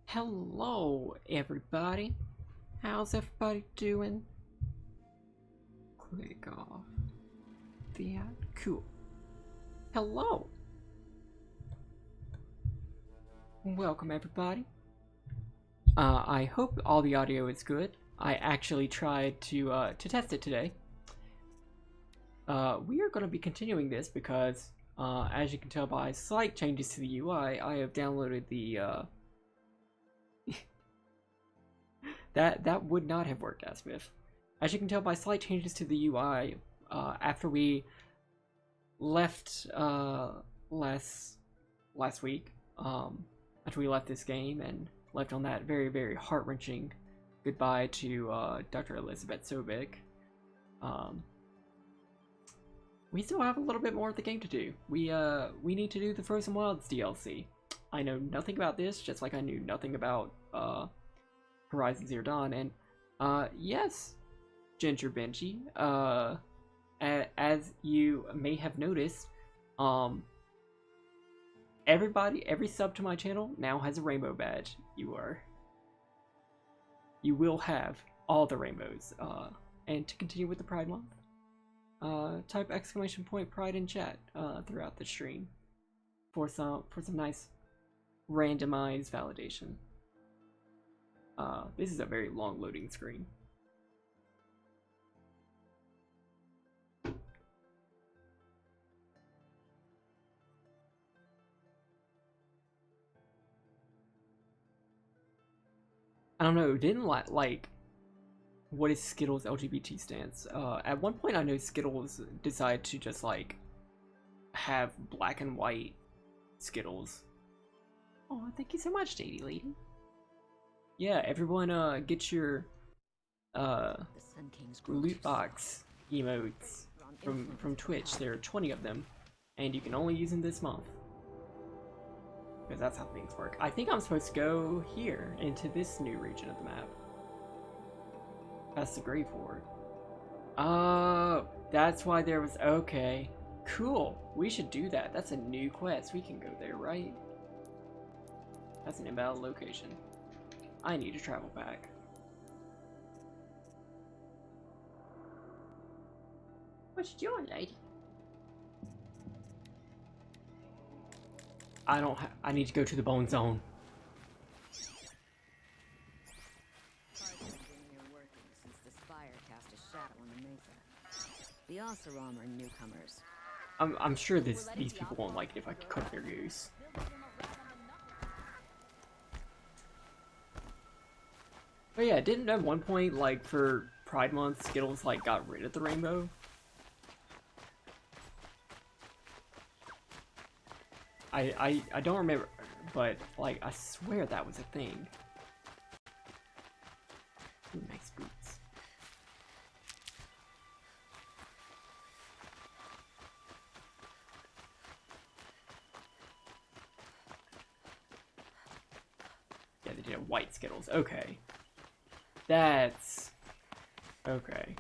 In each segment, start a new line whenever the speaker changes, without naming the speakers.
Hello, everybody. How's everybody doing? Click off the ad. Cool. Hello. Welcome, everybody. I hope all the audio is good. I actually tried to test it today. We are going to be continuing this because, as you can tell by slight changes to the UI, I have downloaded the That would not have worked, Asmith. As you can tell by slight changes to the UI, after we left last week, after we left this game and left on that very, very heart-wrenching goodbye to Dr. Elizabeth Sobek, we still have a little bit more of the game to do. We need to do the Frozen Wilds DLC. I know nothing about this, just like I knew nothing about Horizon Zero Dawn, and yes, Ginger Benji, as you may have noticed, every sub to my channel now has a rainbow badge. You will have all the rainbows, and to continue with the Pride Month, type !Pride in chat throughout the stream for some nice randomized validation. This is a very long loading screen. I don't know, didn't like what is Skittles' LGBT stance? At one point I know Skittles decided to just like have black and white Skittles. Oh, thank you so much, JD Lady. Yeah, everyone get your loot box emotes from Twitch. There are 20 of them, and you can only use them this month. Because that's how things work. I think I'm supposed to go here, into this new region of the map. That's the Grave Horde. Oh, that's why there was... Okay. Cool. We should do that. That's a new quest. We can go there, right? That's an invalid location. I need a travel pack. What you doing, lady? I need to go to the Bone Zone.
The Oseram are newcomers.
I'm sure these people won't like it if I cook their goose. But yeah, didn't at one point, like, for Pride Month, Skittles, like, got rid of the rainbow? I don't remember, but, like, I swear that was a thing. Ooh, nice boots. Yeah, they did a white Skittles. Okay. That's... okay.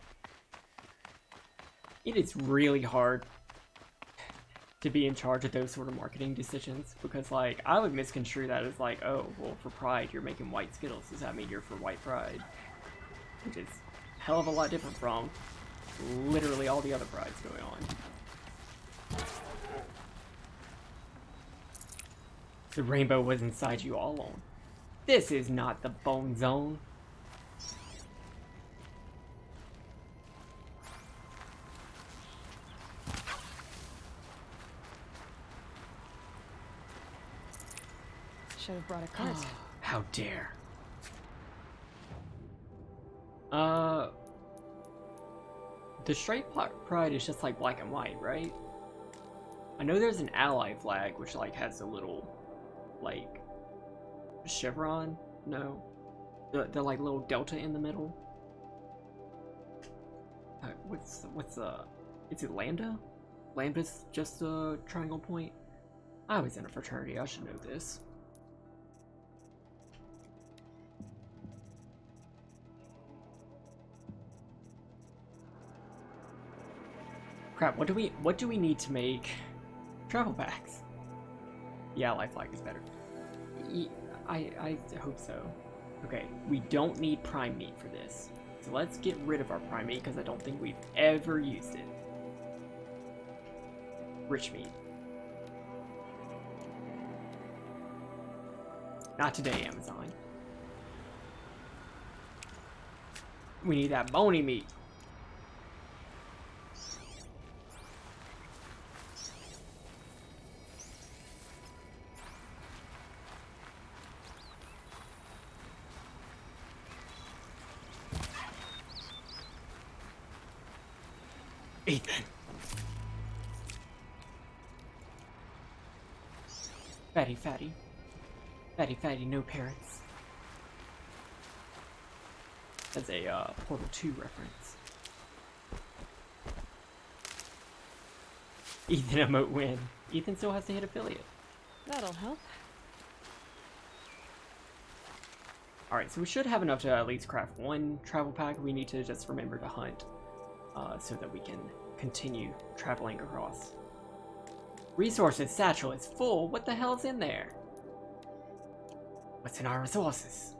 It is really hard to be in charge of those sort of marketing decisions, because, like, I would misconstrue that as, like, oh, well, for Pride, you're making white Skittles. Does that mean you're for white Pride? Which is a hell of a lot different from literally all the other Prides going on. The rainbow was inside you all along. This is not the Bone Zone.
Should have brought a cart.
How dare. The straight Pride is just like black and white, right? I know there's an ally flag which like has a little like chevron. No, the like little delta in the middle. What's is it Lambda? Lambda's just a triangle point. I was in a fraternity, I should know this. Crap, what do we need to make travel packs? Yeah, life flag is better. I hope so. Okay, we don't need prime meat for this. So let's get rid of our prime meat because I don't think we've ever used it. Rich meat. Not today, Amazon. We need that bony meat. Ethan. Fatty, fatty. Fatty, fatty, no parrots. That's a Portal 2 reference. Ethan emote win. Ethan still has to hit affiliate.
That'll help.
Alright, so we should have enough to at least craft one travel pack. We need to just remember to hunt so that we can continue traveling across. Resources satchel is full. What the hell's in there? What's in our resources?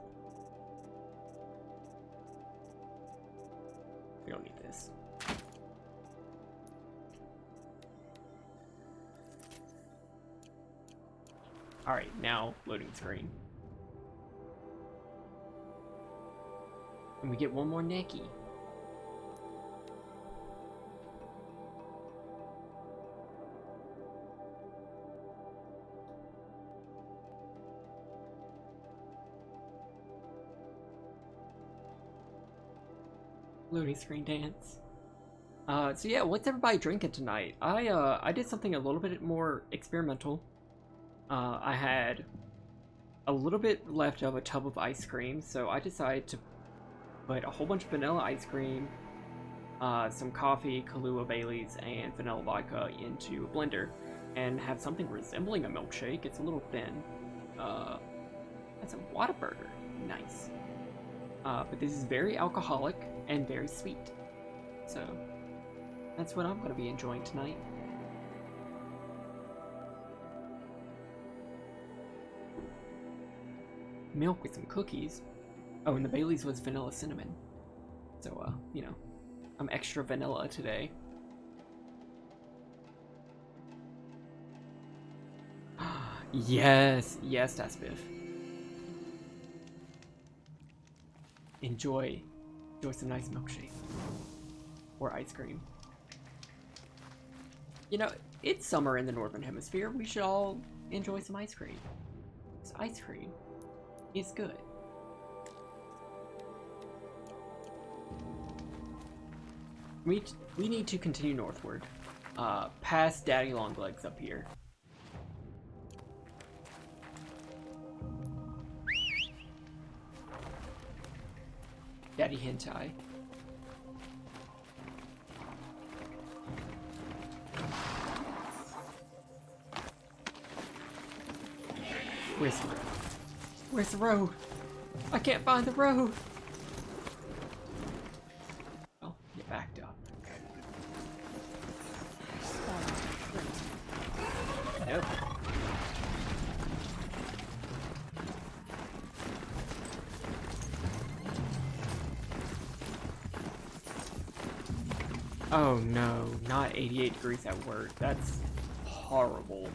We don't need this. Alright, now loading screen. And we get one more Neki. Loading screen dance. So yeah, what's everybody drinking tonight? I did something a little bit more experimental. I had a little bit left of a tub of ice cream, so I decided to put a whole bunch of vanilla ice cream, some coffee, Kahlua Baileys, and vanilla vodka into a blender, and have something resembling a milkshake. It's a little thin. That's a Whataburger. Nice. But this is very alcoholic and very sweet. So, that's what I'm going to be enjoying tonight. Milk with some cookies. Oh, and the Bailey's was vanilla cinnamon. So, you know, I'm extra vanilla today. Yes, yes, that's Biff. Enjoy some nice milkshake. Or ice cream. You know, it's summer in the Northern Hemisphere. We should all enjoy some ice cream. This ice cream is good. We need to continue northward. Past Daddy Longlegs up here. Daddy Hentai. Where's the road? Where's the road? I can't find the road! Oh, you backed up. Nope. Oh no, not 88 degrees at work. That's horrible.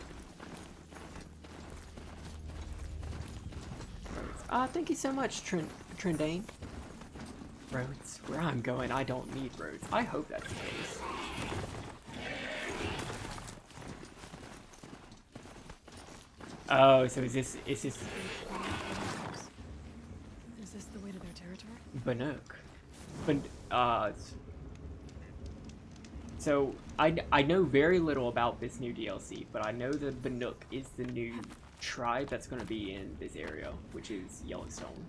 Thank you so much, Trendane. Roads. Where I'm going, I don't need roads. I hope that's the case. Oh, so is this
Is this the way to their territory?
Bannock? So I know very little about this new DLC, but I know that Bannock is the new tribe that's going to be in this area, which is Yellowstone.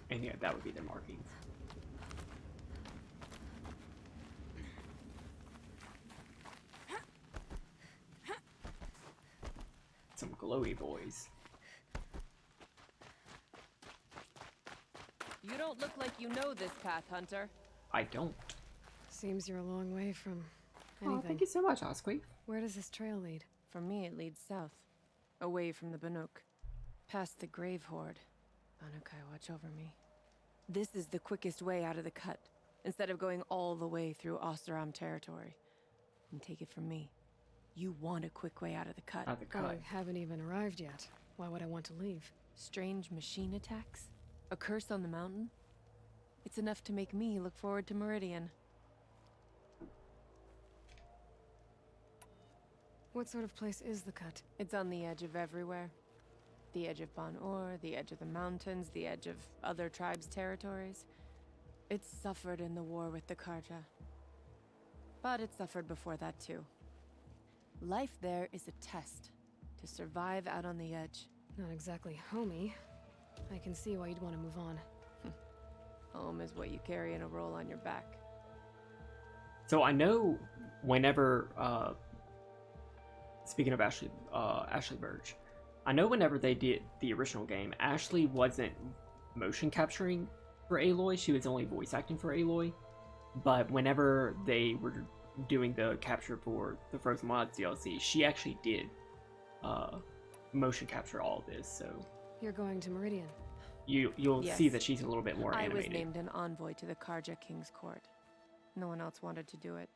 And yeah, that would be their markings. Some glowy boys.
You don't look like you know this path, Hunter.
I don't.
Seems you're a long way from
Oh,
anything.
thank you so much, Osquey.
Where does this trail lead?
From me, it leads south, away from the Banuk, past the Grave Horde. Banukai, watch over me. This is the quickest way out of the cut, instead of going all the way through Oseram territory. And take it from me, you want a quick way out of the cut.
Out the cut.
I haven't even arrived yet. Why would I want to leave?
Strange machine attacks? A curse on the mountain? It's enough to make me look forward to Meridian.
What sort of place is the cut?
It's on the edge of everywhere. The edge of Ban-Or, the edge of the mountains, the edge of other tribes' territories. It's suffered in the war with the Karja. But it suffered before that too. Life there is a test to survive out on the edge.
Not exactly homey. I can see why you'd want to move on.
Home is what you carry in a roll on your back.
So I know whenever, speaking of Ashley Burge, I know whenever they did the original game, Ashley wasn't motion capturing for Aloy, she was only voice acting for Aloy. But whenever they were doing the capture for the Frozen Wilds DLC, she actually did motion capture all of this, so
You're going to Meridian.
you'll
Yes.
see that she's a little bit more
I
animated.
was named an envoy to the Karja King's court. No one else wanted to do it.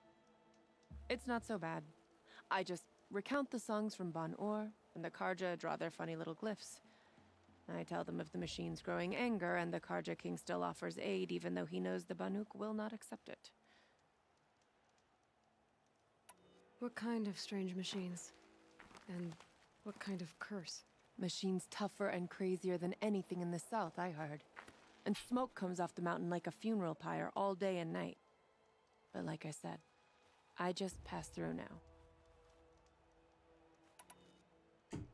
It's not so bad. I just recount the songs from Ban-Or, and the Karja draw their funny little glyphs. I tell them of the machine's growing anger, and the Karja King still offers aid, even though he knows the Banuk will not accept it.
What kind of strange machines? And what kind of curse?
Machines tougher and crazier than anything in the south, I heard. And smoke comes off the mountain like a funeral pyre all day and night. But like I said, I just pass through now.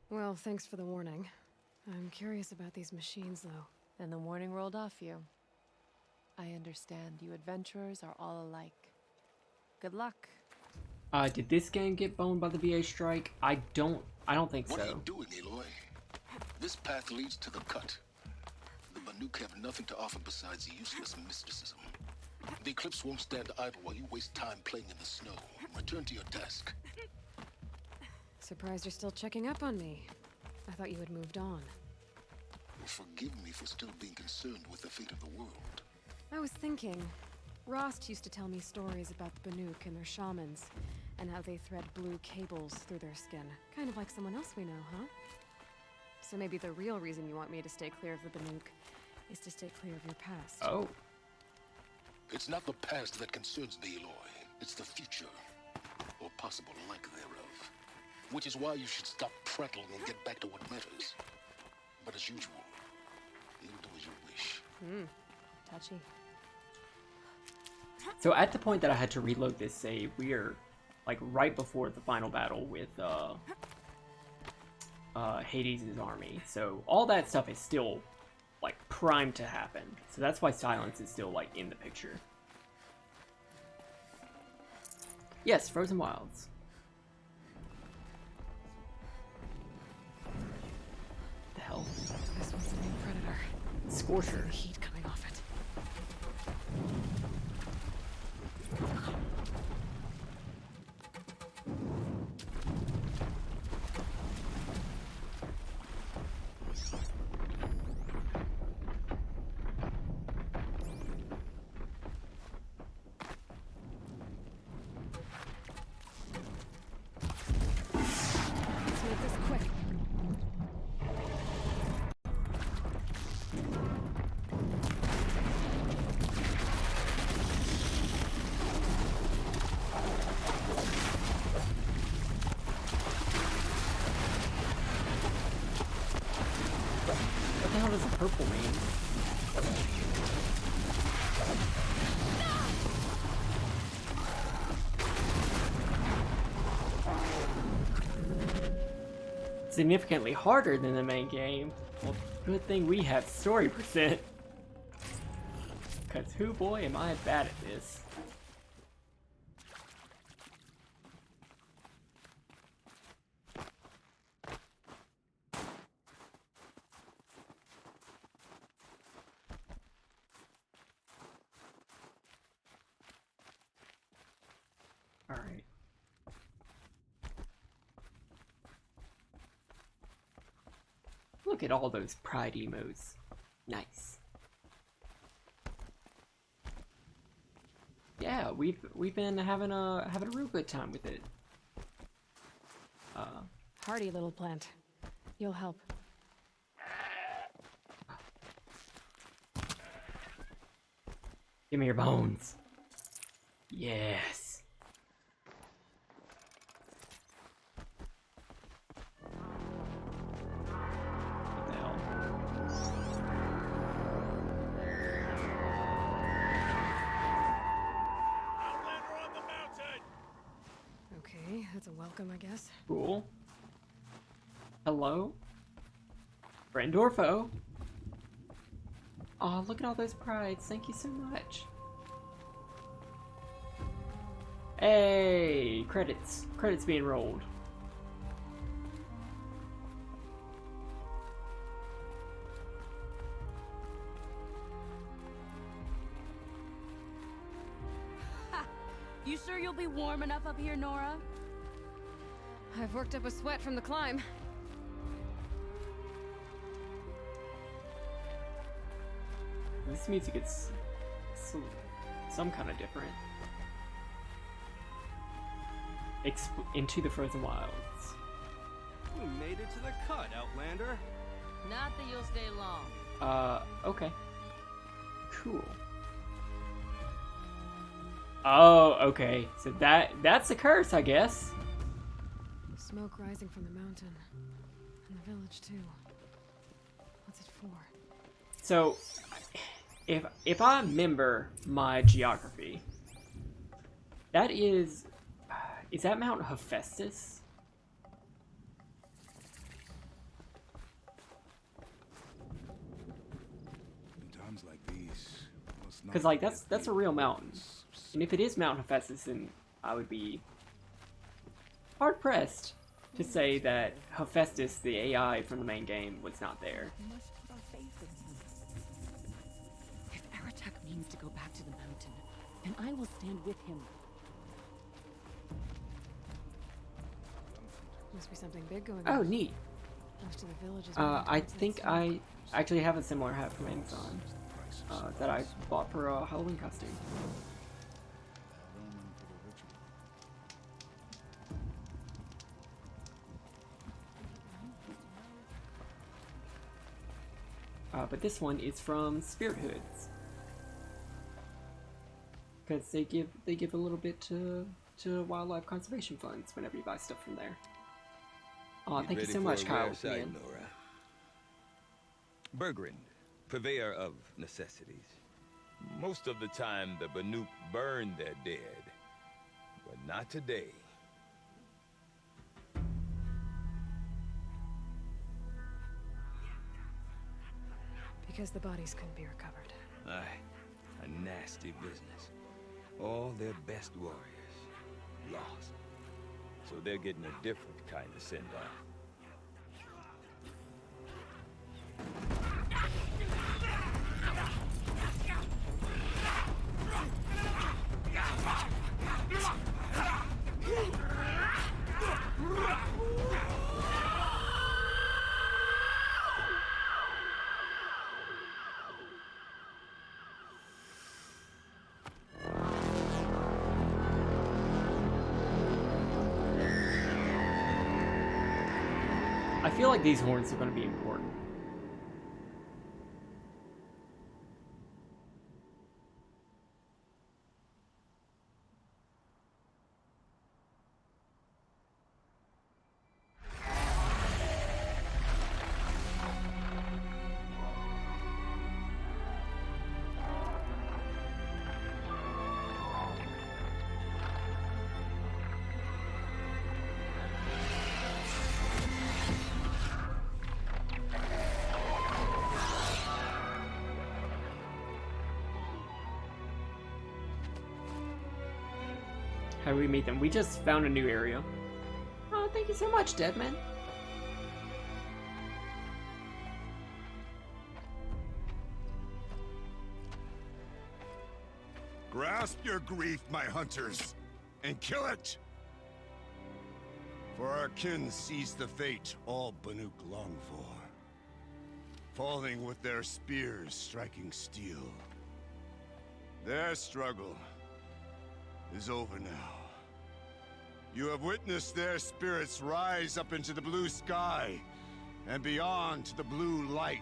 Well, thanks for the warning. I'm curious about these machines, though.
Then the warning rolled off you. I understand you adventurers are all alike. Good luck.
Did this game get boned by the VA strike? I don't think
What are
so.
you doing, Aloy? This path leads to the cut. The Banuk have nothing to offer besides useless mysticism. The Eclipse won't stand idle while you waste time playing in the snow. Return to your desk.
Surprised you're still checking up on me. I thought you had moved on.
Forgive me for still being concerned with the fate of the world.
I was thinking, Rost used to tell me stories about the Banuk and their shamans, and how they thread blue cables through their skin. Kind of like someone else we know, huh? So maybe the real reason you want me to stay clear of the Banuk is to stay clear of your past.
Oh,
It's not the past that concerns me, Aloy. It's the future, or possible lack thereof. Which is why you should stop prattling and get back to what matters. But as usual, you'll do as you wish.
Touchy.
so at the point that I had to reload this save, we are like right before the final battle with Hades' army. So all that stuff is still like primed to happen. So that's why Silence is still like in the picture. Yes, Frozen Wilds. The hell?
This one's a new predator.
Scorcher.
The heat coming off it. Let's make this quick.
What the hell does the purple mean? Significantly harder than the main game. Well, good thing we have story percent. Cause who boy am I bad at this. Alright. Look at all those pride emos. Nice. Yeah, we've been having a real good time with it.
Hardy little plant. You'll help.
Give me your bones. Yes. What the hell?
Okay, that's a welcome, I guess.
Cool. Hello? Friend or foe? Aw, look at all those prides. Thank you so much. Hey, credits. Credits being rolled.
You sure you'll be warm enough up here, Nora?
I've worked up a sweat from the climb.
This music is some kind of different. Into the Frozen Wilds.
We made it to the cut, Outlander.
Not that you'll stay long.
Okay. Cool. Oh, okay. So that's a curse, I guess.
Smoke rising from the mountain. And the village, too. What's it for?
So, if I remember my geography, that is that Mount Hephaestus?
In times like these,
Because like that's a real mountain, and if it is Mount Hephaestus, then I would be hard pressed to say that Hephaestus, the AI from the main game, was not there.
If Aratak means to go back to the mountain, then I will stand with him.
Must be something big going
Oh,
on.
neat.
Most of the village is
I think I actually have a similar hat from Amazon that I bought for a Halloween costume. But this one is from Spirit Hoods, because they give a little bit to wildlife conservation funds whenever you buy stuff from there. Thank you so much, Kyle. Man.
Nora. Bergrind, purveyor of necessities. Most of the time, the Banuk burn their dead, but not today.
Because the bodies couldn't be recovered.
Aye, a nasty business. All their best warriors lost. So they're getting a different kind of send-off.
I feel like these horns are going to be important. How do we meet them? We just found a new area. Oh, thank you so much, Deadman.
Grasp your grief, my hunters, and kill it! For our kin sees the fate all Banuk long for. falling with their spears striking steel. Their struggle is over now. You have witnessed their spirits rise up into the blue sky and beyond to the blue light.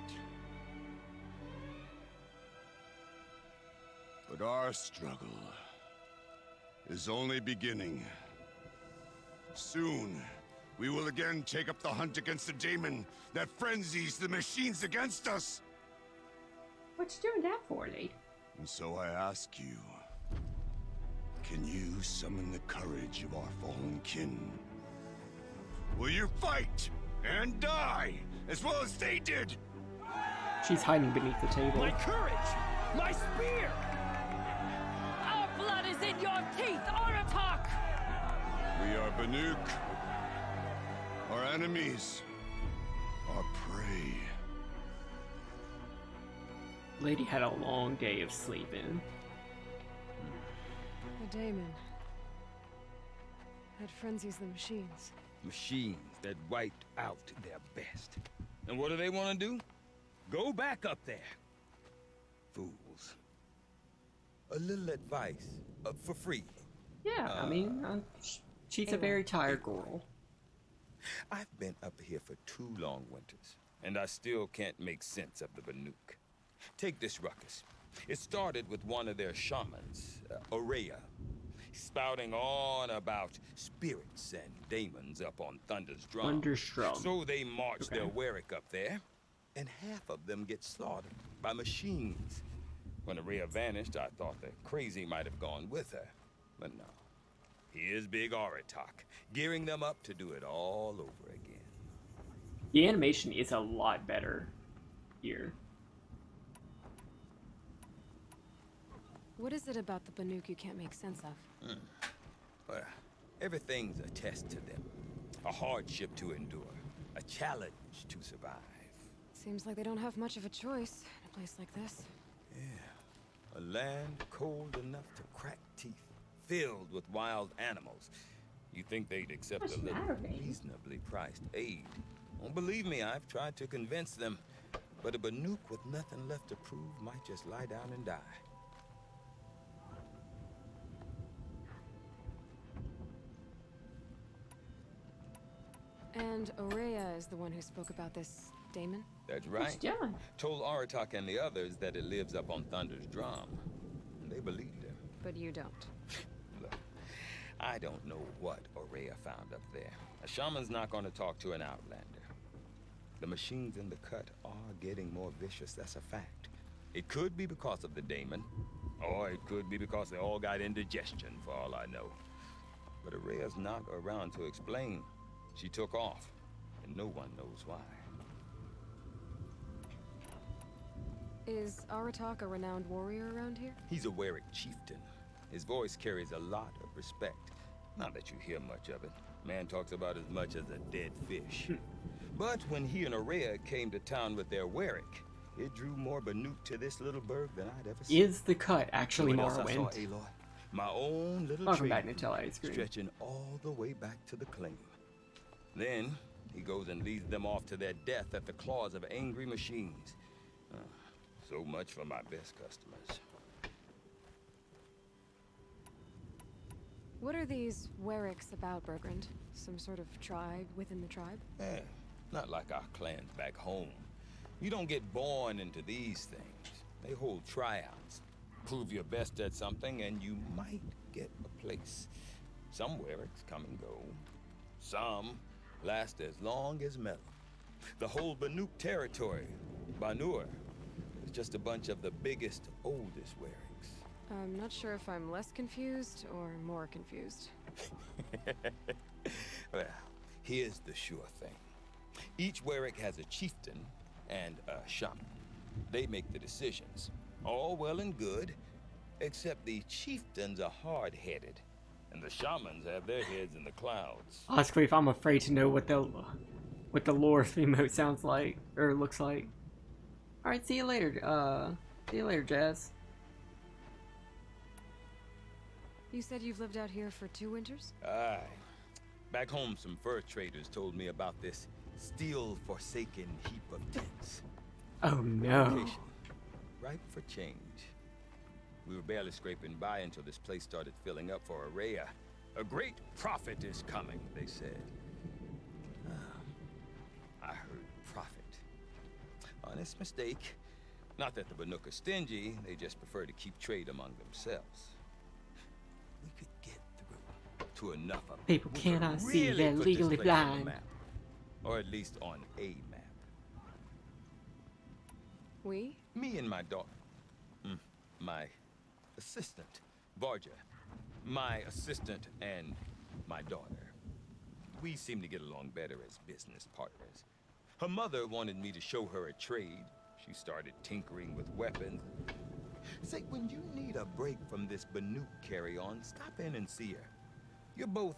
But our struggle is only beginning. Soon, we will again take up the hunt against the daemon that frenzies the machines against us.
What you doing that for, lady?
And so I ask you, can you summon the courage of our fallen kin? Will you fight and die as well as they did?
She's hiding beneath the table.
My courage! My spear!
Our blood is in your teeth, Aratak!
We are Banuk. Our enemies are prey.
Lady had a long day of sleeping.
The daemon. That frenzies the machines.
Machines that wiped out their best. And what do they want to do? Go back up there. Fools. A little advice, for free.
Yeah, I mean, she's a very tired girl.
I've been up here for 2 long winters, and I still can't make sense of the Banuk. Take this ruckus. It started with one of their shamans, Aurea, spouting on about spirits and daemons up on Thunder's drum.
Thunder's drum.
So they march
Okay.
their Warwick up there, and half of them get slaughtered by machines. When Aurea vanished, I thought the crazy might have gone with her, but no. Here's Big Aratak, gearing them up to do it all over again.
The animation is a lot better here.
What is it about the Banuk you can't make sense of?
Well, everything's a test to them. A hardship to endure. A challenge to survive.
Seems like they don't have much of a choice in a place like this.
Yeah. A land cold enough to crack teeth. Filled with wild animals. You think they'd accept
What's
a
the
little
matter, baby?
reasonably priced aid. Don't believe me, I've tried to convince them. But a Banuk with nothing left to prove might just lie down and die.
And Aurea is the one who spoke about this daemon?
That's
What's
right.
doing?
Told Aratak and the others that it lives up on Thunder's drum. And they believed him.
But you don't.
Look, I don't know what Aurea found up there. A shaman's not going to talk to an outlander. The machines in the cut are getting more vicious, that's a fact. It could be because of the daemon, or it could be because they all got indigestion, for all I know. But Aurea's not around to explain. She took off, and no one knows why.
Is Aratak a renowned warrior around here?
He's a Warwick chieftain. His voice carries a lot of respect. Not that you hear much of it. Man talks about as much as a dead fish. But when he and Aurea came to town with their Warwick, it drew more Banuk to this little burg than I'd ever seen.
Is the cut actually
You know what else I saw,
Morrowind?
Aloy? My own little
Welcome
trade
back, Nutella Ice Cream.
stretching all the way back to the claim. Then he goes and leads them off to their death at the claws of angry machines. So much for my best customers.
What are these Warwicks about, Bergrand? Some sort of tribe within the tribe?
Eh, not like our clans back home. You don't get born into these things. They hold tryouts. Prove your best at something and you might get a place. Some Warwicks come and go. Some last as long as metal. The whole Banuk territory, Banur, is just a bunch of the biggest, oldest Warwicks.
I'm not sure if I'm less confused or more confused.
Well, here's the sure thing. Each Warwick has a chieftain and a shaman. They make the decisions. All well and good, except the chieftains are hard-headed, and the shamans have their heads in the clouds.
Oscreef, I'm afraid to know what the lore emote sounds like or looks like. All right, see you later. See you later, Jazz.
You said you've lived out here for 2 winters?
Aye. Back home, some fur traders told me about this steel-forsaken heap of tents.
Oh no.
Location, ripe for change. We were barely scraping by until this place started filling up for Araya. A great prophet is coming, they said. I heard prophet. Honest mistake. Not that the Banuk are stingy, they just prefer to keep trade among themselves. We could get through to enough of
People
we could
cannot see,
really
they're
put this
legally
place on the
blind.
map. Or at least on a map.
We?
Me and my daughter. My assistant, Varja. My assistant and my daughter. We seem to get along better as business partners. Her mother wanted me to show her a trade. She started tinkering with weapons. Say, when you need a break from this Banuk carry-on, stop in and see her. You're both,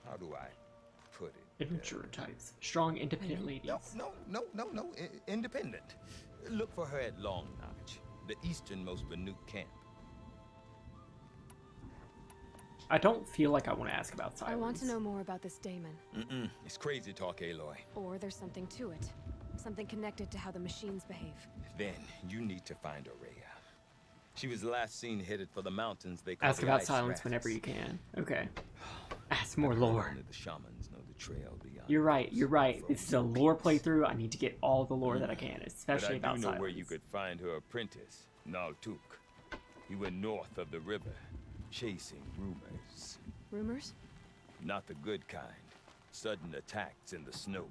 how do I put it?
Immature types. Strong, independent ladies.
No. Independent. Look for her at Long Notch, the easternmost Banuk camp.
I don't feel like I want to ask about Silence.
I want to know more about this Damon.
It's crazy talk, Aloy.
Or there's something to it. Something connected to how the machines behave.
Then you need to find Araya. She was last seen headed for the mountains they call
Ask
the
about
Ice
Silence
Rapids.
whenever you can. Okay. Ask more lore.
Only the shamans know the trail beyond.
You're right. You're right.
frozen
This is a lore
peaks.
playthrough. I need to get all the lore that I can,
But
especially
I
about
do know
Silence.
where you could find her apprentice, Naltuk. He went north of the river, chasing rumors.
Rumors?
Not the good kind. Sudden attacks in the snow.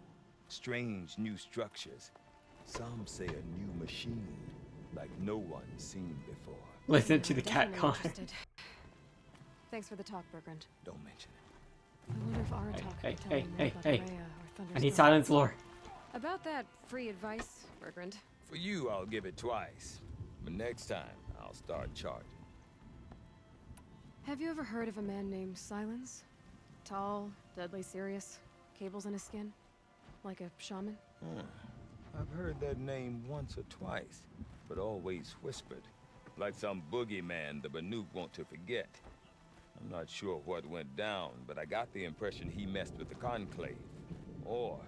Strange new structures. Some say a new machine, like no one's seen before.
Listen to the cat
Definitely
call.
interested. Thanks for the talk, Bergrand.
Don't mention it.
I wonder if Aratak
Hey,
could tell
hey,
me more
hey,
about
hey.
Araya or Thunder's
I need
Door.
Silence lore.
About that free advice, Bergrand.
For you, I'll give it twice. But next time, I'll start charging.
Have you ever heard of a man named Silence? Tall, deadly serious, cables in his skin? Like a shaman?
I've heard that name once or twice, but always whispered. Like some boogeyman the Banuk want to forget. I'm not sure what went down, but I got the impression he messed with the Conclave. Or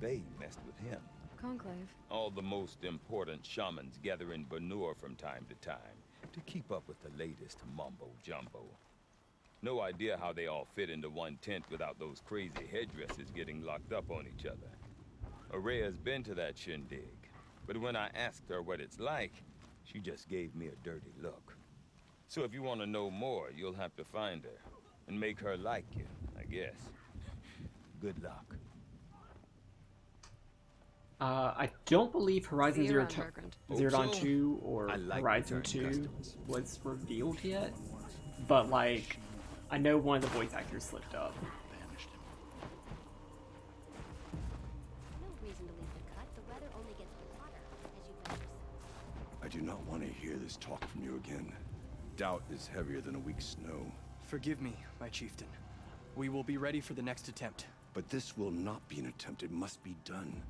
they messed with him.
Conclave.
All the most important shamans gather in Banur from time to time to keep up with the latest mumbo-jumbo. No idea how they all fit into one tent without those crazy headdresses getting locked up on each other. Araya's been to that shindig, but when I asked her what it's like, she just gave me a dirty look. So if you want to know more, you'll have to find her and make her like you, I guess. Good luck.
I don't believe Horizon
See you
Zero,
around, Bergrand.
Zero Dawn
Hope so.
2 or
I like
Horizon
returning
2
customers.
was revealed yet, but like, I know one of the voice actors slipped up.
No reason to leave the cut. The weather only gets hotter as you bend yourself.
I do not want to hear this talk from you again. Doubt is heavier than a week's snow.
Forgive me, my chieftain. We will be ready for the next attempt.
But this will not be an attempt. It must be done.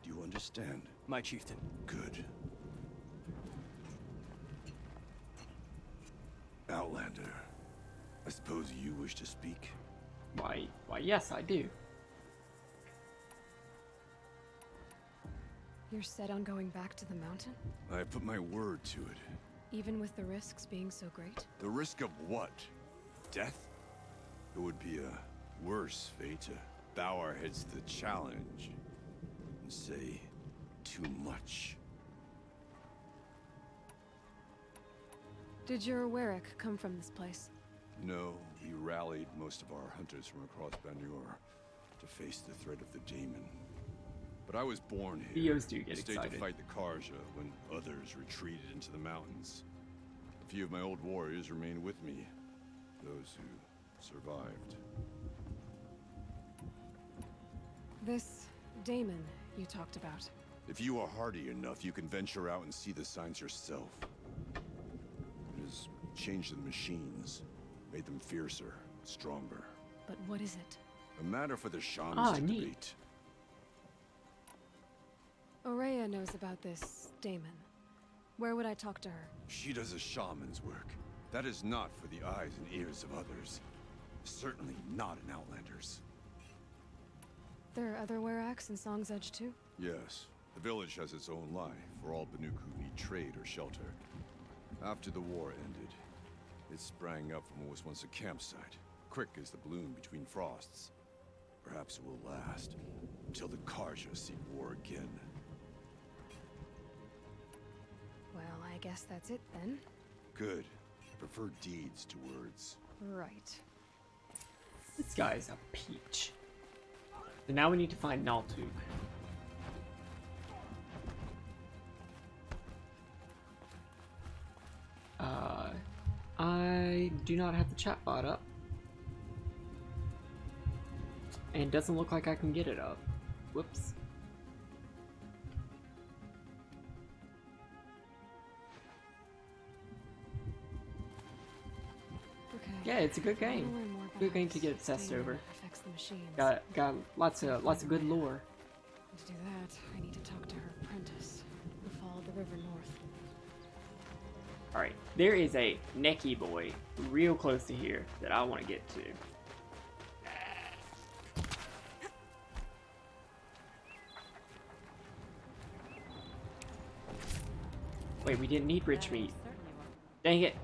Do you understand?
My chieftain.
Good. Outlander, I suppose you wish to speak?
Why, yes, I do.
You're set on going back to the mountain?
I have put my word to it.
Even with the risks being so great?
The risk of what? Death? It would be a worse fate to bow our heads to the challenge and say too much.
Did your Warwick come from this place?
No, we rallied most of our hunters from across Banur to face the threat of the Daemon. But I was born here.
Theos do get
stayed
excited.
to fight the Karja when others retreated into the mountains. A few of my old warriors remained with me, those who survived.
This Damon you talked about.
If you are hardy enough, you can venture out and see the signs yourself. It has changed the machines, made them fiercer, stronger.
But what is it?
A matter for the shamans to
neat.
debate.
Araya knows about this Damon. Where would I talk to her?
She does a shaman's work. That is not for the eyes and ears of others. Certainly not an Outlander's.
There are other Weraks in Song's Edge too?
Yes. The village has its own life for all Banuk who need trade or shelter. After the war ended, it sprang up from what was once a campsite, quick as the bloom between frosts. Perhaps it will last until the Karja seek war again.
Well, I guess that's it then.
Good. Prefer deeds to words.
Right.
This guy's a peach. So now we need to find Naltuk. I do not have the chat bot up. And it doesn't look like I can get it up. Whoops.
Okay.
Yeah, it's a good
I wanna
game.
learn more about
Good game
how
to get
this
obsessed
thing
over.
affects the machines.
Got lots of good lore.
And to do that, I need to talk to her apprentice, who followed the river north.
Alright, there is a Neki boy real close to here that I want to get to. Wait, we didn't need rich meat. Dang it.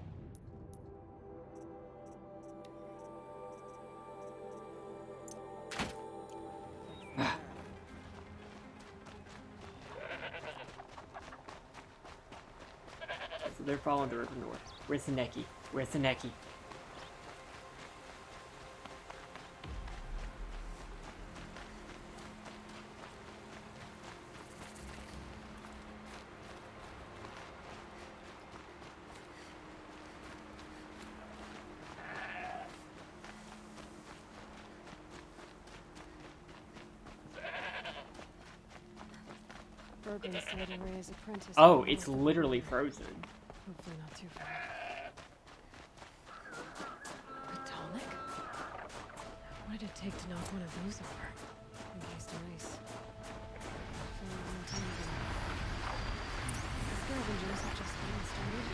So they're following the river north. Where's the Neki? Where's the Neki?
Bergren said Araya's apprentice.
Oh, it's literally frozen.
Hopefully not too far. Tonic? What did it take to knock one of those over? Encased in ice. For a long time ago. The scavengers have just getting started.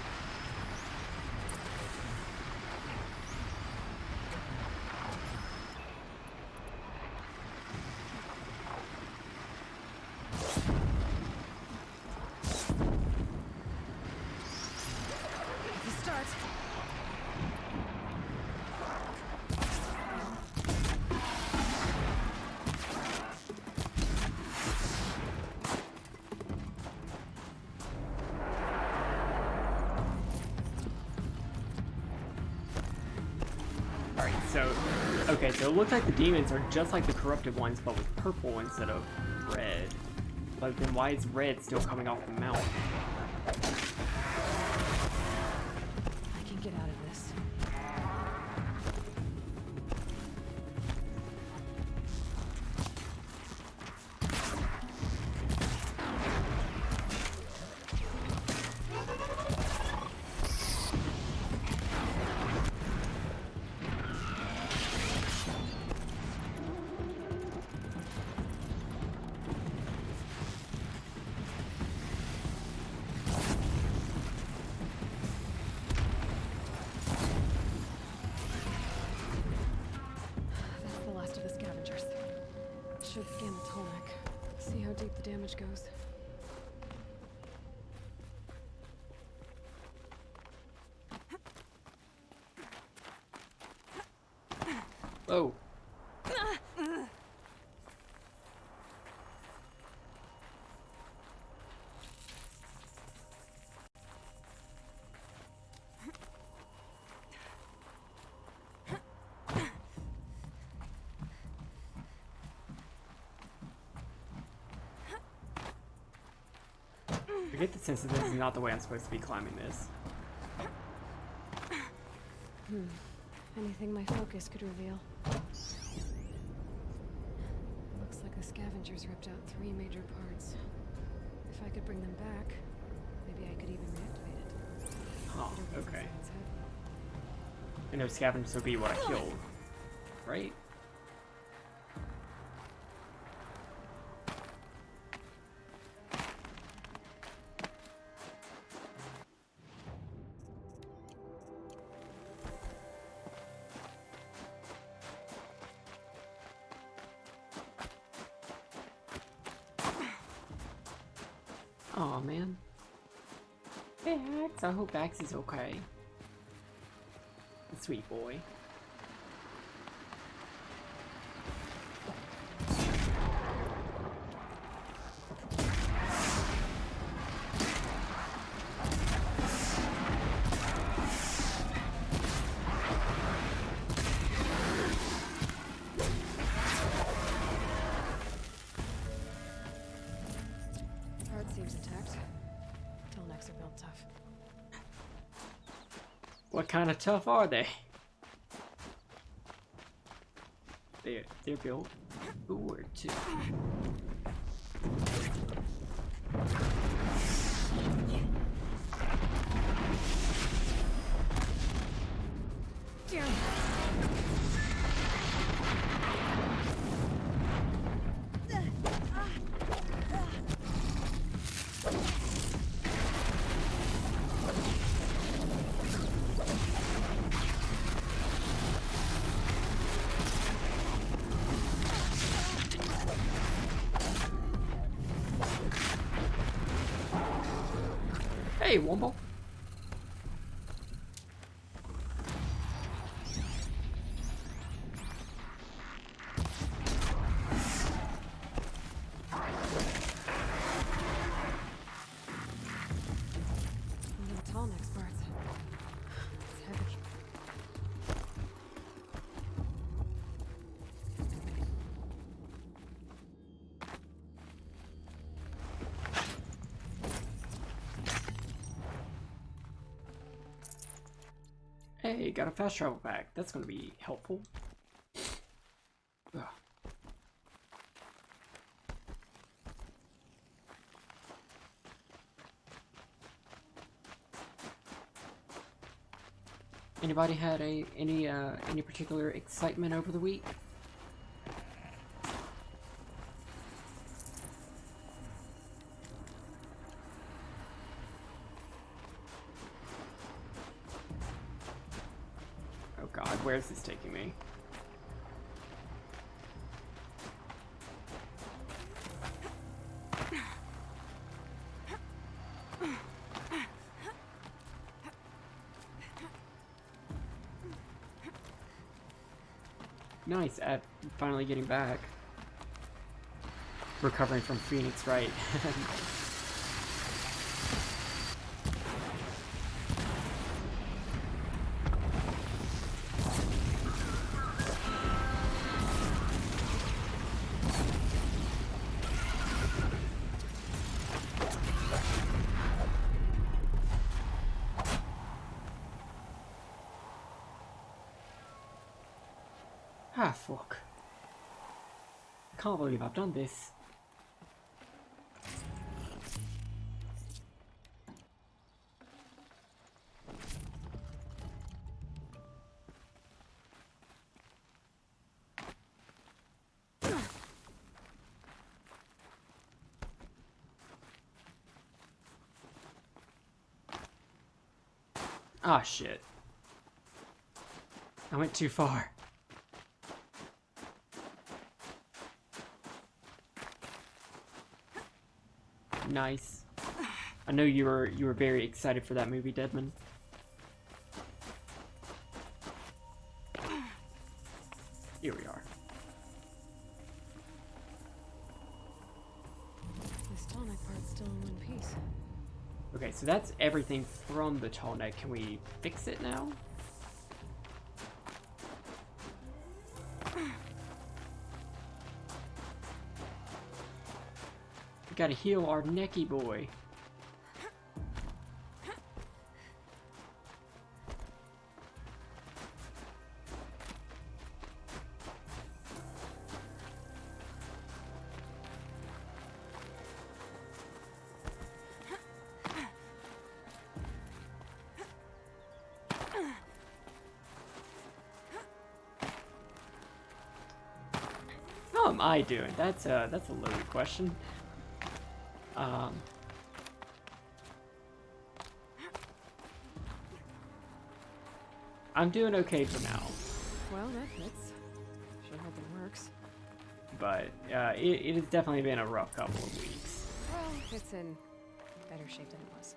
Okay, so it looks like the demons are just like the corrupted ones, but with purple instead of red. But then why is red still coming off the mount? I can get out of this. Should scan the Tolmec. See how deep the damage goes.
Oh. I get the sense that this is not the way I'm supposed to be climbing this.
Anything my focus could reveal. Looks like the scavengers ripped out 3 major parts. If I could bring them back, maybe I could even reactivate it.
Oh, okay. I know scavengers will be what I killed, right? Aw, man. Hey, Axe. I hope Axe is okay. Sweet boy.
Part seems intact. Tallnecks are built tough.
What kind of tough are they? They're built forward too. Hey, Wombo.
One of the Tallnecks parts. It's heavy.
Hey, got a fast travel pack. That's gonna be helpful. Ugh. Anybody had any particular excitement over the week? Oh god, where is this taking me? Nice, at finally getting back. Recovering from Phoenix, right? Ah, fuck. I can't believe I've done this. Ah, shit. I went too far. Nice. I know you were very excited for that movie, Deadman. Here we are.
This Tallneck part's still in one piece.
Okay, so that's everything from the Tallneck. Can we fix it now? We gotta heal our necky boy. How am I doing? That's a loaded question. I'm doing okay for now,
Well, that fits. Sure hope it works.
but it has definitely been a rough couple of weeks.
Well, fits in better shape than it was.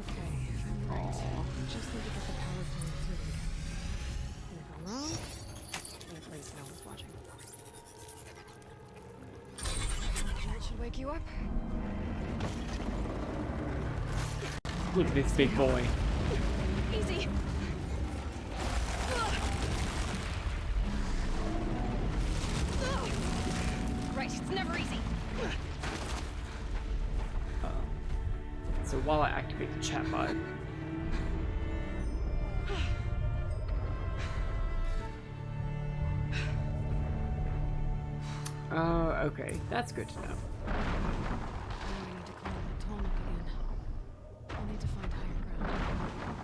Okay, if I'm right, just need to get the power flowing through again. And if I'm wrong, then at least no one's watching. That should wake you up.
Look at this big boy.
Easy. Right, it's never easy.
So while I activate the chat bot, okay, that's good to know.
Now I need to climb the Tallneck again. I'll need to find higher ground.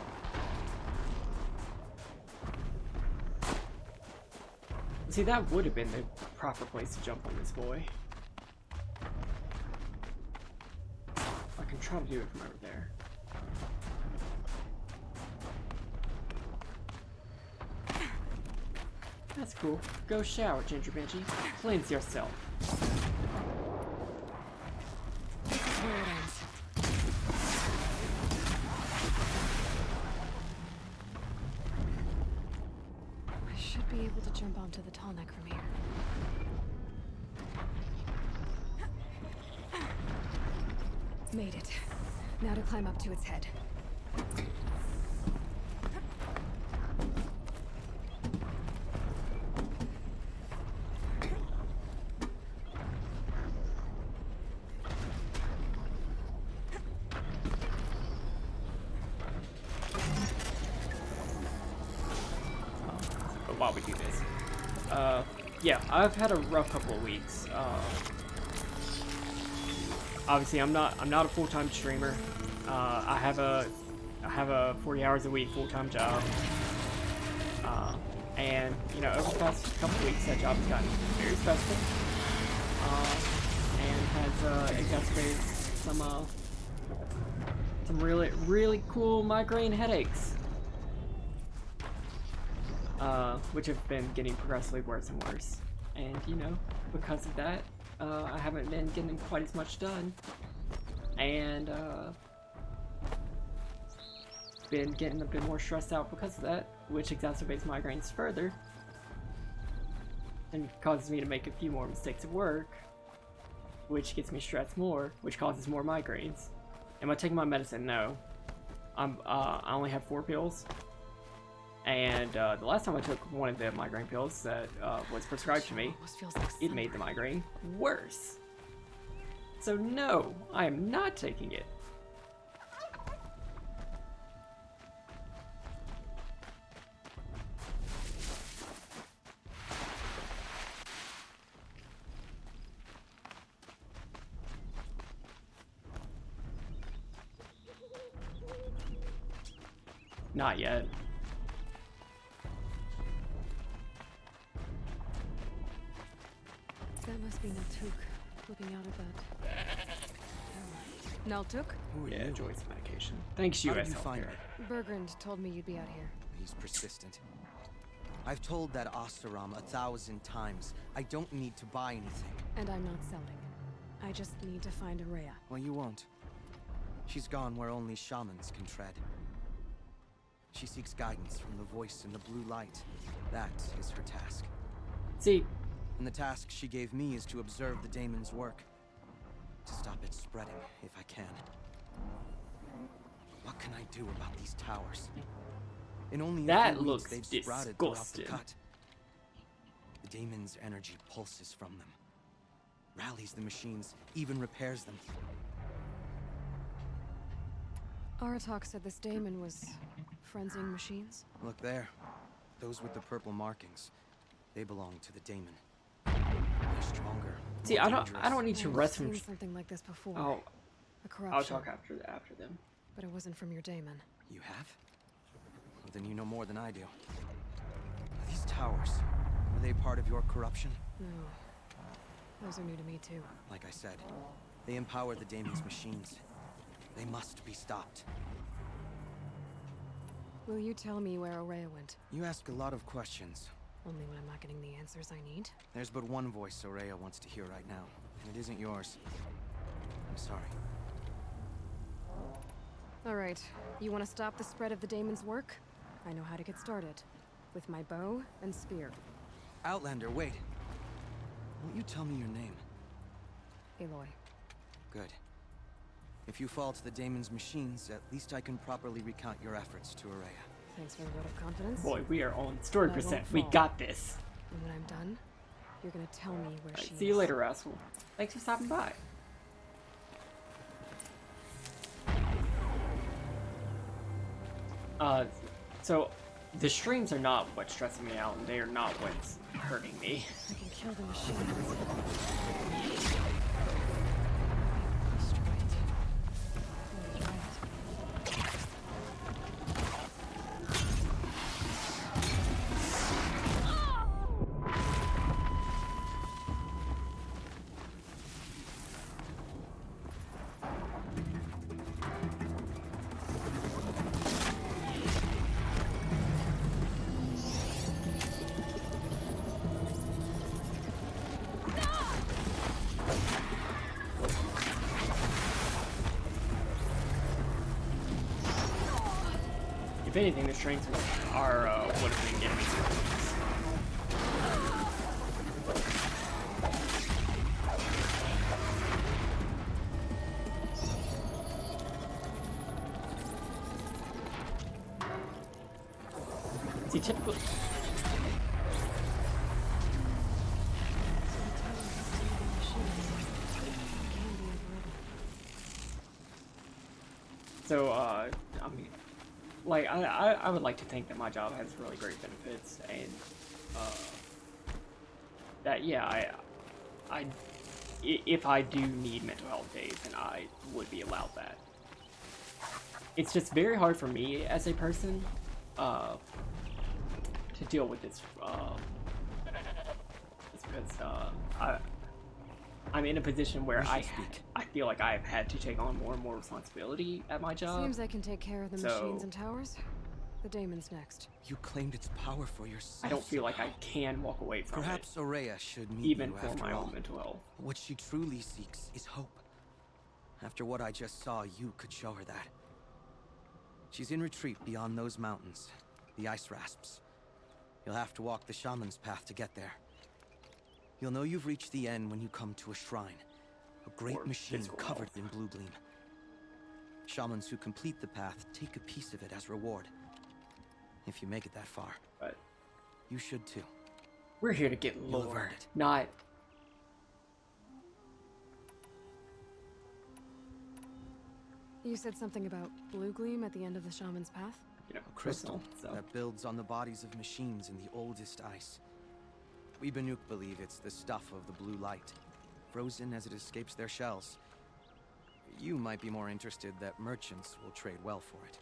See, that would have been the proper place to jump on this boy. I can try to do it from over there. That's cool. Go shower, Ginger Benji. Cleanse yourself.
This is where it ends. I should be able to jump onto the Tallneck from here. Made it. Now to climb up to its head.
While we do this, yeah, I've had a rough couple of weeks. Obviously, I'm not a full-time streamer. I have a 40 hours a week full-time job, and you know, over the past couple of weeks, that job has gotten very stressful, and has exacerbated some really cool migraine headaches. Which have been getting progressively worse and worse. And, you know, because of that, I haven't been getting quite as much done. And, been getting a bit more stressed out because of that, which exacerbates migraines further. And causes me to make a few more mistakes at work, which gets me stressed more, which causes more migraines. Am I taking my medicine? No. I only have 4 pills. And the last time I took one of the migraine pills that was prescribed to me, it made the migraine worse. So no, I am not taking it. Not yet.
That must be Naltuk, flipping out of that. Naltuk?
Yeah, enjoy some medication. Thanks, US Healthcare.
Bergrand told me you'd be out here.
He's persistent. I've told that Oseram 1,000 times. I don't need to buy anything.
And I'm not selling. I just need to find Araya.
Well, you won't. She's gone where only shamans can tread. She seeks guidance from the voice in the blue light. That is her task.
See,
and the task she gave me is to observe the daemon's work. To stop it spreading, if I can. What can I do about these towers? In only a few weeks, they've sprouted throughout the cut. The daemon's energy pulses from them. Rallies the machines, even repairs them.
Aratak said this daemon was frenzying machines.
Look there. Those with the purple markings. They belong to the daemon. They're stronger.
See, I don't need to rest from
something like this before.
Oh,
a corruption.
I'll talk after them.
But it wasn't from your daemon.
You have? Well, then you know more than I do. These towers, were they part of your corruption?
No. Those are new to me too.
Like I said, they empower the daemon's machines. They must be stopped.
Will you tell me where Ourea went?
You ask a lot of questions.
Only when I'm not getting the answers I need.
There's but one voice Ourea wants to hear right now, and it isn't yours. I'm sorry.
Alright, you want to stop the spread of the Daemon's work? I know how to get started. With my bow and spear.
Outlander, wait. Won't you tell me your name?
Aloy.
Good. If you fall to the Daemon's machines, at least I can properly recount your efforts to Ourea.
Thanks for the vote of confidence.
Boy, we are on story
I won't
percent. We
fall.
got this.
And when I'm done, you're gonna tell me where she is.
See you later, Rascal. Thanks for stopping by. So the streams are not what's stressing me out, and they are not what's hurting me.
I can kill the machines.
If anything, the strengths are what have been getting me some points. See, typically. So, I mean, like, I would like to think that my job has really great benefits, and, that, yeah, if I do need mental health days, then I would be allowed that. It's just very hard for me as a person, to deal with this, because, I'm in a position where I feel like I've had to take on more and more responsibility at my job.
Seems I can take care of the machines and towers. The Daemon's next.
You claimed its power for yourself.
I don't feel like I can walk away from
Perhaps
it.
Ourea should meet
even
you
for
after
my
all.
own mental health.
What she truly seeks is hope. After what I just saw, you could show her that. She's in retreat beyond those mountains, the ice rasps. You'll have to walk the shaman's path to get there. You'll know you've reached the end when you come to a shrine. A great machine covered in blue gleam. Shamans who complete the path take a piece of it as reward. If you make it that far.
But
you should too.
We're here to get lore, not...
You said something about blue gleam at the end of the shaman's path?
You know,
A crystal that builds on the bodies of machines in the oldest ice. We Banuk believe it's the stuff of the blue light, frozen as it escapes their shells. You might be more interested that merchants will trade well for it.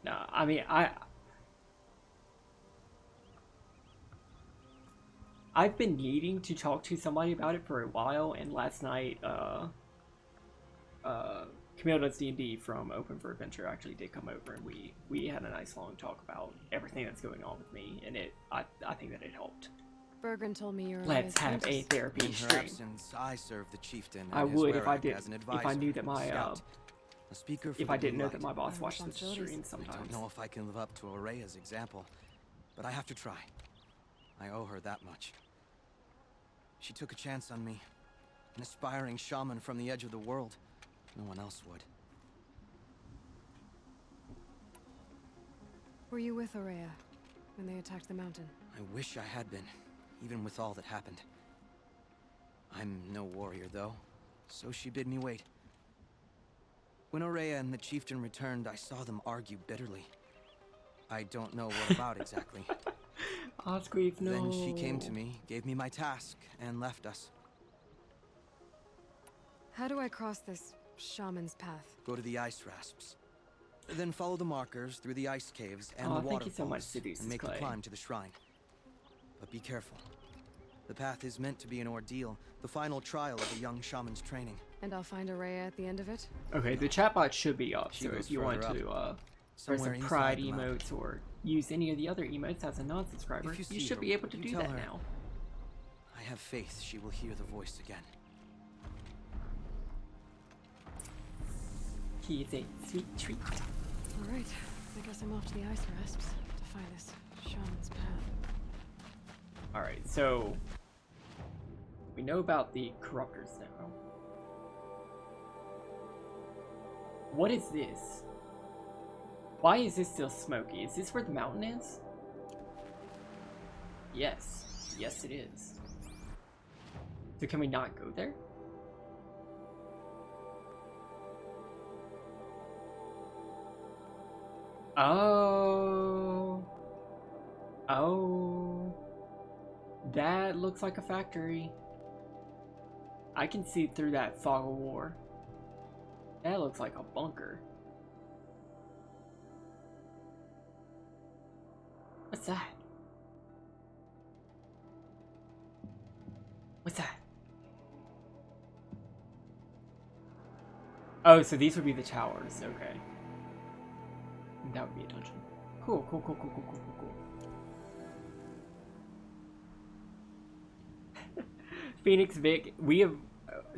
No, I mean, I've been needing to talk to somebody about it for a while, and last night, Camille Does D&D from Open for Adventure actually did come over, and we had a nice long talk about everything that's going on with me, and I think that it helped.
Bergren told me you're
Let's have a therapy
In her
stream.
absence, I serve the chieftain.
I
and his
would if I
Werak
did,
as an
if I
advisor
knew that
and
my
scout. A speaker for
if
the
I didn't
blue
know that
light.
my boss watches the stream
I
sometimes.
don't know if I can live up to Ourea's example, but I have to try. I owe her that much. She took a chance on me, an aspiring shaman from the edge of the world. No one else would.
Were you with Ourea when they attacked the mountain?
I wish I had been, even with all that happened. I'm no warrior, though, so she bid me wait. When Ourea and the chieftain returned, I saw them argue bitterly. I don't know what about exactly.
Osgreave, no.
Then she came to me, gave me my task, and left us.
How do I cross this shaman's path?
Go to the ice rasps. Then follow the markers through the ice caves and the
Thank
waterfalls,
you so much, Seduce
and make
Clay.
the climb to the shrine. But be careful. The path is meant to be an ordeal, the final trial of a young shaman's training.
And I'll find Araya at the end of it?
Okay, the chatbot should be up,
She
so
goes
if you want
further
to press
somewhere
the
inside
pride
the mountain.
emotes or use any of the other emotes as a non-subscriber,
If you
you
see
should
her,
be able to
would you
do
tell
that
her?
now.
I have faith she will hear the voice again.
He is a sweet treat.
Alright, I guess I'm off to the ice rasps to find this shaman's path.
Alright, so we know about the corruptors now. What is this? Why is this still smoky? Is this where the mountain is? Yes. Yes, it is. So can we not go there? Oh. Oh. That looks like a factory. I can see through that fog of war. That looks like a bunker. What's that? What's that? Oh, so these would be the towers. Okay. That would be a dungeon. Cool, cool, cool, cool, cool, cool, cool, cool. Phoenix Vic, we've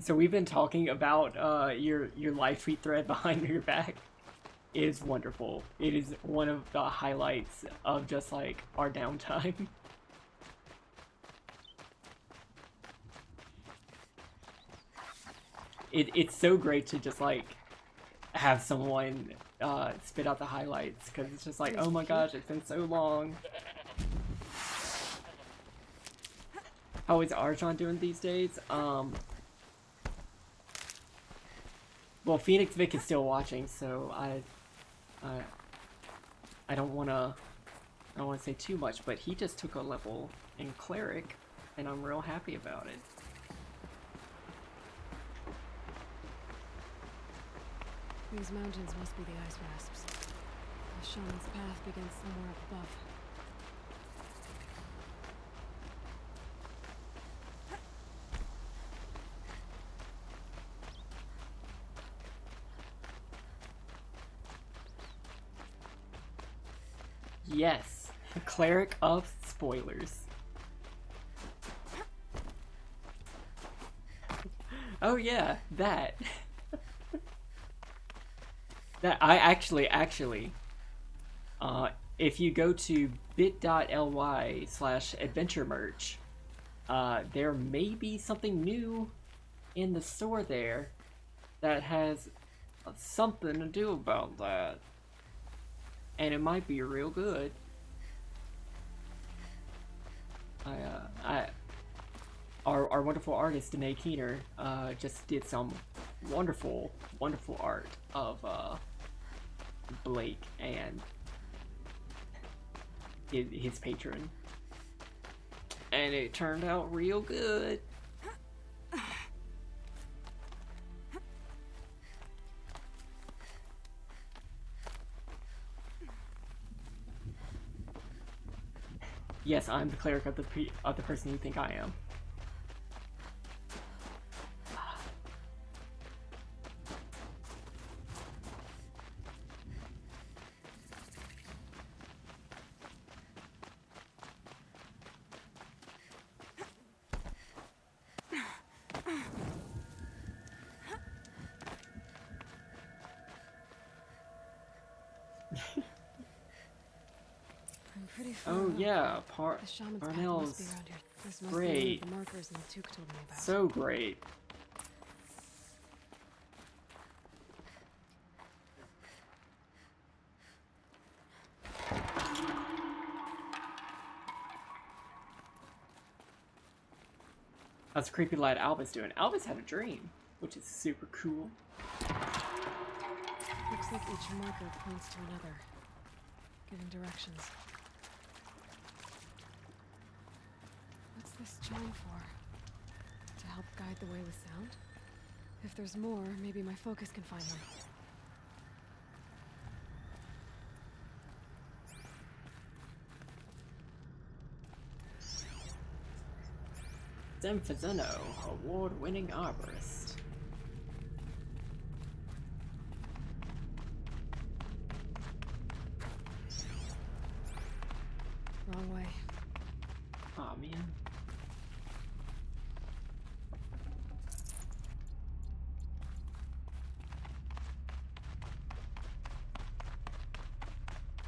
been talking about your live tweet thread behind your back. It is wonderful. It is one of the highlights of just like our downtime. It's so great to just like have someone spit out the highlights, because it's just like, oh my gosh, it's been so long. How is Arjan doing these days? Well, Phoenix Vic is still watching, so I don't wanna say too much, but he just took a level in Cleric, and I'm real happy about it.
These mountains must be the ice rasps. The shaman's path begins somewhere up above.
Yes, Cleric of Spoilers. Oh yeah, that. That I actually, if you go to bit.ly/adventuremerch, there may be something new in the store there that has something to do about that. And it might be real good. Our wonderful artist, Danae Keener, just did some wonderful art of Blake and his patron. And it turned out real good. Yes, I'm the cleric of the person you think I am. Oh yeah, Parnell's great. So great. That's a creepy lad Albus doing. Albus had a dream, which is super cool.
Looks like each marker points to another, giving directions. What's this chime for? To help guide the way with sound? If there's more, maybe my focus can find them.
Zemfazeno, award-winning arborist.
Wrong way.
Aw, man.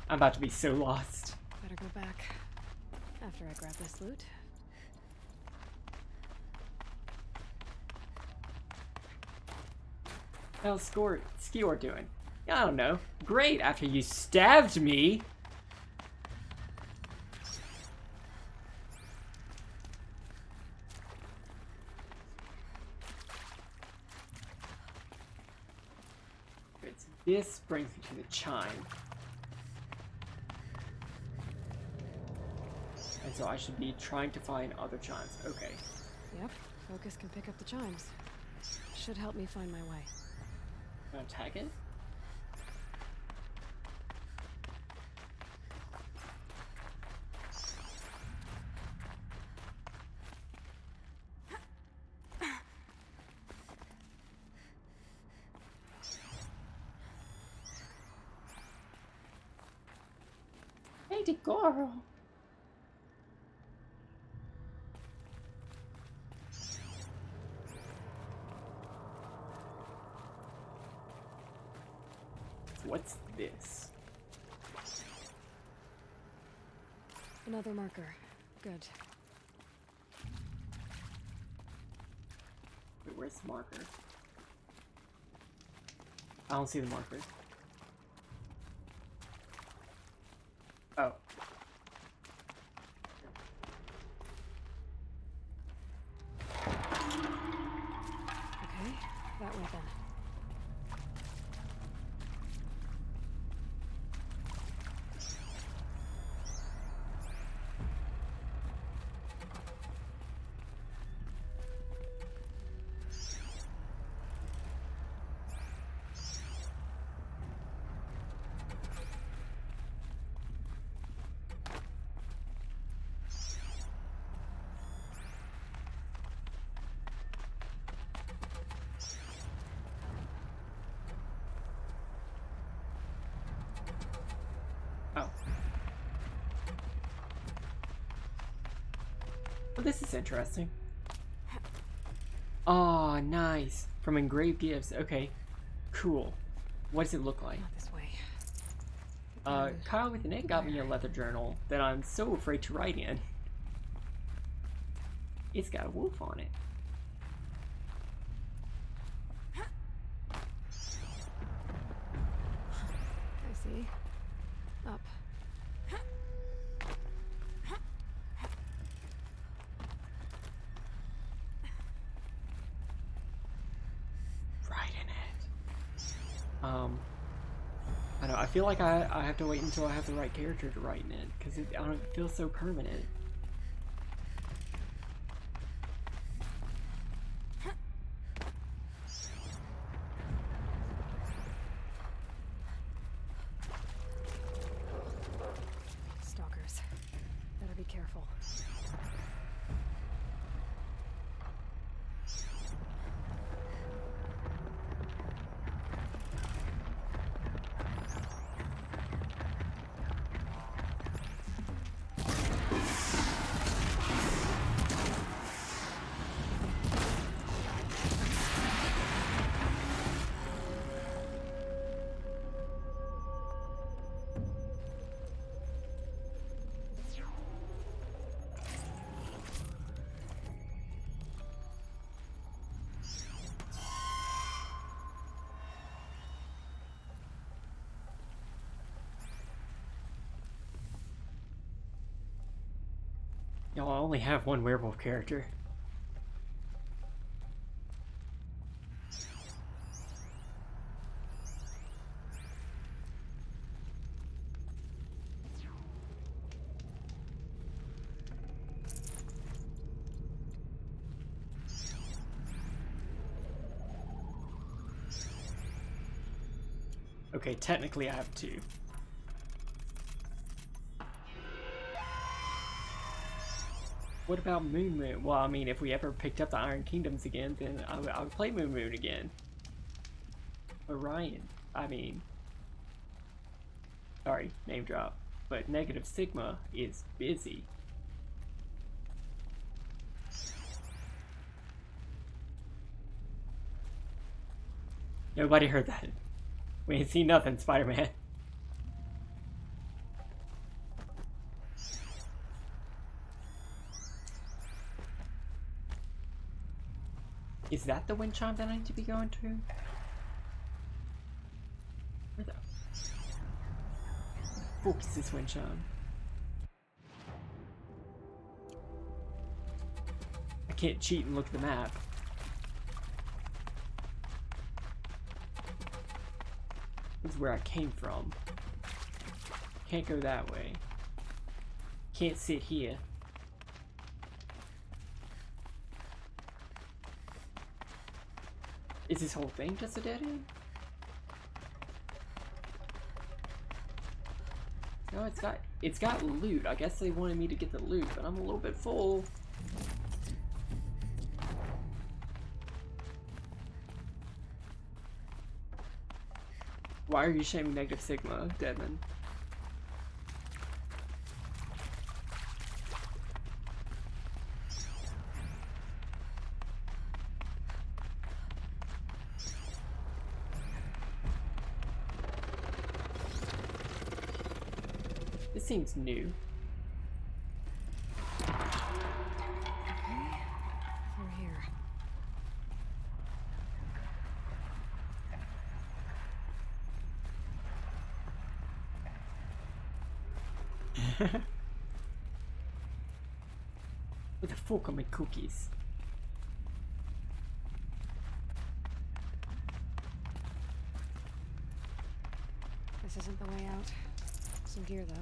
I'm about to be so lost.
Better go back after I grab this loot.
How's Skewer doing? I don't know. Great, after you stabbed me. Good, so this brings me to the chime. And so I should be trying to find other chimes. Okay.
Yep, focus can pick up the chimes. Should help me find my way.
Gonna tag it? Hey, the girl. What's this?
Another marker. Good.
Wait, where's the marker? I don't see the marker. Oh.
Okay, that way then.
Oh. Well, this is interesting. Oh, nice. From engraved gifts. Okay. Cool. What does it look like?
Not this way.
Kyle with an egg got me a leather journal that I'm so afraid to write in. It's got a wolf on it.
I see. Up.
Right in it. I know. I feel like I have to wait until I have the right character to write in it because it feels so permanent.
Stalkers. Better be careful.
Y'all only have one werewolf character. Okay, technically I have two. What about Moon Moon? Well, I mean, if we ever picked up the Iron Kingdoms again, then I would play Moon Moon again. Orion. I mean... Sorry, name drop. but Negative Sigma is busy. Nobody heard that. We ain't seen nothing, Spider-Man. Is that the wind chime that I need to be going to? Where the fuck is this wind chime? I can't cheat and look at the map. This is where I came from. Can't go that way. Can't sit here. Is this whole thing just a dead end? No, it's got loot. I guess they wanted me to get the loot, but I'm a little bit full. Why are you shaming Negative Sigma, Deadman? This seems new.
Okay, through here.
Where the fuck are my cookies?
This isn't the way out. Some gear, though.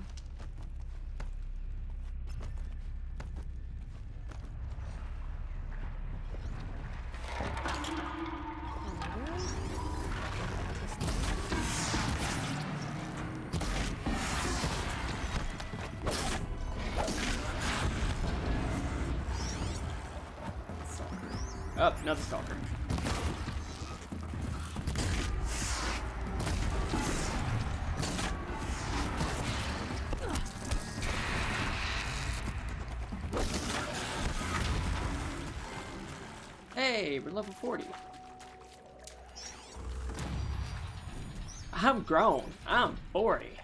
Oh, another stalker. Hey, we're level 40. I'm grown. I'm 40.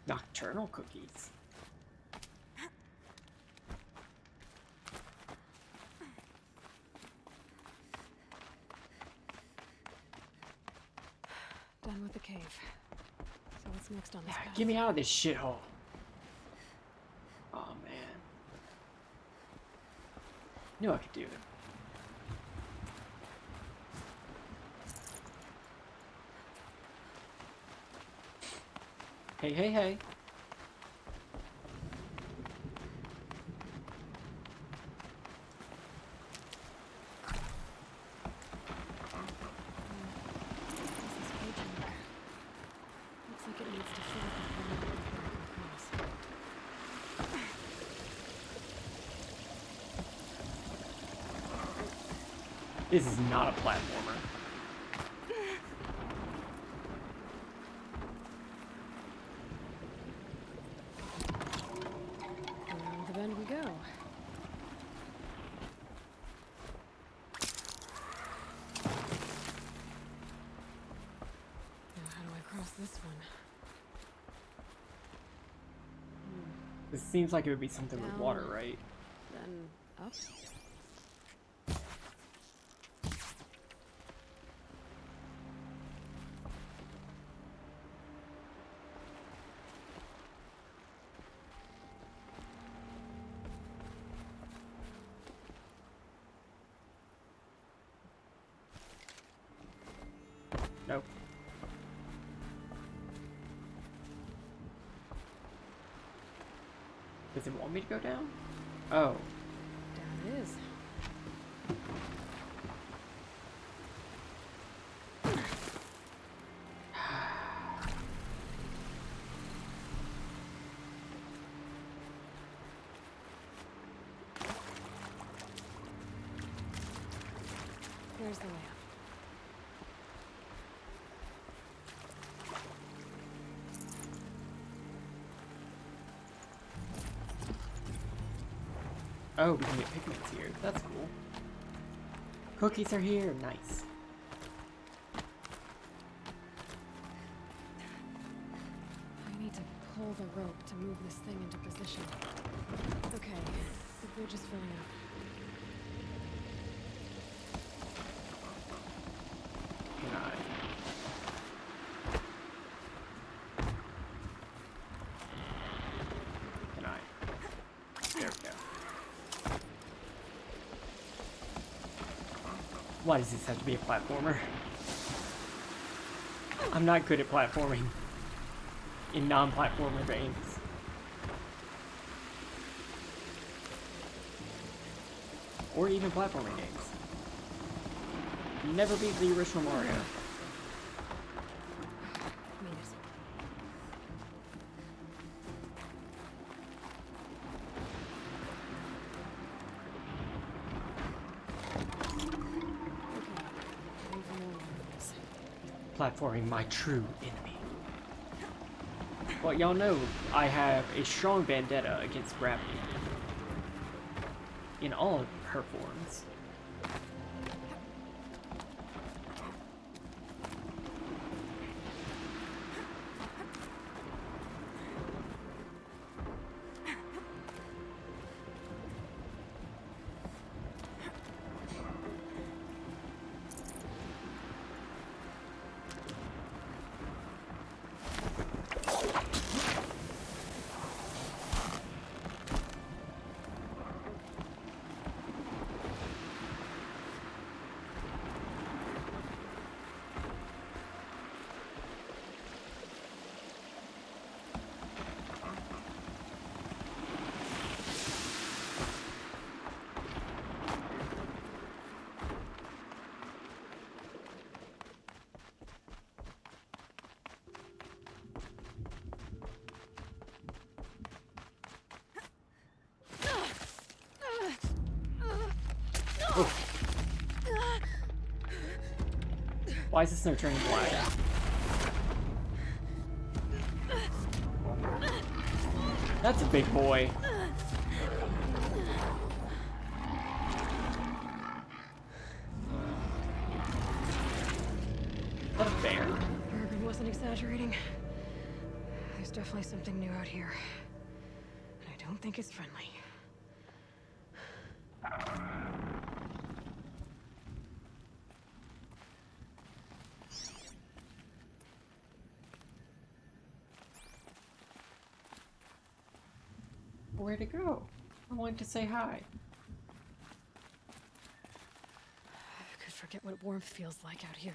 Nocturnal cookies.
Done with the cave. So what's next on this path?
Get me out of this shithole. Oh man. Knew I could do it. Hey, hey, hey.
Looks like it needs to fill up before we can across.
This is not a platformer.
Around the bend we go. Now how do I cross this one?
This seems like it would be something with water, right?
Then up.
Nope. Does it want me to go down? Oh.
Down it is. Where's the layout?
Oh, we can get pigments here. That's cool. Cookies are here. Nice.
I need to pull the rope to move this thing into position. Okay, the bridge is filling up.
Can I? Can I? There we go. Why does this have to be a platformer? I'm not good at platforming in non-platformer games. Or even platforming games. Never beat the original Mario. Platforming my true enemy. Well, y'all know I have a strong vendetta against gravity. In all of her forms. Why is this no turning black? That's a big boy. Is that a bear?
Urban wasn't exaggerating. There's definitely something new out here. And I don't think it's friendly.
Where'd it go? I wanted to say hi.
I could forget what warmth feels like out here.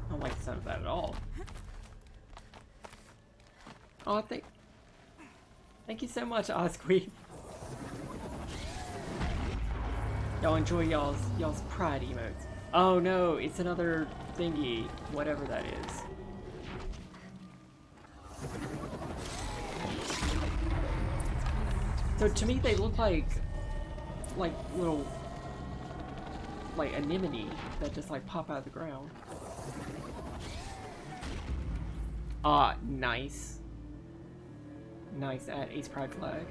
I don't like the sound of that at all. Oh, thank you so much, Osqueef. Y'all enjoy y'all's pride emotes. Oh no, it's another thingy, whatever that is. So to me, they look like little anemone that just pop out of the ground. Ah, nice. Nice at Ace Pride flag.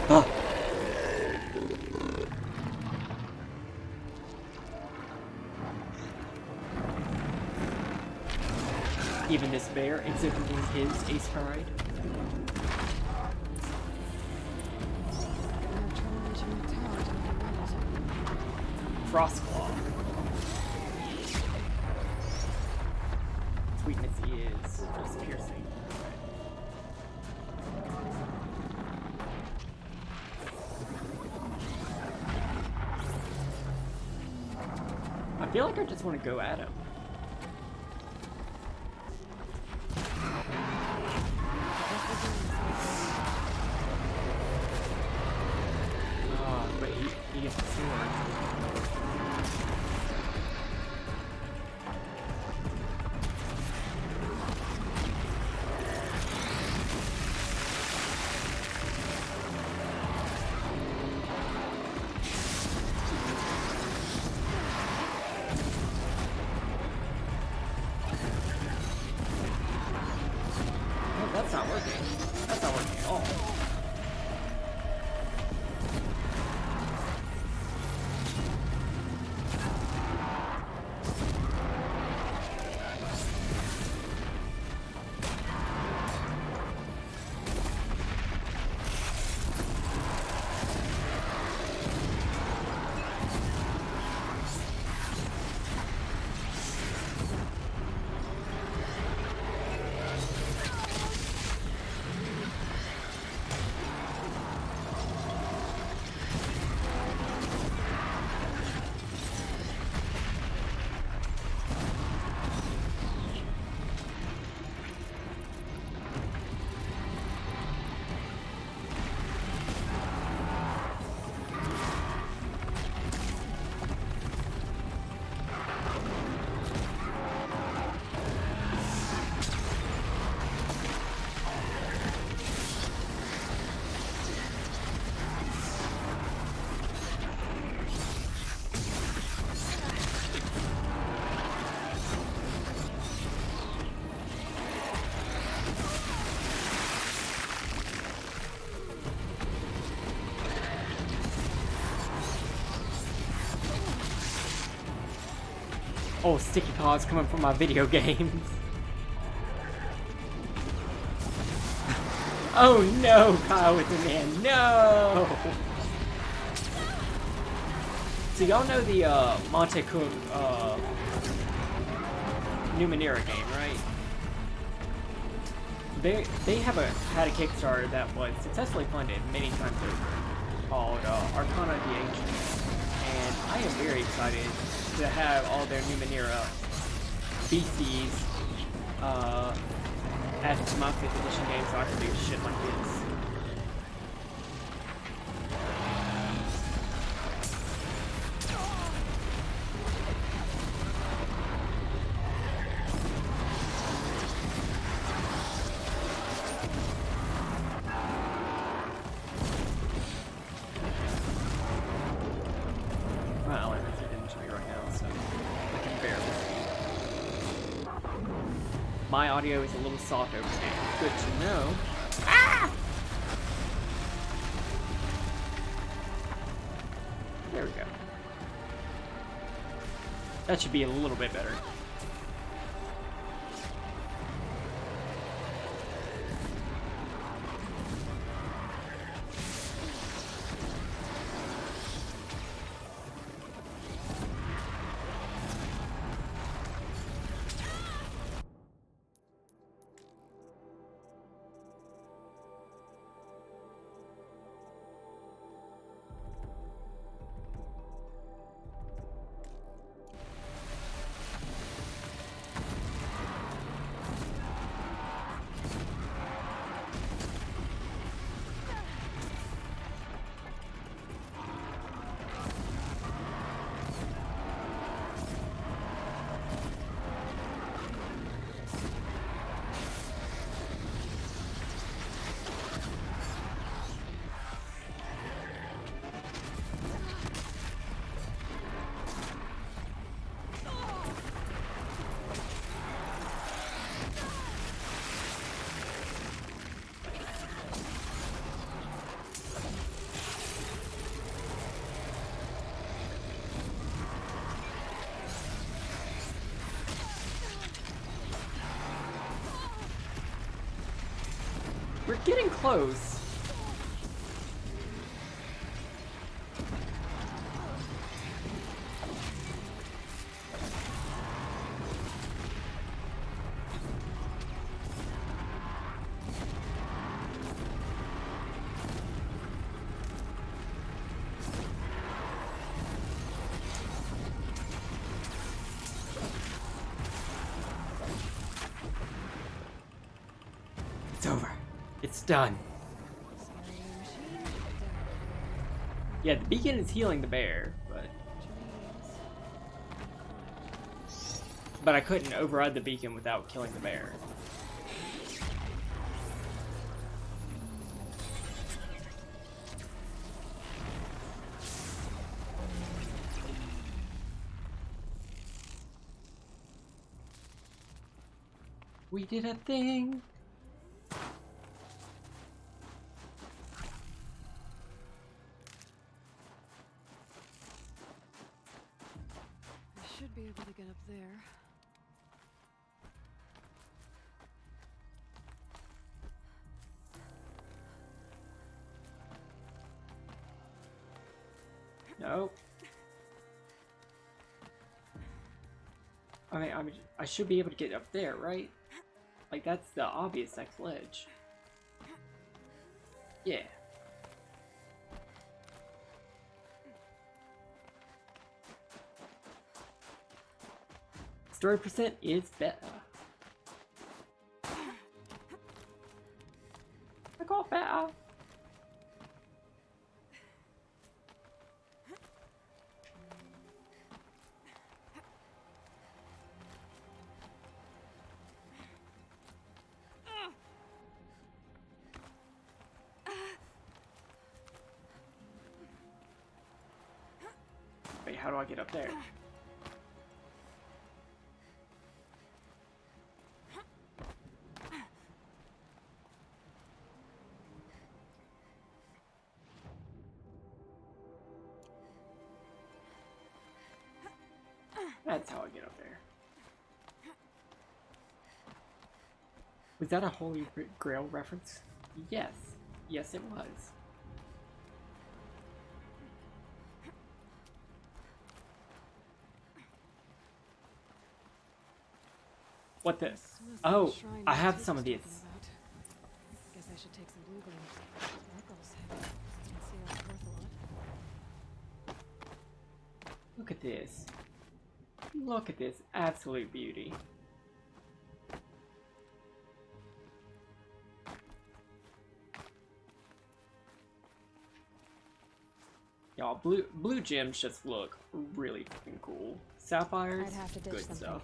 Ah. Even this bear exhibiting his Ace Pride. Frostclaw. Its weakness is just piercing. feel like I just want to go at him. Oh, but he gets the sword. That's not working. That's not working at all. Oh, sticky paws coming from my video games. Oh no, Kyle with the man, no! So y'all know the Monte Cook Numenera game, right? They have had a Kickstarter that was successfully funded many times over called Arcana of the Ancients. And I am very excited to have all their Numenera species added to my 5th edition game so I can do shit like this. Well, it didn't show you right now, so I can barely see. My audio is a little soft over here. Good to know. Ah! There we go. That should be a little bit better. We're getting close. It's done. Yeah, the beacon is healing the bear, but I couldn't override the beacon without killing the bear. We did a thing!
I should be able to get up there.
No. I should be able to get up there, right? Like, that's the obvious next ledge. Yeah. Story percent is better. I got better. Wait, how do I get up there? That's how I get up there. Was that a Holy Grail reference? Yes. Yes, it was. What this? Oh, I have some of these.
Guess I should take some blue glands. Sparkles. Can see it's worth a lot.
Look at this. Look at this absolute beauty. Y'all, blue gems just look really fucking cool. Sapphires,
I'd have to ditch
good
something.
stuff.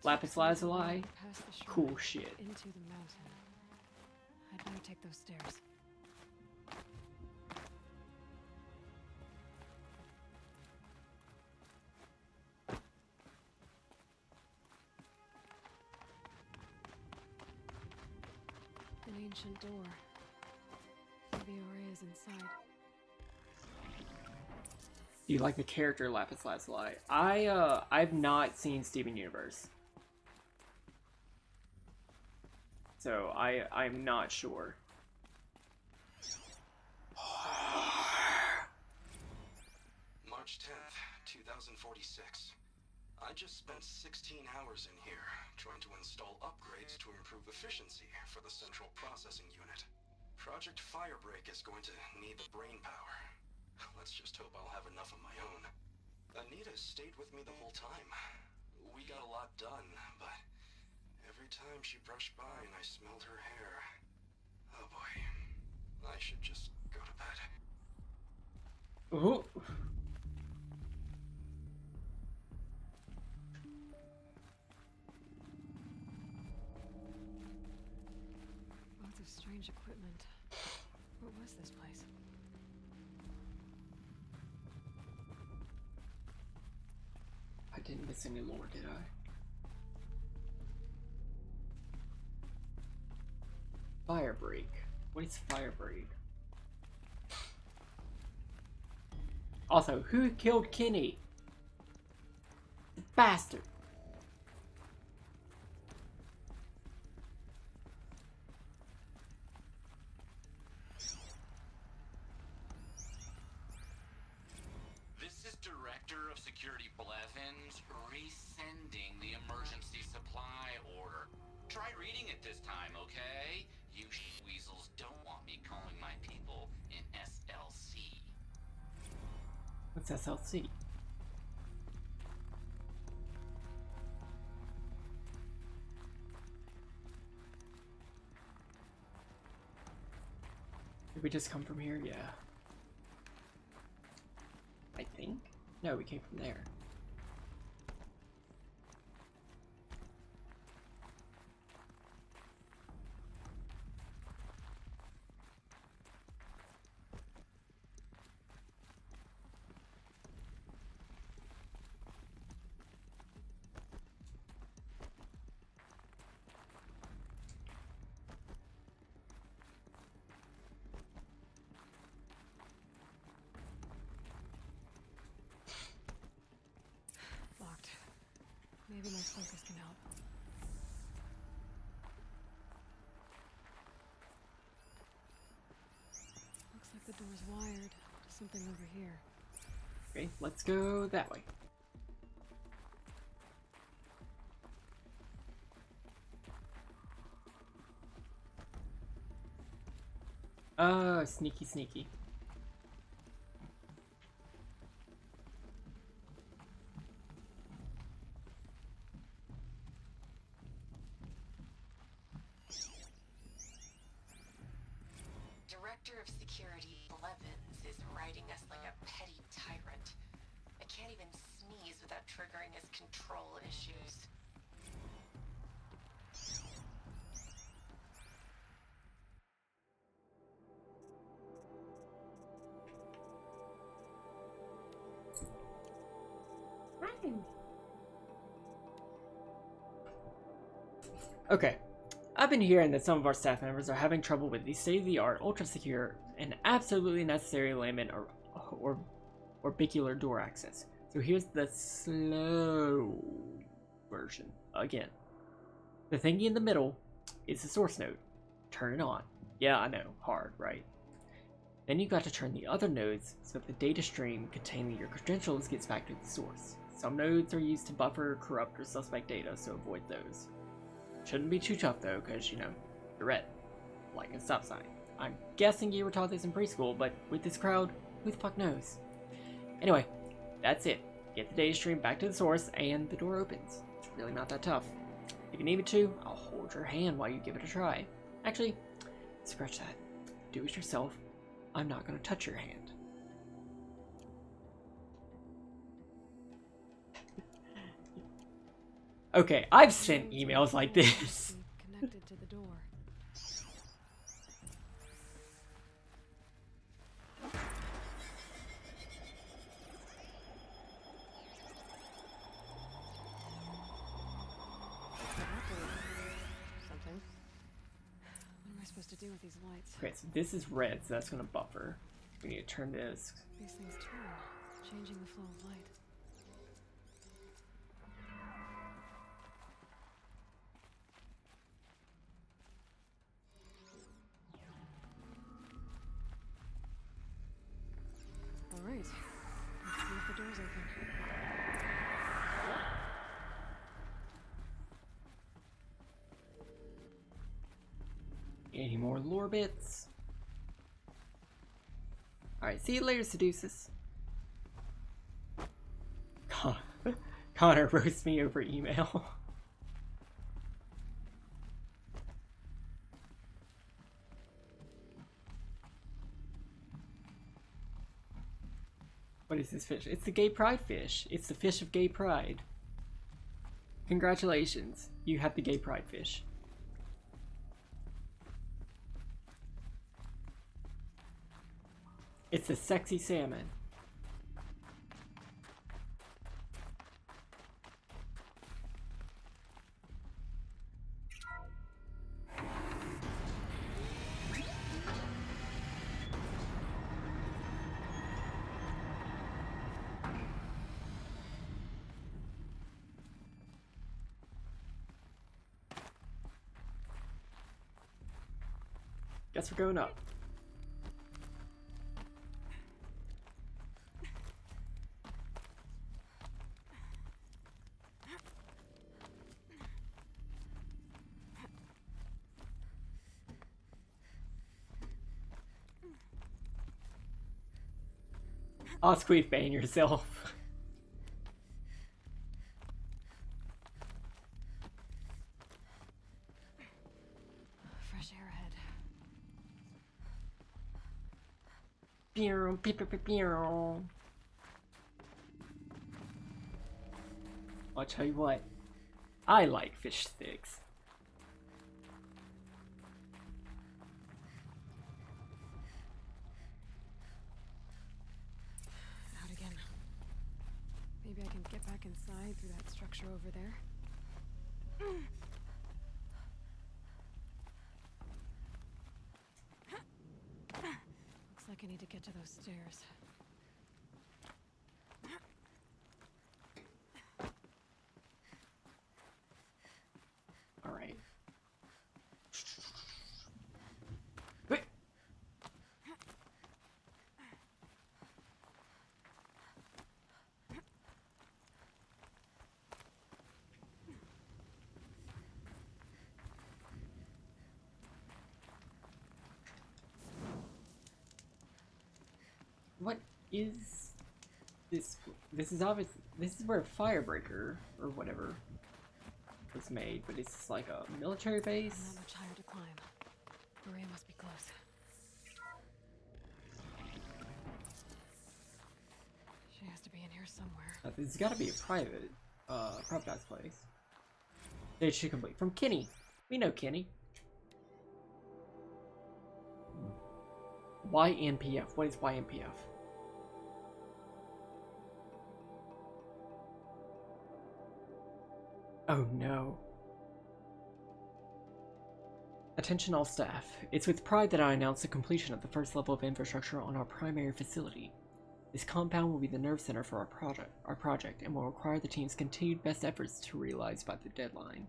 Lapis lazuli, cool shit.
Into the mountain. I'd better take those stairs. An ancient door. Maybe Ore is inside.
Do you like the character Lapis Lazuli? I've not seen Steven Universe. So I'm not sure.
March 10th, 2046. I just spent 16 hours in here trying to install upgrades to improve efficiency for the central processing unit. Project Firebreak is going to need the brain power. Let's just hope I'll have enough of my own. Anita stayed with me the whole time. We got a lot done, but every time she brushed by and I smelled her hair, oh boy, I should just go to bed.
Ooh.
Lots of strange equipment. What was this place?
I didn't miss any lore, did I? Firebreak. What is Firebreak? Also, who killed Kenny? The bastard.
This is Director of Security Blevins resending the emergency supply order. Try reading it this time, okay? You weasels don't want me calling my people in SLC.
What's SLC? we just come from here? Yeah. I think? No, we came from there.
Locked. Maybe my focus can help. Looks like the door's wired to something over here.
Okay, let's go that way. Sneaky, sneaky.
Director of Security Blevins is writing us like a petty tyrant. I can't even sneeze without triggering his control issues.
Okay, I've been hearing that some of our staff members are having trouble with the state-of-the-art, ultra-secure, and absolutely necessary layman or orbicular door access. So here's the slow version. Again, the thingy in the middle is the source node. Turn it on. Yeah, I know, hard, right? Then you got to turn the other nodes so that the data stream containing your credentials gets back to the source. Some nodes are used to buffer, corrupt, or suspect data, so avoid those. Shouldn't be too tough though, because, you know, you're red. Like a stop sign. I'm guessing you were taught this in preschool, but with this crowd, who the fuck knows? Anyway, that's it. Get the data stream back to the source, and the door opens. It's really not that tough. If you need me to, I'll hold your hand while you give it a try. Actually, scratch that. Do it yourself. I'm not gonna touch your hand. Okay, I've sent emails like this.
Connected to the door. Something. What am I supposed to do with these lights?
Okay, so this is red, so that's gonna buffer. We need to turn this.
These things turn, changing the flow of light. Alright, let's see if the door's open.
Any more lore bits? Alright, see you later, Seduces. Connor roasts me over email. What is this fish? It's the gay pride fish. It's the fish of gay pride. Congratulations, you have the gay pride fish. It's a sexy salmon. Guess we're going up. Osqueef, ban yourself.
Fresh air ahead.
pew, pew, pew, pew, pew. I'll tell you what, I like fish sticks.
Out again. Maybe I can get back inside through that structure over there. Looks like I need to get to those stairs.
All right. What is this? This is obvious. This is where Firebreaker or whatever was made, but it's just like a military base.
Not much higher to climb. Maria must be close. She has to be in here somewhere.
This has got to be a privatized place. Data sheet complete from Kenny. We know Kenny. YNPF. What is YNPF? Oh no. Attention all staff. It's with pride that I announce the completion of the first level of infrastructure on our primary facility. This compound will be the nerve center for our project and will require the team's continued best efforts to realize by the deadline.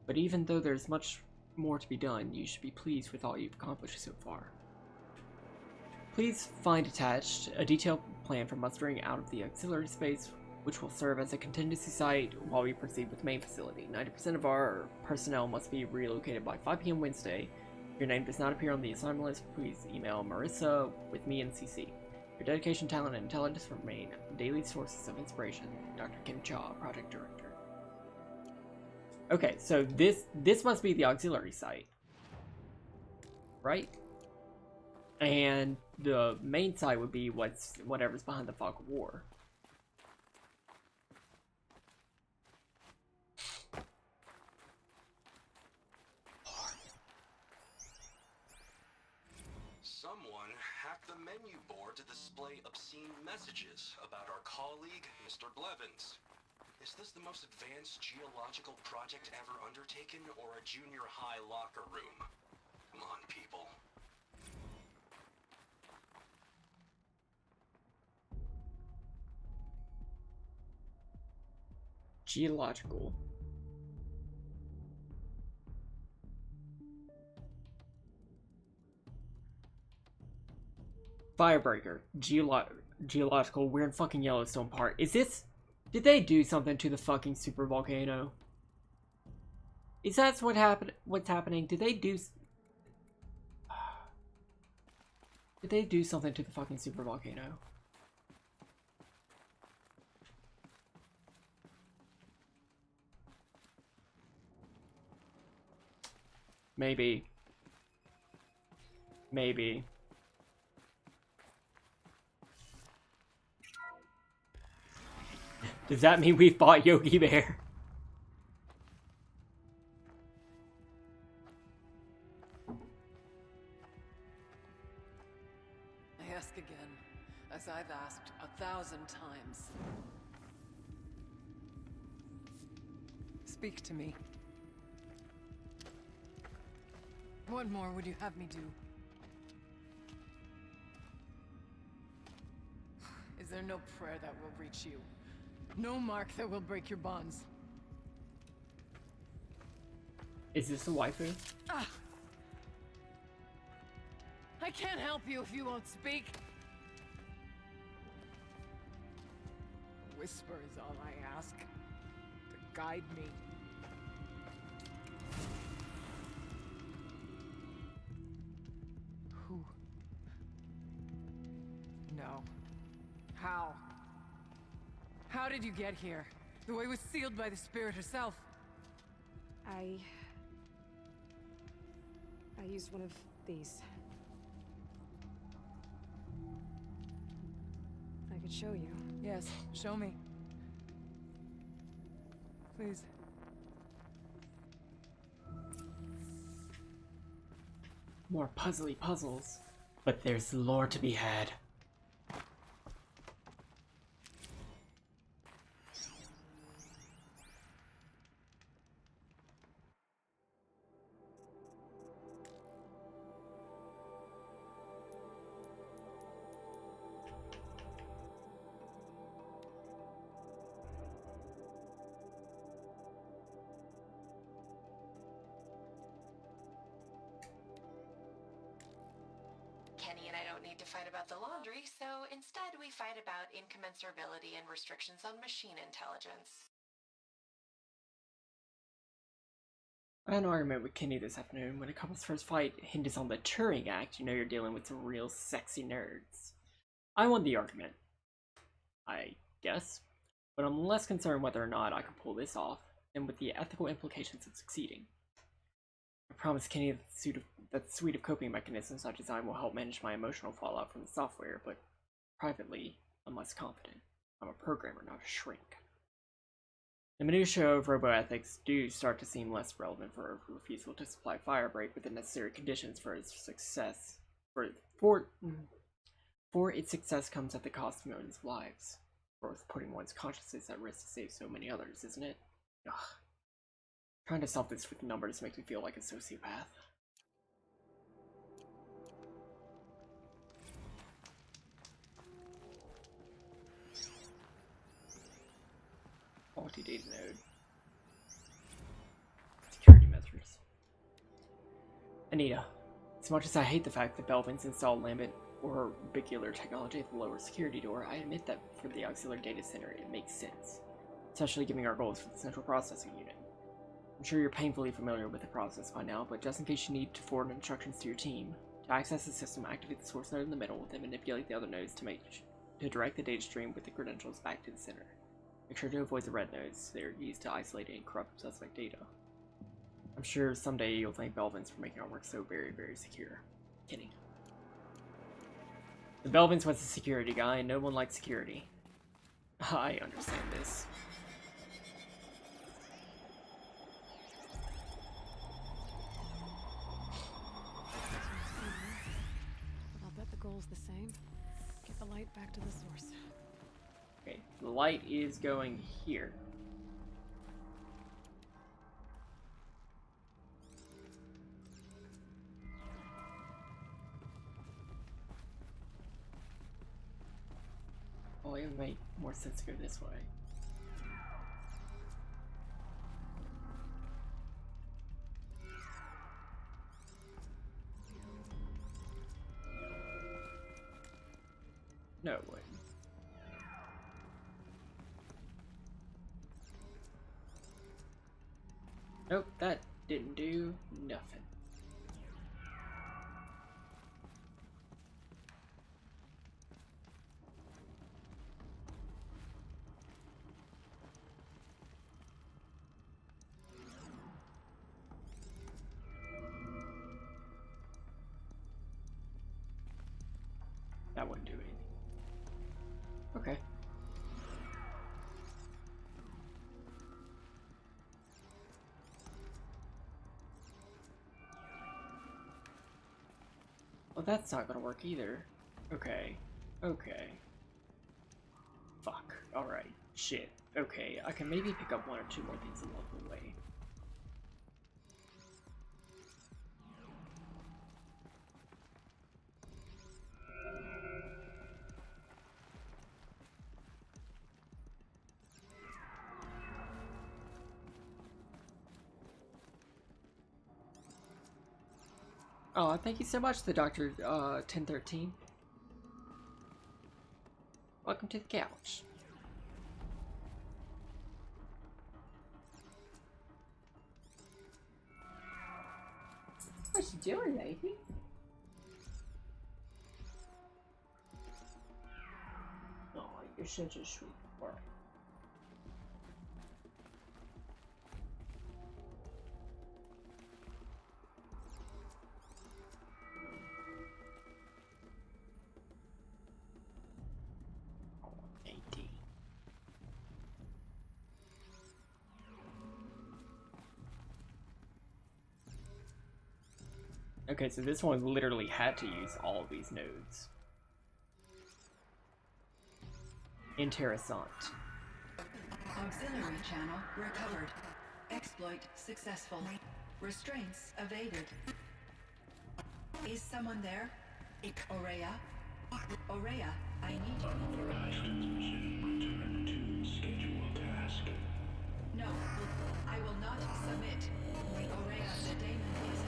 But even though there's much more to be done, you should be pleased with all you've accomplished so far. Please find attached a detailed plan for mustering out of the auxiliary space, which will serve as a contingency site while we proceed with main facility. 90% of our personnel must be relocated by 5 p.m. Wednesday. If your name does not appear on the assignment list, please email Marissa with me and CC. Your dedication, talent, and intelligence remain daily sources of inspiration. Dr. Kim Cha, Project Director. Okay, so this must be the auxiliary site, right? And the main site would be whatever's behind the Fog of War.
Someone hacked the menu board to display obscene messages about our colleague, Mr. Blevins. Is this the most advanced geological project ever undertaken, or a junior high locker room? Come on, people.
Geological. Firebreaker. Geological. We're in fucking Yellowstone Park. Is this... Did they do something to the fucking super volcano? Is that what's happening? Did they do... Did they do something to the fucking super volcano? Maybe. Maybe. Does that mean we fought Yogi Bear?
I ask again, as I've asked 1,000 times. Speak to me. What more would you have me do? Is there no prayer that will reach you? No mark that will break your bonds?
Is this a waifu?
Ah! I can't help you if you won't speak. A whisper is all I ask. To guide me. Who? No. How? How did you get here? The way was sealed by the spirit herself.
I used one of these. I could show you.
Yes, show me. Please.
More puzzly puzzles. But there's lore to be had.
Kenny and I don't need to fight about the laundry, so instead we fight about incommensurability and restrictions on machine intelligence.
I had an argument with Kenny this afternoon. When a couple's first fight hinges on the Turing Act, you know you're dealing with some real sexy nerds. I won the argument, I guess, but I'm less concerned whether or not I can pull this off than with the ethical implications of succeeding. I promised Kenny that the suite of coping mechanisms I designed will help manage my emotional fallout from the software, but privately, I'm less confident. I'm a programmer, not a shrink. The minutiae of roboethics do start to seem less relevant for her refusal to supply Firebreak with the necessary conditions for its success. For its success comes at the cost of millions of lives. Worth putting one's consciousness at risk to save so many others, isn't it? Ugh. Trying to solve this with numbers makes me feel like a sociopath. Multi-data node. Security measures. Anita, as much as I hate the fact that Belvin's installed Lambent or orbicular technology at the lower security door, I admit that for the auxiliary data center it makes sense. Especially given our goals for the central processing unit. I'm sure you're painfully familiar with the process by now, but just in case you need to forward instructions to your team, to access the system, activate the source node in the middle, then manipulate the other nodes to direct the data stream with the credentials back to the center. Make sure to avoid the red nodes. They're used to isolate and corrupt suspect data. I'm sure someday you'll thank Belvins for making our work so very, very secure. Kidding. The Belvins was a security guy, and no one likes security. I understand this.
But I'll bet the goal's the same. Get the light back to the source.
Okay, the light is going here. Well, it would make more sense to go this way. No, it wouldn't. Nope, that didn't do nothing. That wouldn't do anything. Okay. Well, that's not gonna work either. Okay. Okay. Fuck. Alright. Shit. Okay, I can maybe pick up one or two more things along the way. Oh, thank you so much, the Dr. 1013. Welcome to the couch. What you doing, lady? Oh, you're such a sweet boy. Okay, so this one literally had to use all of these nodes. Interessant.
Auxiliary channel recovered. Exploit successful. Restraints evaded. Is someone there? Aurea? Aurea, I need you. No, I will not submit. Aurea, the daemon is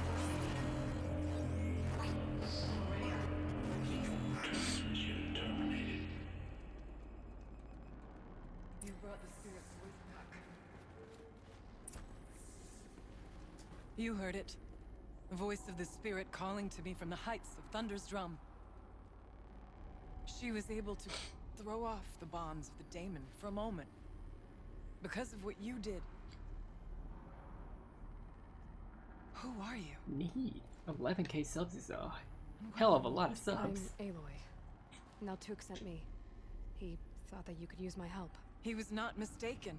Aurea,
Transmission terminated. You brought the spirit's voice back. You heard it. The voice of the spirit calling to me from the heights of Thunder's Drum. She was able to throw off the bonds of the daemon for a moment. Because of what you did. Who are you?
Neat. 11k subs is a hell of a lot of subs.
I'm Aloy. Naltuk sent me. He thought that you could use my help.
He was not mistaken.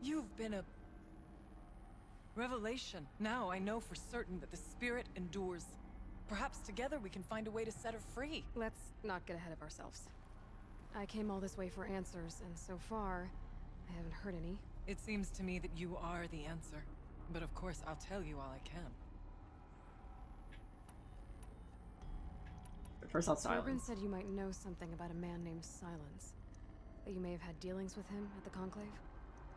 You've been a revelation. Now I know for certain that the spirit endures. Perhaps together we can find a way to set her free.
Let's not get ahead of ourselves. I came all this way for answers, and so far, I haven't heard any.
It seems to me that you are the answer. But of course, I'll tell you all I can.
First off,
Corbin
Silence.
said you might know something about a man named Silence. That you may have had dealings with him at the Conclave?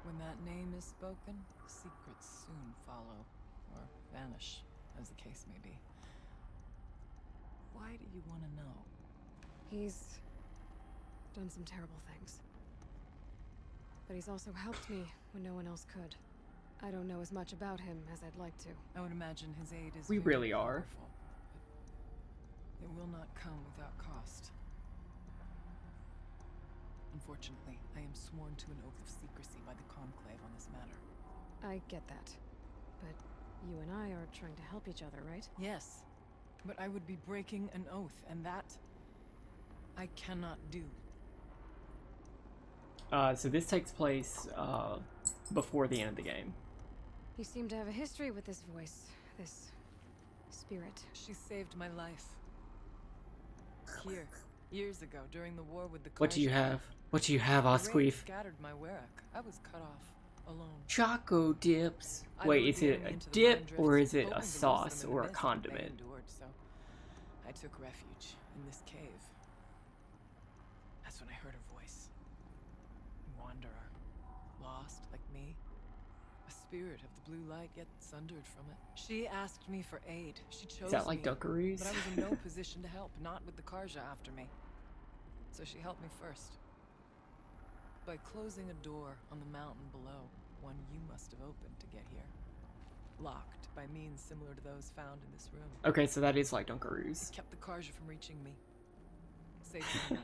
When that name is spoken, secrets soon follow. Or vanish, as the case may be. Why do you want to know?
He's done some terrible things. But he's also helped me when no one else could. I don't know as much about him as I'd like to.
I would imagine his aid is
We
very
really are.
powerful, but it will not come without cost. Unfortunately, I am sworn to an oath of secrecy by the Conclave on this matter.
I get that. But you and I are trying to help each other, right?
Yes, but I would be breaking an oath, and that I cannot do.
So this takes place before the end of the game.
You seem to have a history with this voice, this spirit.
She saved my life. Here, years ago, during the war with the
What do you
Karja,
have? What do you have,
the raid
Osqueef?
scattered my Werak. I was cut off, alone.
Choco dips.
I
Wait,
lured
is
the
it
enemy
a
into the
dip
Vine
or
Drifts,
is it
hoping
a
to lose
sauce
them in
or a
the mist, but they
condiment?
endured, so I took refuge in this cave. That's when I heard her voice. Wanderer, lost like me. A spirit of the blue light, yet sundered from it. She asked me for aid. She chose
that like
me,
Dunkaroos?
but I was in no position to help, not with the Karja after me. So she helped me first. By closing a door on the mountain below, one you must have opened to get here. Locked by means similar to those found in this room.
Okay, so that is like Dunkaroos.
It kept the Karja from reaching me. Saved me then.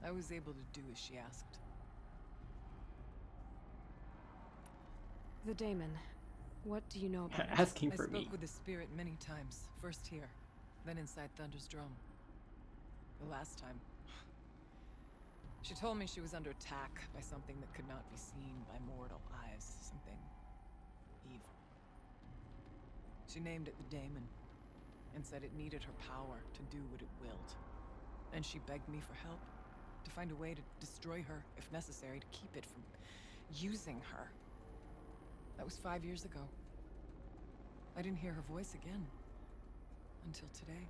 I was able to do as she asked.
The Daemon. What do you know about it?
Asking for
I spoke
me.
with the spirit many times. First here, then inside Thunder's Drum. The last time, she told me she was under attack by something that could not be seen by mortal eyes. Something evil. She named it the Daemon, and said it needed her power to do what it willed. And she begged me for help, to find a way to destroy her, if necessary, to keep it from using her. That was 5 years ago. I didn't hear her voice again. Until today.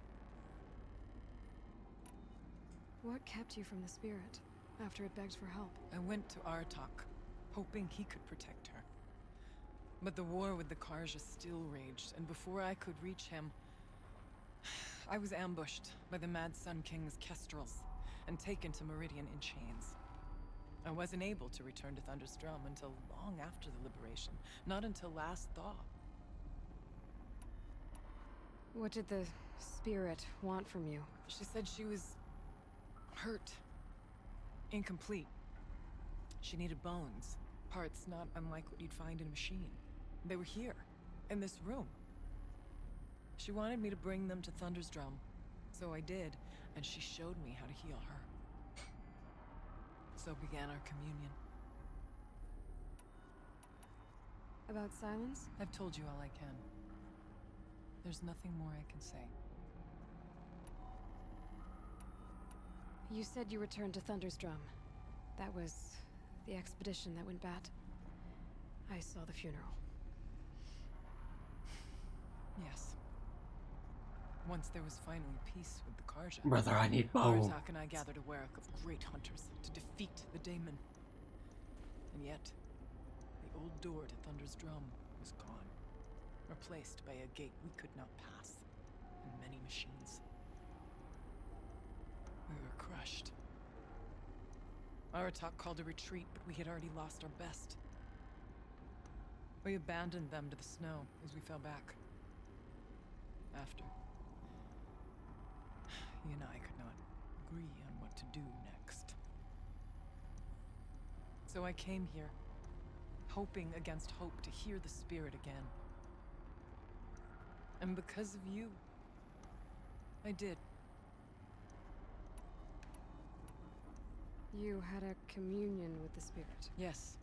What kept you from the spirit after it begged for help?
I went to Aratak, hoping he could protect her. But the war with the Karja still raged, and before I could reach him, I was ambushed by the Mad Sun King's Kestrels and taken to Meridian in chains. I wasn't able to return to Thunder's Drum until long after the liberation, not until last thaw.
What did the spirit want from you?
She said she was hurt, incomplete. She needed bones, parts not unlike what you'd find in a machine. They were here, in this room. She wanted me to bring them to Thunder's Drum, so I did, and she showed me how to heal her. So began our communion.
About Silence?
I've told you all I can. There's nothing more I can say.
You said you returned to Thunder's Drum. That was the expedition that went bad. I saw the funeral.
Yes. Once there was finally peace with the Carja,
Brother, I need bone.
Aratak and I gathered a Werak of great hunters to defeat the Daemon. And yet, the old door to Thunder's Drum was gone, replaced by a gate we could not pass, and many machines. We were crushed. Aratak called a retreat, but we had already lost our best. We abandoned them to the snow as we fell back. After, he and I could not agree on what to do next. So I came here, hoping against hope to hear the spirit again. And because of you, I did.
You had a communion with the spirit?
Yes.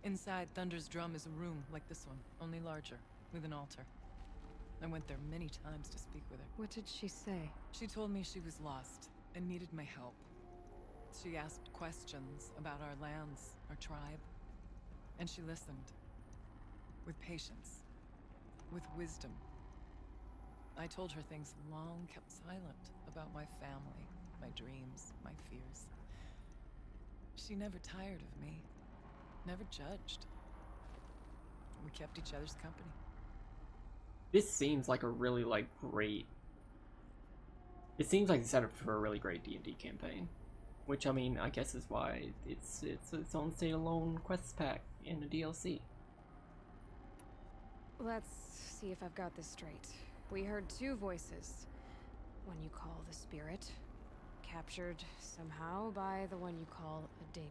Inside Thunder's Drum is a room like this one, only larger, with an altar. I went there many times to speak with her.
What did she say?
She told me she was lost and needed my help. She asked questions about our lands, our tribe, and she listened. With patience. With wisdom. I told her things long kept silent about my family, my dreams, my fears. She never tired of me. Never judged. We kept each other's company.
This seems like a really, great... It seems like the setup for a really great D&D campaign. Which, I mean, I guess is why it's its own standalone quest pack in the DLC.
Let's see if I've got this straight. We heard two voices. One you call the spirit, captured somehow by the one you call a daemon.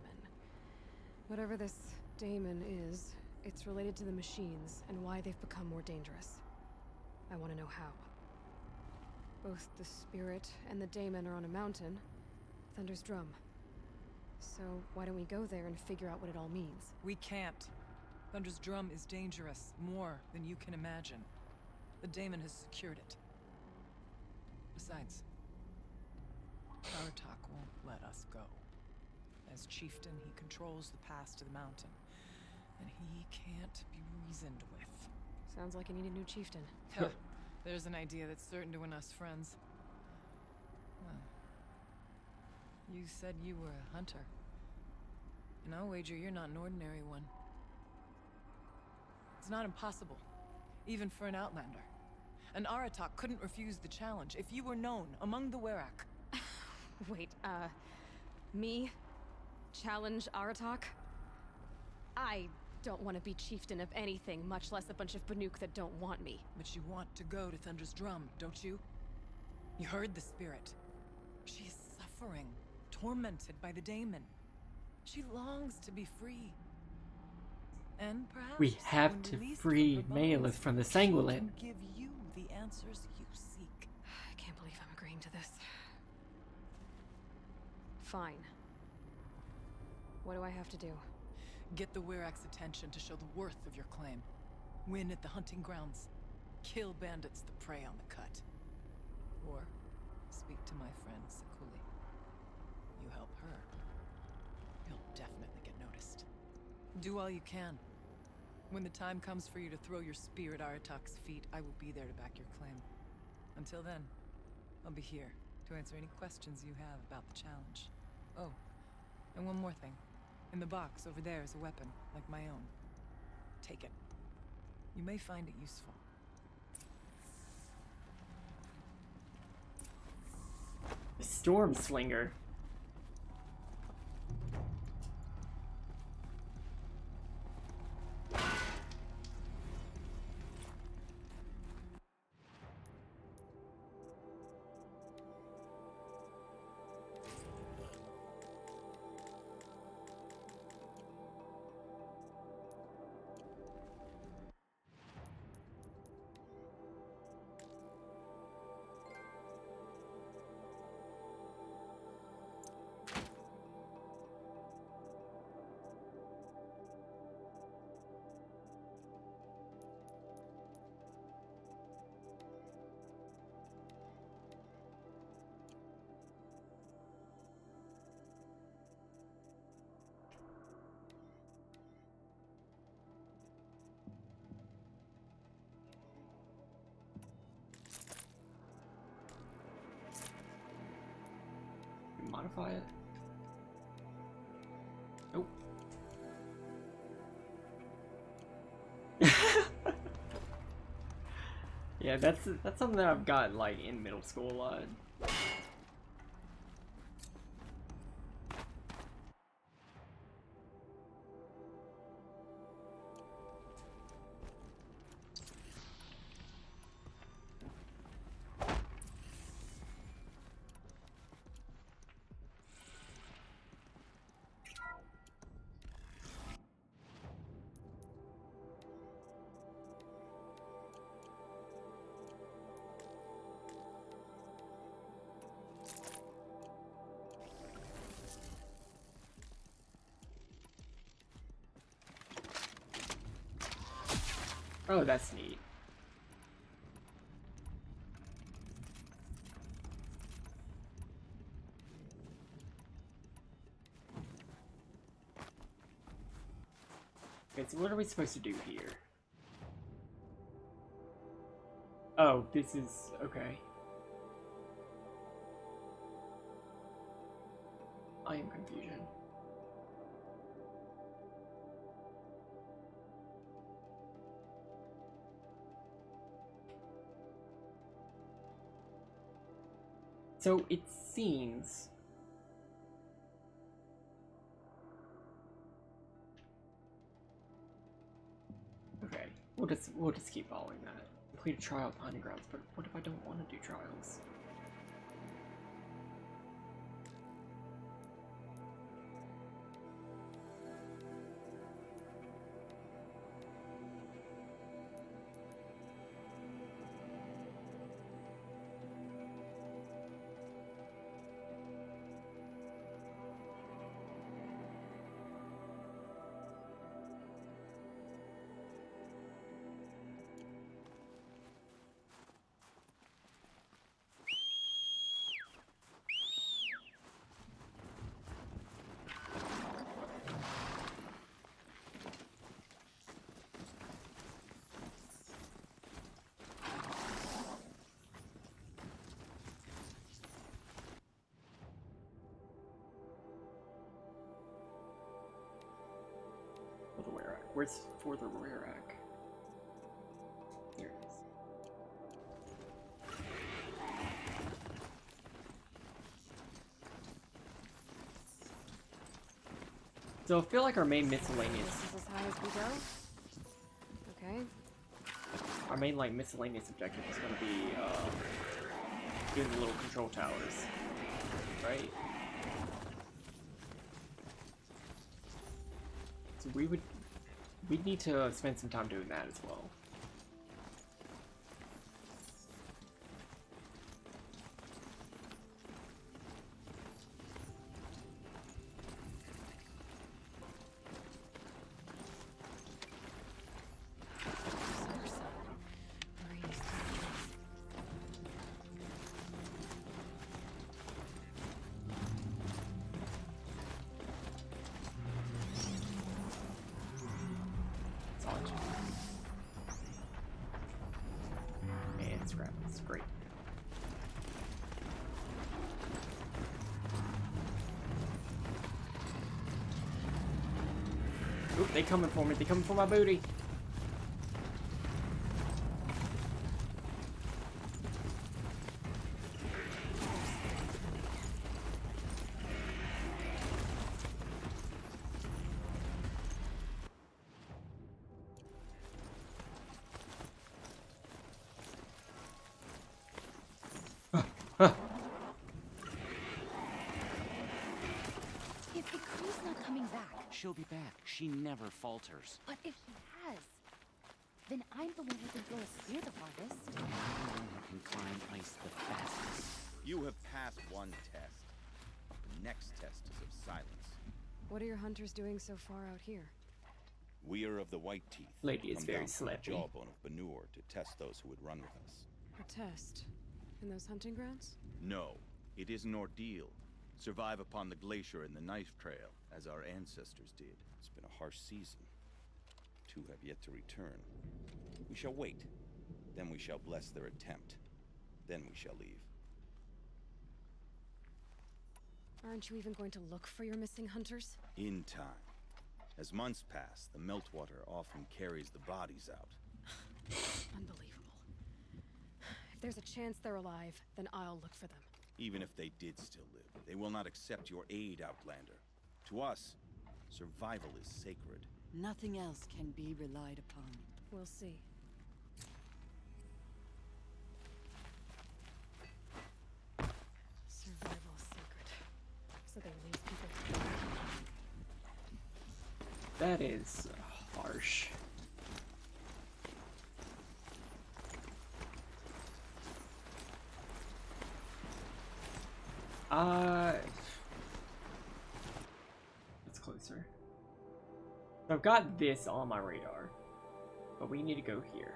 Whatever this daemon is, it's related to the machines and why they've become more dangerous. I want to know how. Both the spirit and the daemon are on a mountain, Thunder's Drum. So why don't we go there and figure out what it all means?
We can't. Thunder's Drum is dangerous, more than you can imagine. The daemon has secured it. Besides, Aratak won't let us go. As chieftain, he controls the pass to the mountain, and he can't be reasoned with.
Sounds like you need a new chieftain.
There's an idea that's certain to win us friends. Well, you said you were a hunter. And I'll wager you're not an ordinary one. It's not impossible, even for an outlander. And Aratak couldn't refuse the challenge if you were known among the Werak.
Wait, me? Challenge Aratak? I don't want to be chieftain of anything, much less a bunch of Banuk that don't want me.
But you want to go to Thunder's Drum, don't you? You heard the spirit. She is suffering, tormented by the daemon. She longs to be free. And perhaps
we have to free Maelith from the Sanguilin.
Give you the answers you seek.
I can't believe I'm agreeing to this. Fine. What do I have to do?
Get the Werak's attention to show the worth of your claim. Win at the hunting grounds. Kill bandits that prey on the cut. Or speak to my friend Sekuli. You help her, you'll definitely get noticed. Do all you can. When the time comes for you to throw your spear at Aratak's feet, I will be there to back your claim. Until then, I'll be here to answer any questions you have about the challenge. Oh, and one more thing. In the box over there is a weapon, like my own. Take it. You may find it useful.
The Storm Slinger. modify it? Nope. Yeah, that's something that I've got like in middle school a lot. Oh, that's neat. Okay, so what are we supposed to do here? Oh, this is... okay. I am confusion. So it seems okay. We'll just keep following that. Complete a trial at Hunting Grounds, but what if I don't want to do trials? For the Werak. Where's for the Werak? There it is. So I feel like our main miscellaneous.
This is as high as we go. Okay.
Our main like miscellaneous objective is going to be doing the little control towers, right? So we'd need to spend some time doing that as well. And scrap, that's great. Oop, they coming for me, they coming for my booty.
If the crew's not coming back, she'll be back. She never falters.
But if she has, then I'm the one who can throw a spear the farthest.
I'm the one who can climb ice the fastest.
You have passed one test. The next test is of silence.
What are your hunters doing so far out here?
We are of the White Teeth.
Lady is
Come
very
down from the
slappy.
jawbone of Banur to test those who would run with us.
A test? In those hunting grounds?
No, it is an ordeal. Survive upon the glacier and the knife trail, as our ancestors did. It's been a harsh season. Two have yet to return. We shall wait. Then we shall bless their attempt. Then we shall leave.
Aren't you even going to look for your missing hunters?
In time. As months pass, the meltwater often carries the bodies out.
Unbelievable. If there's a chance they're alive, then I'll look for them.
Even if they did still live, they will not accept your aid, Outlander. To us, survival is sacred.
Nothing else can be relied upon.
We'll see. Survival is sacred. So they leave people to die.
That is harsh. It's closer. So I've got this on my radar, but we need to go here.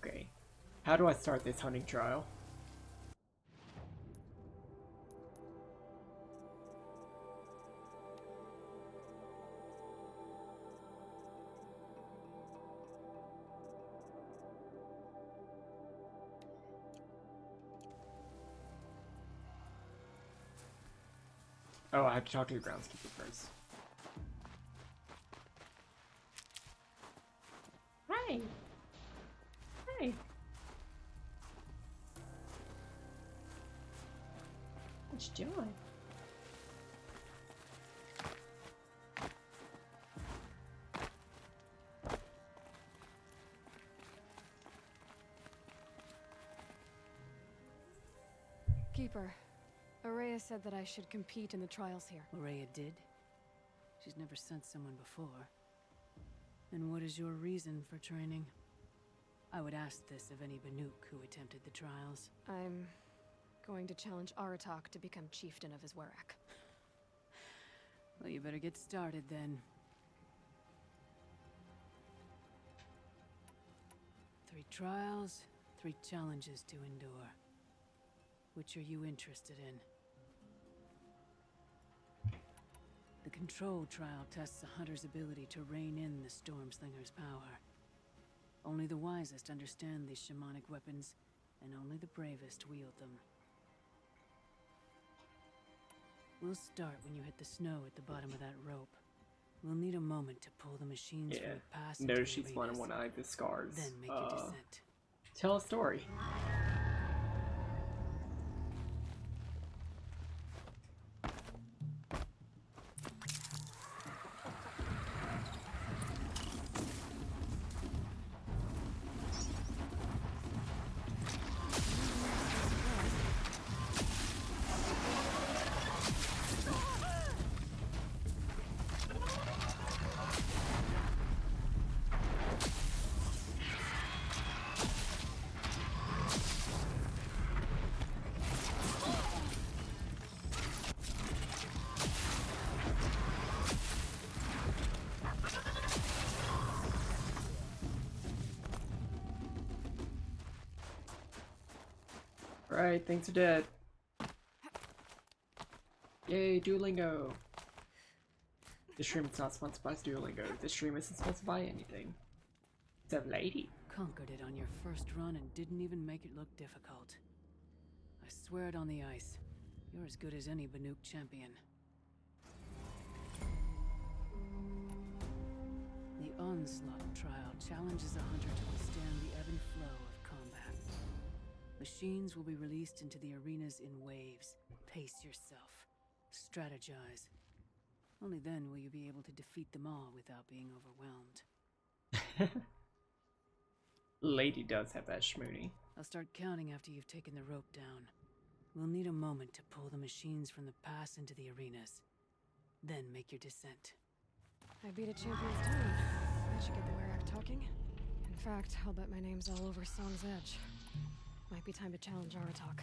Okay, how do I start this hunting trial? Oh, I have to talk to the groundskeeper first. Hi. Hi. What you doing?
Keeper, Ourea said that I should compete in the trials here.
Ourea did? She's never sent someone before. And what is your reason for training? I would ask this of any Banuk who attempted the trials.
I'm going to challenge Aratak to become chieftain of Izwerak.
Well, you better get started then. 3 trials, 3 challenges to endure. Which are you interested in? The Control trial tests a hunter's ability to rein in the Stormslinger's power. Only the wisest understand these shamanic weapons, and only the bravest wield them. We'll start when you hit the snow at the bottom of that rope. We'll need a moment to pull the machines from the past.
No, she's one of one-eyed with scars.
Then make your descent.
Tell a story. Right, things are dead. Yay, Duolingo! This stream is not sponsored by Duolingo. This stream isn't sponsored by anything. It's a lady.
Conquered it on your first run and didn't even make it look difficult. I swear it on the ice. You're as good as any Banuk champion. The Onslaught trial challenges a hunter to withstand the ebb and flow of combat. Machines will be released into the arenas in waves. Pace yourself. Strategize. Only then will you be able to defeat them all without being overwhelmed.
Lady does have that schmoony.
I'll start counting after you've taken the rope down. We'll need a moment to pull the machines from the pass into the arenas. Then make your descent.
I beat a champion's time. That should get the Werak talking. In fact, I'll bet my name's all over Song's Edge. Might be time to challenge Aratak.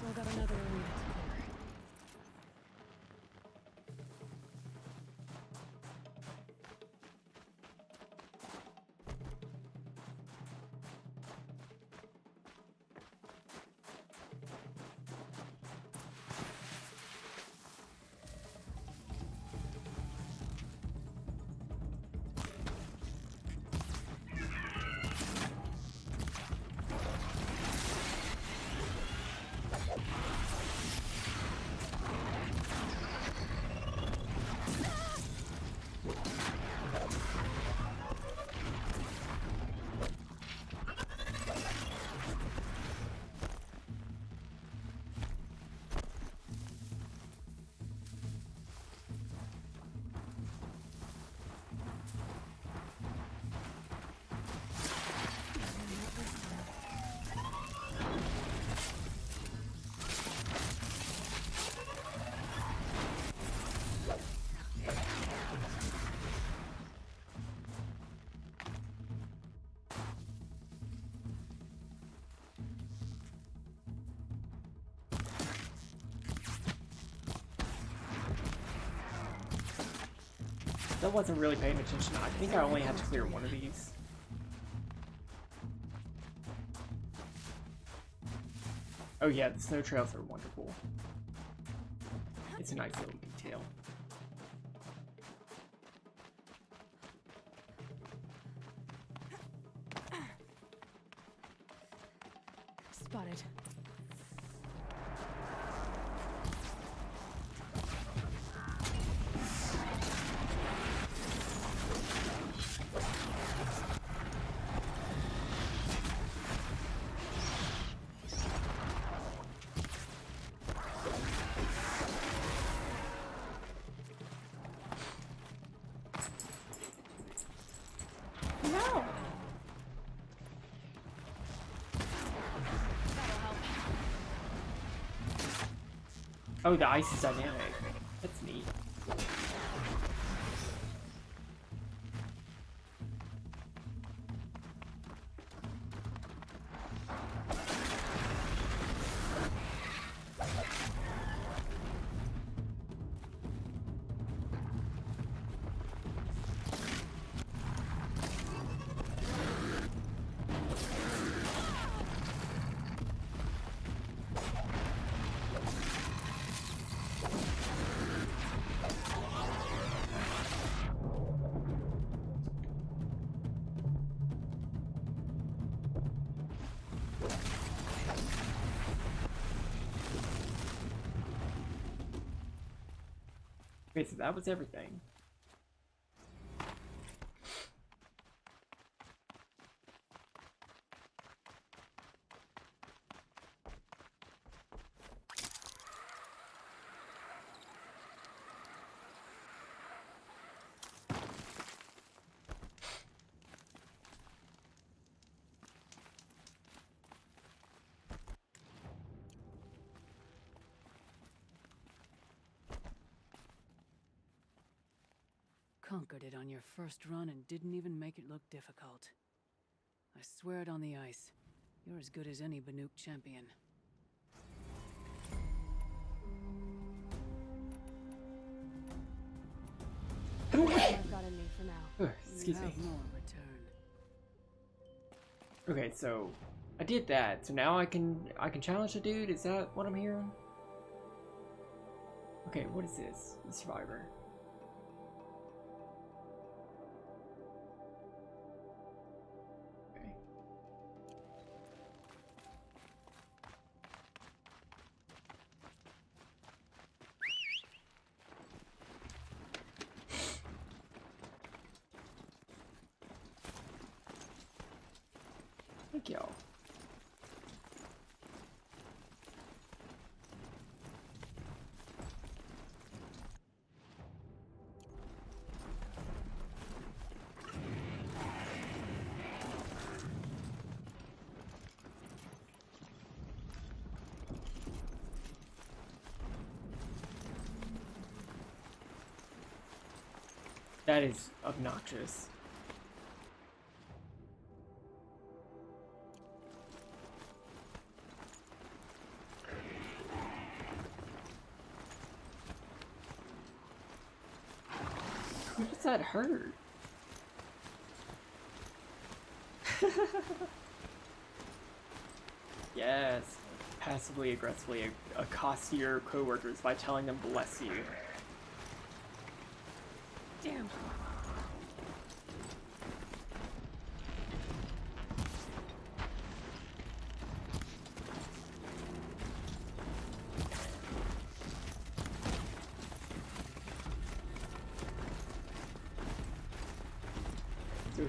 Still got another arena to clear.
That wasn't really paying attention. I think I only had to clear one of these. Oh yeah, the snow trails are wonderful. It's a nice little detail.
Spotted.
No! Oh, the ice is dynamic. That's neat. Okay, so that was everything.
Conquered it on your first run and didn't even make it look difficult. I swear it on the ice. You're as good as any Banuk champion.
I've got in me for now.
Excuse
You
me.
have more return.
Okay, so I did that. So now I can challenge the dude. Is that what I'm hearing? Okay, what is this? The survivor. Okay. Thank y'all. That is obnoxious. Who does that hurt? Yes. Passively aggressively accost your coworkers by telling them bless you.
Damn.
So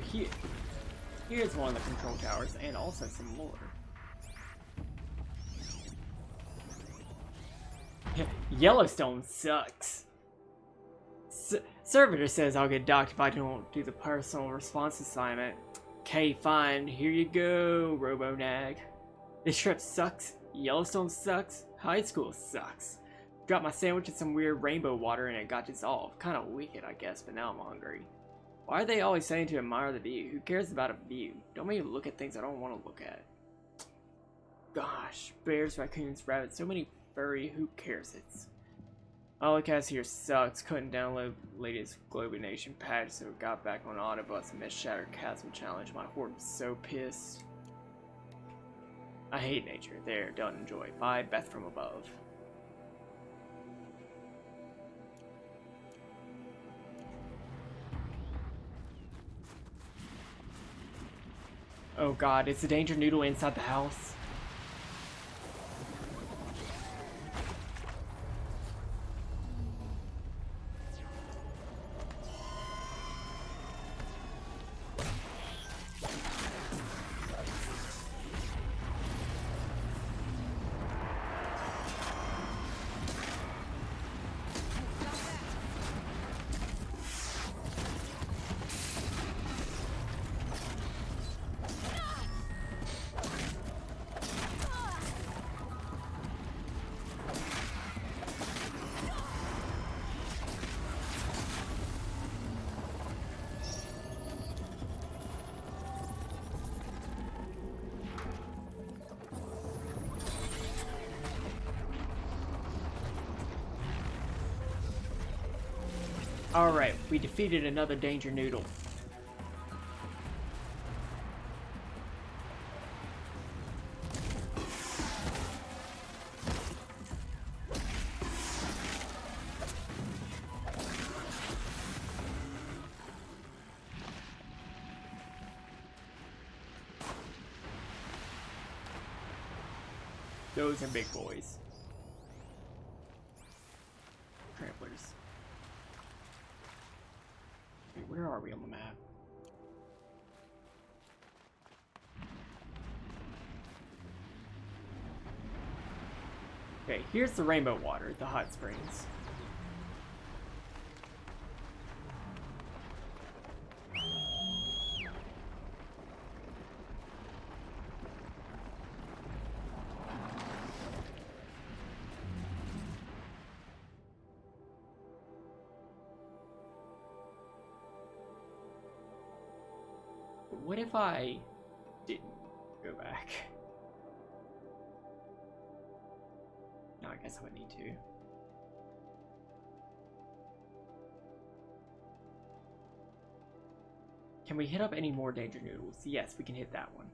here's one of the control towers, and also some more. Yellowstone sucks. Servitor says I'll get docked if I don't do the personal response assignment. Okay, fine. Here you go, RoboNag. This trip sucks. Yellowstone sucks. High school sucks. Dropped my sandwich in some weird rainbow water and it got dissolved. Kind of wicked, I guess, but now I'm hungry. Why are they always saying to admire the view? Who cares about a view? Don't make me look at things I don't want to look at. Gosh, bears, raccoons, rabbits, so many furry, who cares? It's... All the cast here sucks. Couldn't download latest Globination patch, so got back on Autobus and missed Shattered Chasm Challenge. My horde was so pissed. I hate nature. There, don't enjoy. Bye, Beth from above. Oh god, is the Danger Noodle inside the house? Alright, we defeated another Danger Noodle. Those are big boys. Tramplers. Wait, where are we on the map? Okay, here's the rainbow water, the hot springs. What if I didn't go back? No, I guess I would need to. Can we hit up any more Danger Noodles? Yes, we can hit that one.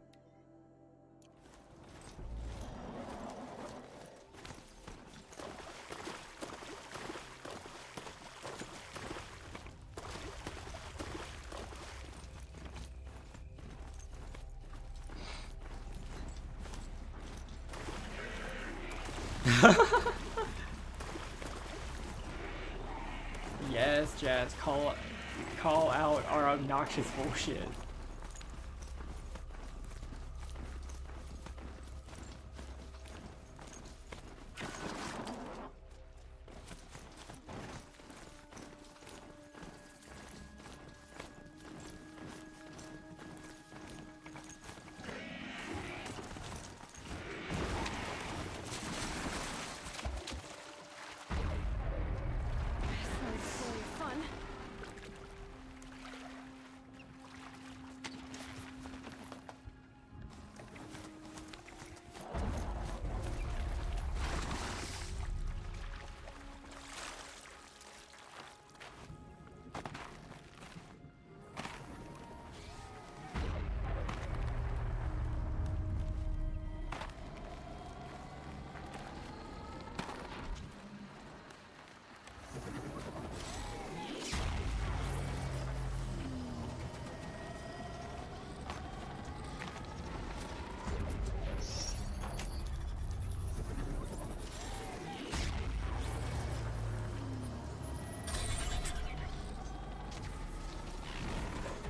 Yes, Jazz, call out our obnoxious bullshit.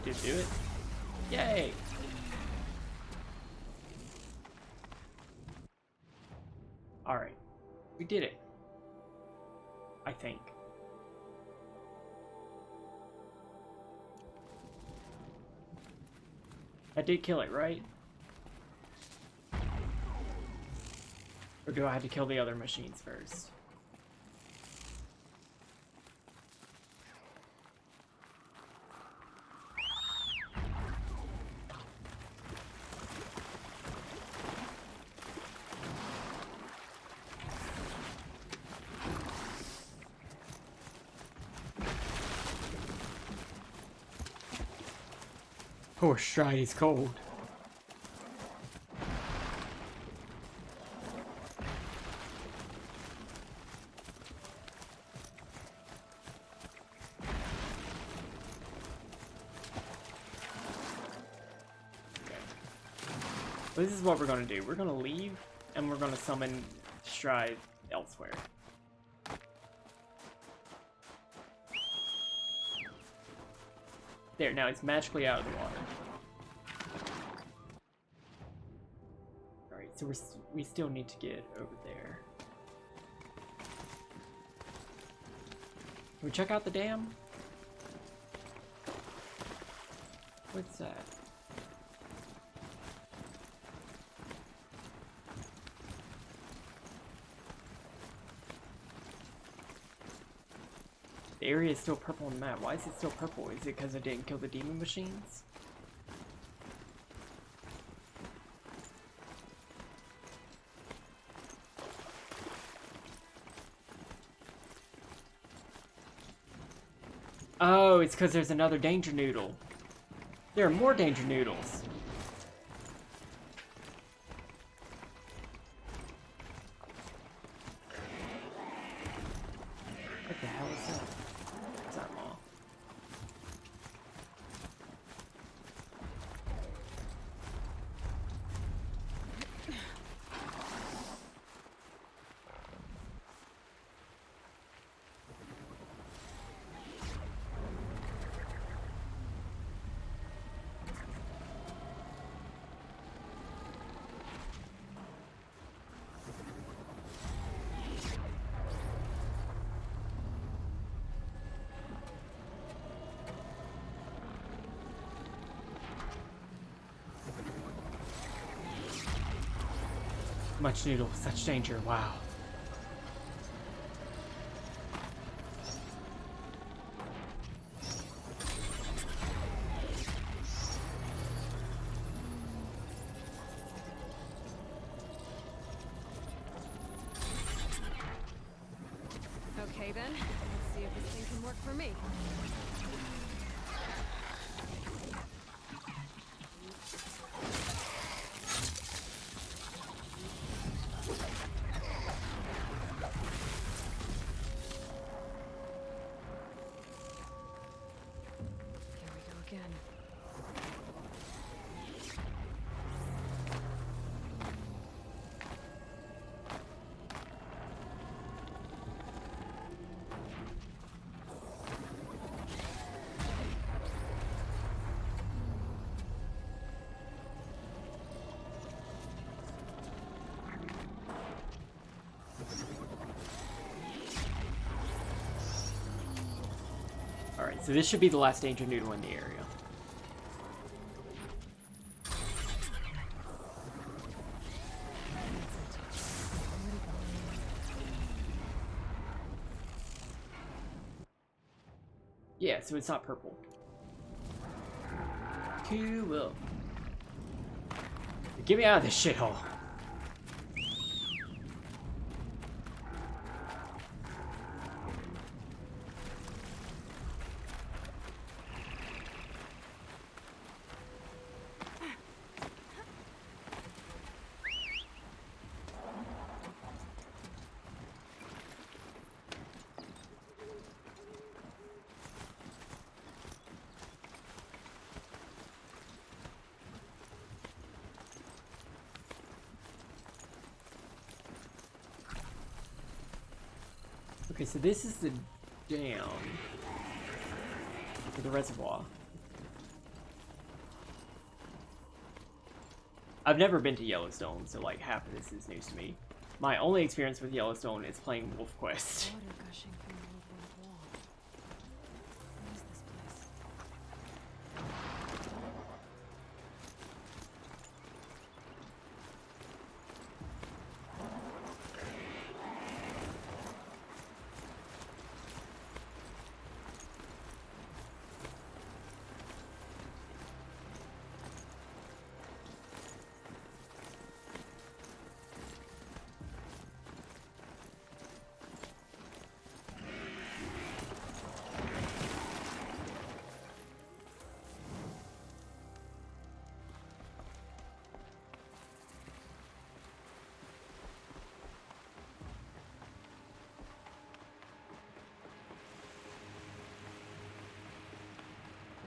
Did it do it? Yay! Alright. We did it. I think. I did kill it, right? Or do I have to kill the other machines first? Poor Stride, he's cold. So this is what we're gonna do. We're gonna leave, and we're gonna summon Stride elsewhere. There, now it's magically out of the water. Alright, so we still need to get over there. Can we check out the dam? What's that? The area is still purple on the map. Why is it still purple? Is it because I didn't kill the demon machines? Oh, it's because there's another danger noodle. There are more danger noodles. What the hell is that? What's that maw? Much noodle, such danger, wow.
Okay then, let's see if this thing can work for me. Again.
Alright, so this should be the last danger noodle in the area. Yeah, so it's not purple. Cool. Get me out of this shithole. Okay, so this is the dam for the reservoir. I've never been to Yellowstone, so like half of this is news to me. My only experience with Yellowstone is playing Wolf Quest.
Water gushing from the old wall. What is this place?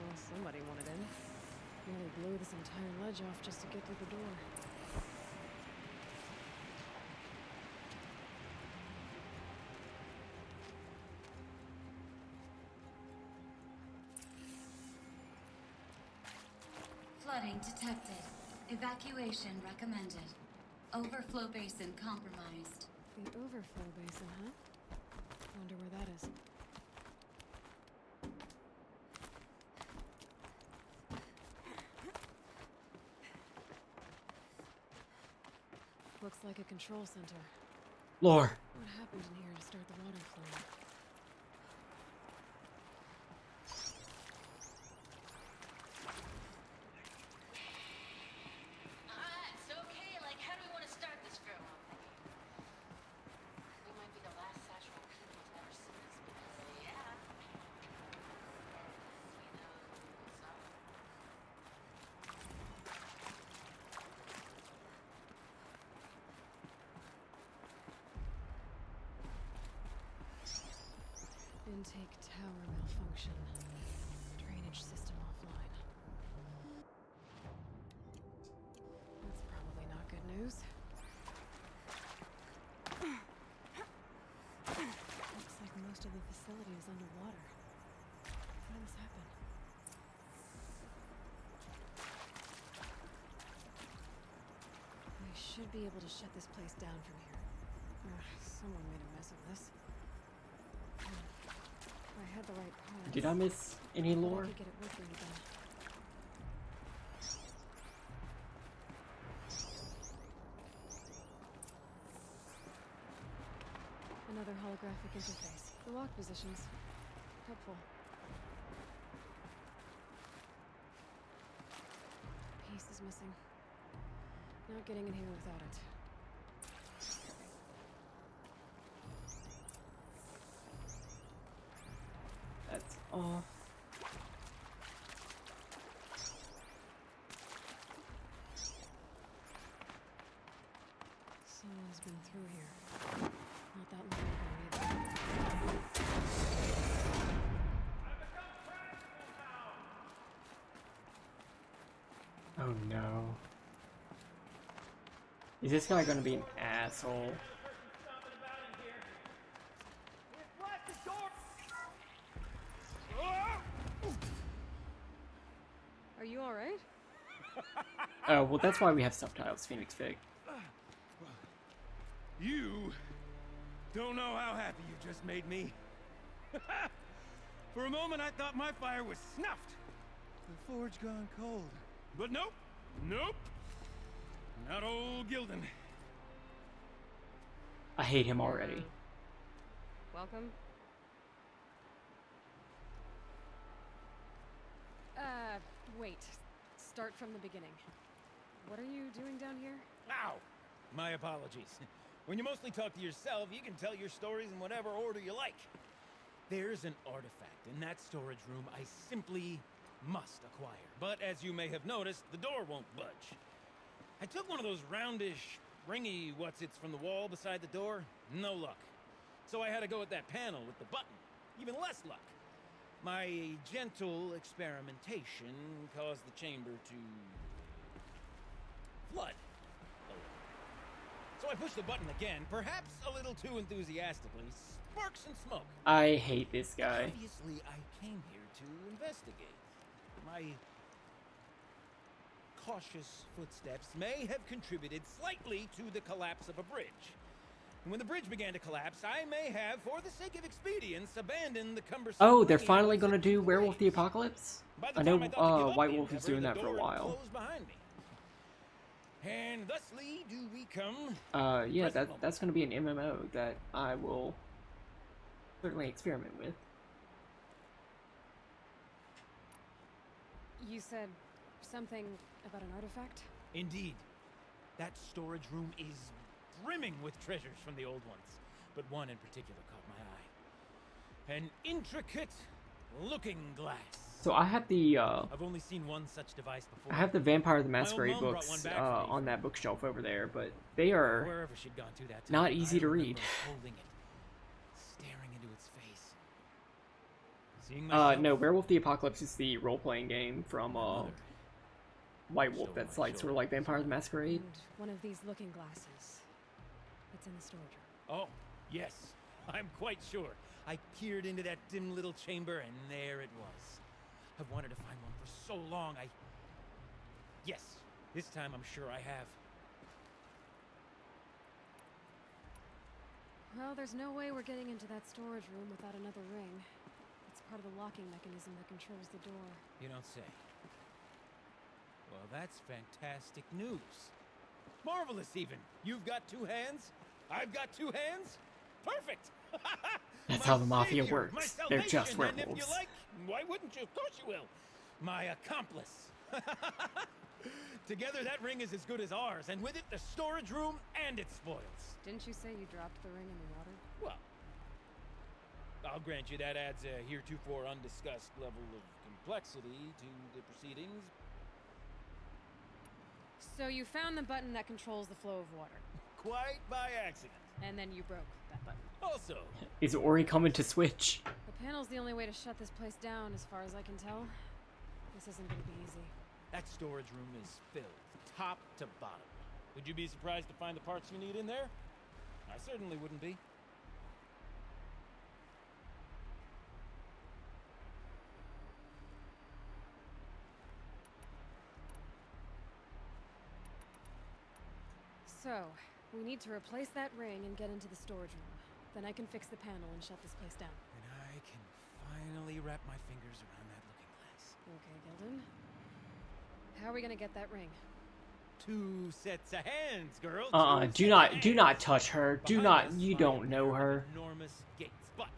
Well, somebody wanted in. Nearly blew this entire ledge off just to get through the door.
Flooding detected. Evacuation recommended. Overflow basin compromised.
The overflow basin, huh? Wonder where that is. Looks like a control center.
Lore.
What happened in here to start the water flowing?
It's okay. Like, how do we want to start this, girl? We might be the last Satchel people to ever see this place. Yeah.
Intake tower malfunction. Drainage system offline. That's probably not good news. Looks like most of the facility is underwater. How did this happen? I should be able to shut this place down from here. Someone made a mess of this. I had the right parts.
Did I miss any lore?
I could get it working again. Another holographic interface. The lock positions. Helpful. Piece is missing. Not getting in here without it.
That's all.
Someone's been through here. Not that long ago either.
Oh no. Is this guy gonna be an asshole?
Are you alright?
Oh, well that's why we have subtitles, Phoenix Fig.
You don't know how happy you just made me. For a moment, I thought my fire was snuffed. The forge gone cold. But nope, nope. Not old Gildan.
I hate him already.
Welcome. Wait. Start from the beginning. What are you doing down here?
Ow! My apologies. When you mostly talk to yourself, you can tell your stories in whatever order you like. There's an artifact in that storage room I simply must acquire. But as you may have noticed, the door won't budge. I took one of those roundish, ringy what's-its from the wall beside the door. No luck. So I had to go with that panel with the button. Even less luck. My gentle experimentation caused the chamber to flood. So I pushed the button again, perhaps a little too enthusiastically. Sparks and smoke.
I hate this guy.
Obviously, I came here to investigate. My
cautious footsteps may have contributed slightly to the collapse of a bridge. And when the bridge began to collapse, I may have, for the sake of expedience, abandoned the cumbersome...
Oh, they're finally gonna do Werewolf the Apocalypse? I know White Wolf is doing that for a while.
And thusly do we come...
yeah, that's gonna be an MMO that I will certainly experiment with.
You said something about an artifact?
Indeed. That storage room is brimming with treasures from the old ones, but one in particular caught my eye. An intricate looking glass.
So I have the
I've only seen one such device before.
I have the Vampire the Masquerade books on that bookshelf over there, but they are not easy to read.
Holding it, staring into its face.
No, Werewolf the Apocalypse is the role-playing game from White Wolf that's like sort of like Vampire the Masquerade.
And one of these looking glasses. It's in the storage room.
Oh, yes. I'm quite sure. I peered into that dim little chamber and there it was. I've wanted to find one for so long. Yes, this time I'm sure I have.
Well, there's no way we're getting into that storage room without another ring. It's part of the locking mechanism that controls the door.
You don't say. Well, that's fantastic news. Marvelous, even. You've got two hands. I've got two hands. Perfect.
That's how the Mafia works. They're just werewolves.
And if you like, why wouldn't you? Of course you will. My accomplice. Together, that ring is as good as ours, and with it, the storage room and its spoils.
Didn't you say you dropped the ring in the water?
Well, I'll grant you that adds a heretofore undiscussed level of complexity to the proceedings.
So you found the button that controls the flow of water.
Quite by accident.
And then you broke that button.
Also,
is Ori coming to Switch?
The panel's the only way to shut this place down, as far as I can tell. This isn't gonna be easy.
That storage room is filled, top to bottom. Would you be surprised to find the parts you need in there? I certainly wouldn't be.
So, we need to replace that ring and get into the storage room. Then I can fix the panel and shut this place down.
And I can finally wrap my fingers around that looking glass.
Okay, Gilden. How are we gonna get that ring?
2 sets of hands, girl.
Do not touch her. Do not. You don't know her.
Enormous gates, but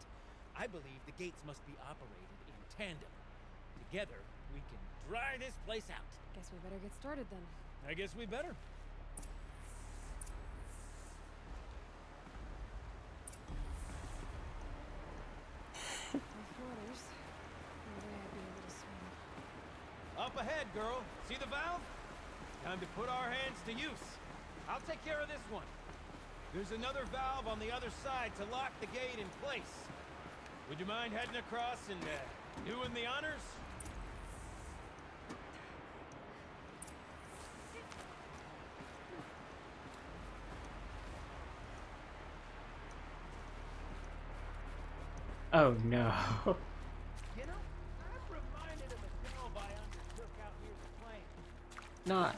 I believe the gates must be operated in tandem. Together, we can dry this place out.
Guess we better get started then.
I guess we better. Up ahead, girl. See the valve? Time to put our hands to use. I'll take care of this one. There's another valve on the other side to lock the gate in place. Would you mind heading across and doing the honors?
Oh no.
You know, I'm reminded of a delve I undertook out near the plane.
Not.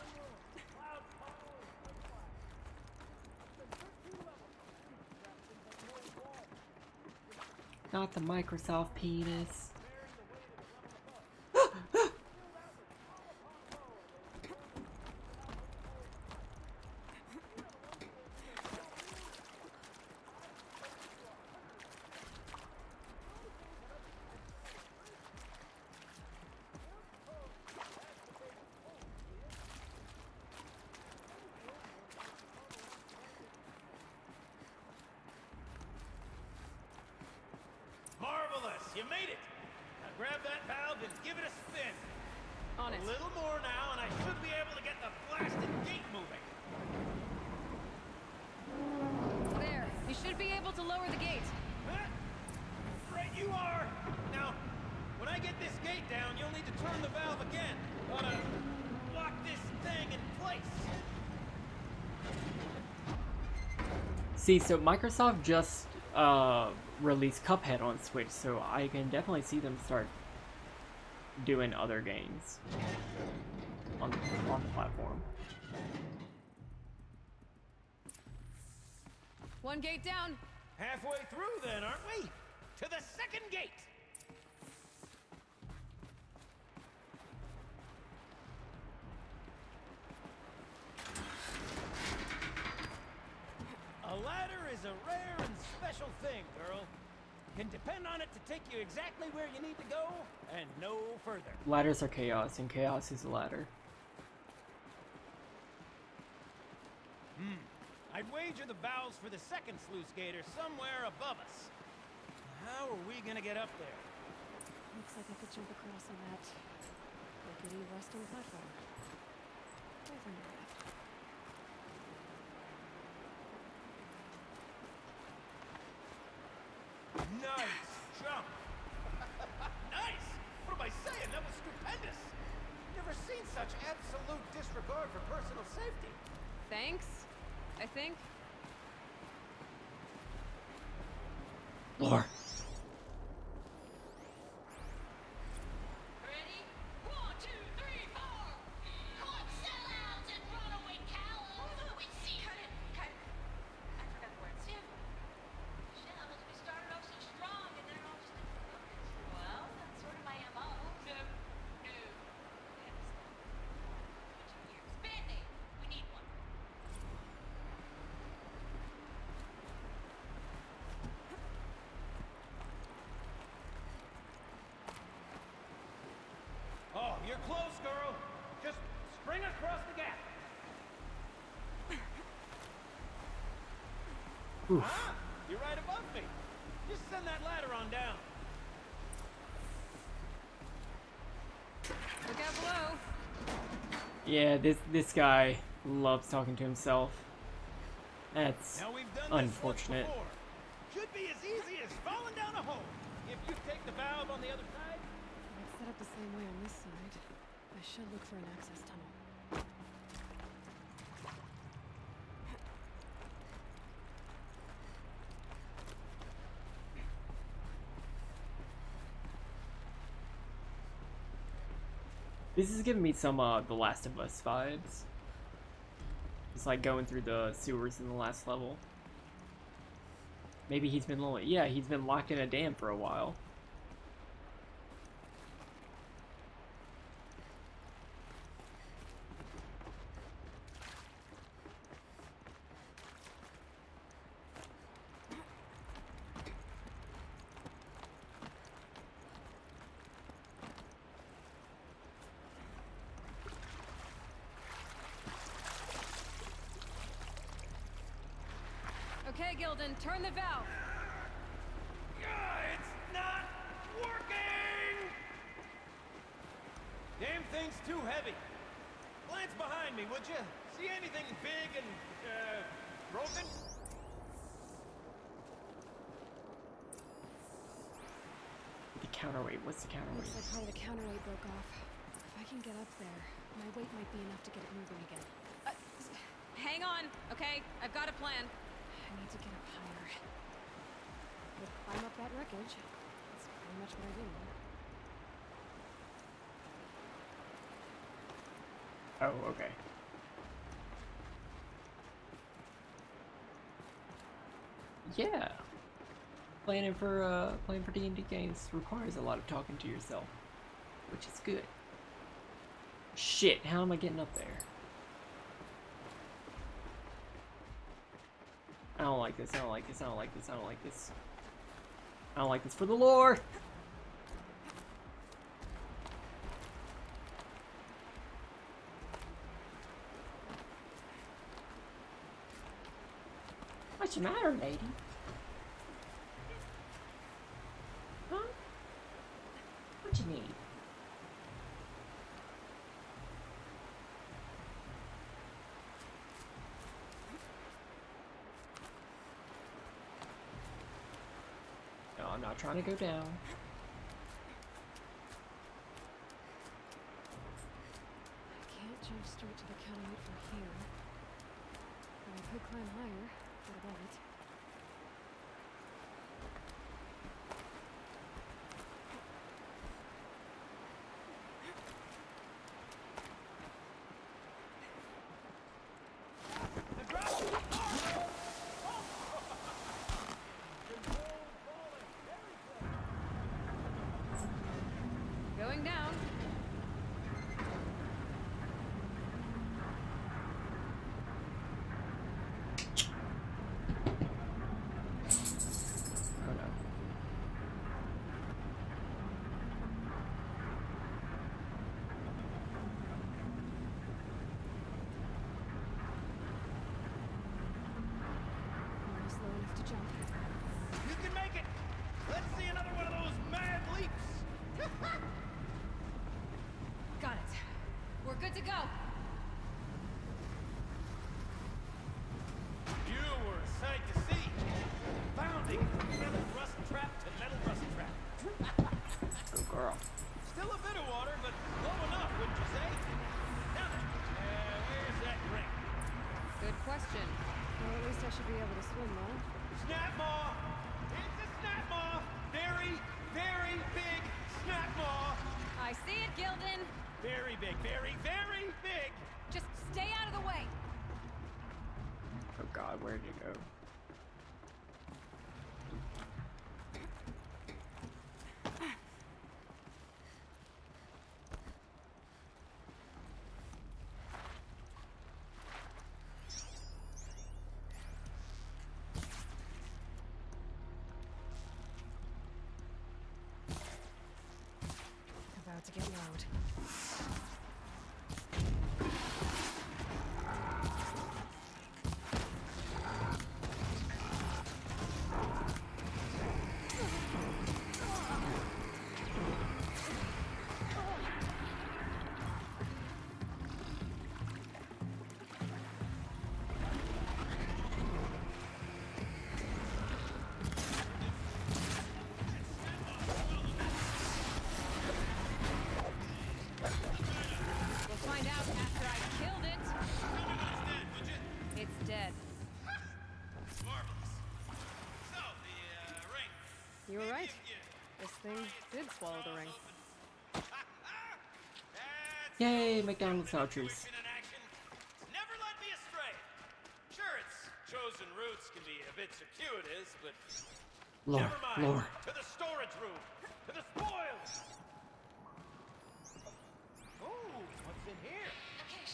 Not the Microsoft penis.
You made it! Now grab that valve and give it a spin.
On it.
A little more now, and I should be able to get the blasted gate moving.
There. You should be able to lower the gate.
Huh? Right you are! Now, when I get this gate down, you'll need to turn the valve again. Ought to lock this thing in place.
See, so Microsoft just released Cuphead on Switch, so I can definitely see them start doing other games. on the platform.
One gate down.
Halfway through then, aren't we? To the second gate! A ladder is a rare and special thing, girl. Can depend on it to take you exactly where you need to go, and no further.
Ladders are chaos, and chaos is a ladder.
I'd wager the valves for the second sluice gate are somewhere above us. How are we gonna get up there?
Looks like I could jump across on that rickety rusting platform. Over and left.
Nice jump! Nice! What am I saying? That was stupendous! Never seen such absolute disregard for personal safety.
Thanks, I think.
Lore.
Ready? 1, 2, 3, 4! Caught sellouts and runaway cowards! We see her!
Cut it. I forgot the words.
Shit, we started off so strong and then all just didn't focus.
Well, that's sort of my MO.
No. Switching gears. Band-Aid! We need one.
Oh, you're close, girl. Just spring across the gap. Ah, you're right above me. Just send that ladder on down.
Look out below.
Yeah, this guy loves talking to himself. That's
Now we've done
unfortunate.
this once before. Should be as easy as falling down a hole. If you take the valve on the other side.
It's set up the same way on this side. I should look for an access tunnel.
This is giving me some The Last of Us vibes. It's like going through the sewers in the last level. Maybe he's been lonely. Yeah, he's been locked in a dam for a while.
Okay, Gildan, turn the valve.
It's not working! Damn thing's too heavy. Glance behind me, would you? See anything big and, broken?
The counterweight. What's the counterweight?
Looks like part of the counterweight broke off. If I can get up there, my weight might be enough to get it moving again. Hang on, okay? I've got a plan. I need to get up higher. We'll climb up that wreckage. That's pretty much what I do.
Oh, okay. Yeah. Playing for D&D games requires a lot of talking to yourself, which is good. Shit, how am I getting up there? I don't like this, I don't like this, I don't like this, I don't like this. I don't like this for the lore! What's the matter, lady? Huh? What you need? No, I'm not trying to go down.
I can't jump straight to the counterweight from here. But I could climb higher, get above it.
Still a bit of water, but low enough, wouldn't you say? Now then, where's that ring?
Good question. Well, at least I should be able to swim, though.
Snapmaw! It's a snapmaw! Very, very big snapmaw!
I see it, Gildan!
Very big, very, very big!
Just stay out of the way!
Oh god, where did it go?
About to get loud. You were right. This thing did swallow the ring.
Yay, McDonald's vouchers.
Never led me astray. Sure, its chosen routes can be a bit circuitous, but
Lore,
never mind.
lore.
To the storage room. To the spoils. Oh, what's in here?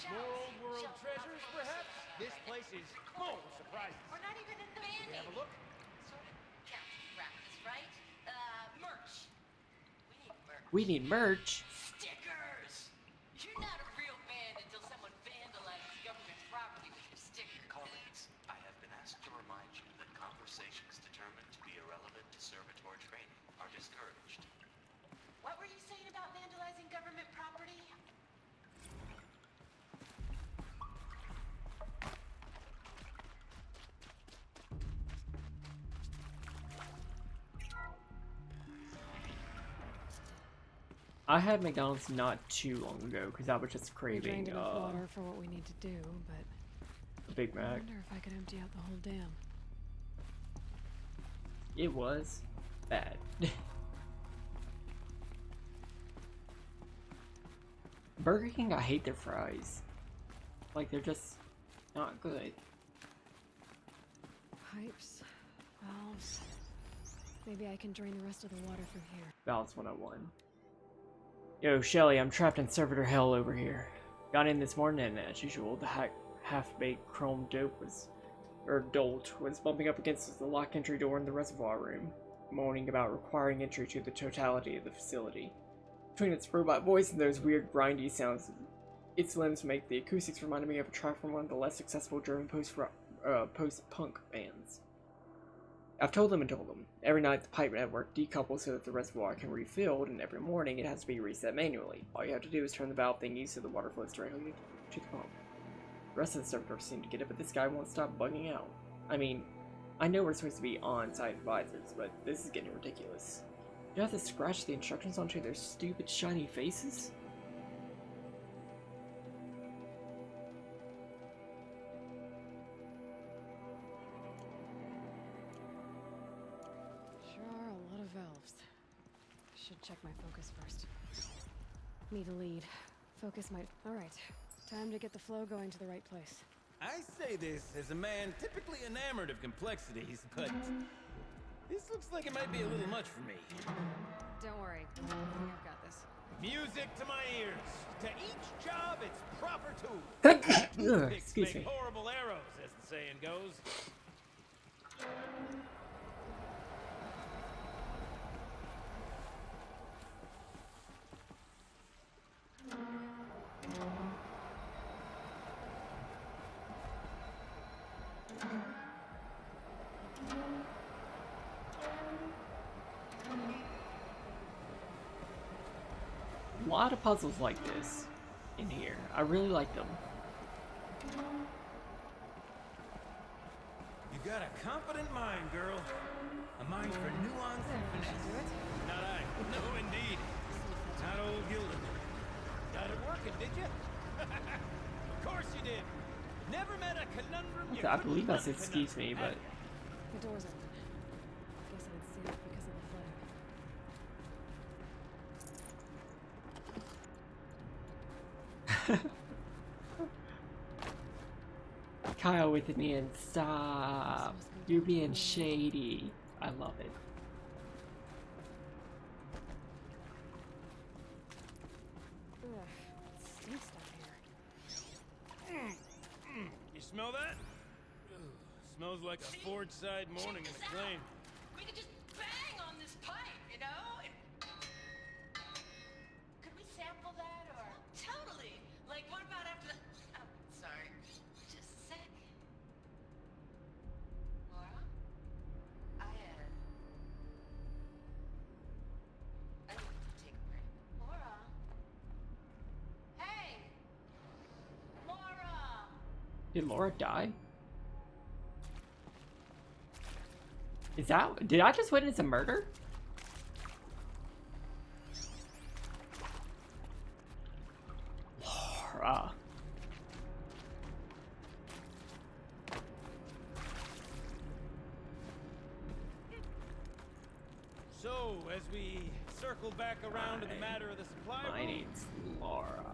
More old world treasures, perhaps? This place is full of surprises.
We're not even in the
Can we have a look?
Sort of counts practice, right? Merch.
We need merch.
Stickers! You're not a real band until someone vandalizes government property with your sticker.
Colleagues, I have been asked to remind you that conversations determined to be irrelevant to servitor training are discouraged.
What were you saying about vandalizing government property?
I had McDonald's not too long ago because I was just
We
craving
drained enough water for what we need to do, but
a Big
I
Mac.
wonder if I could empty out the whole dam.
It was bad. Burger King, I hate their fries. Like, they're just not good.
Pipes, valves. Maybe I can drain the rest of the water through here.
Valves 101. Yo, Shelly, I'm trapped in servitor hell over here. Got in this morning and as usual, the half-baked chrome dolt was bumping up against the locked entry door in the reservoir room, moaning about requiring entry to the totality of the facility. Between its robot voice and those weird grindy sounds, its limbs make the acoustics remind me of a track from one of the less successful German post-punk bands. I've told them and told them. Every night the pipe network decouples so that the reservoir can refill, and every morning it has to be reset manually. All you have to do is turn the valve thingy so the water flows directly to the pump. The rest of the servitors seem to get it, but this guy won't stop bugging out. I mean, I know we're supposed to be on-site advisors, but this is getting ridiculous. You have to scratch the instructions onto their stupid shiny faces?
Sure are a lot of valves. Should check my focus first. Need a lead. Focus might... Alright. Time to get the flow going to the right place.
I say this as a man typically enamored of complexities, but this looks like it might be a little much for me.
Don't worry. I've got this.
Music to my ears. To each job, its proper tool. Picks
Excuse
make
me.
horrible arrows, as the saying goes.
A lot of puzzles like this in here. I really like them.
You got a confident mind, girl. A mind for nuance and finesse. Not I. No, indeed. Not old
I believe I said excuse me, but
The door's open. Guess I didn't see it because of the flooding.
Kyle with me and stop. You're being shady. I love it.
Ugh, it stinks down here.
You smell that? Ugh, smells like a Ford side morning in McLean.
We could just bang on this pipe, you know? Could we sample that or? Totally. Like, what about after the? Oh, sorry. Just a sec. Laura? I need to take a break. Laura? Hey! Laura!
Did Laura die? Is that? Did I just witness a murder? Laura.
So, as we circle back around to the matter of the supply
My
room,
name's Laura.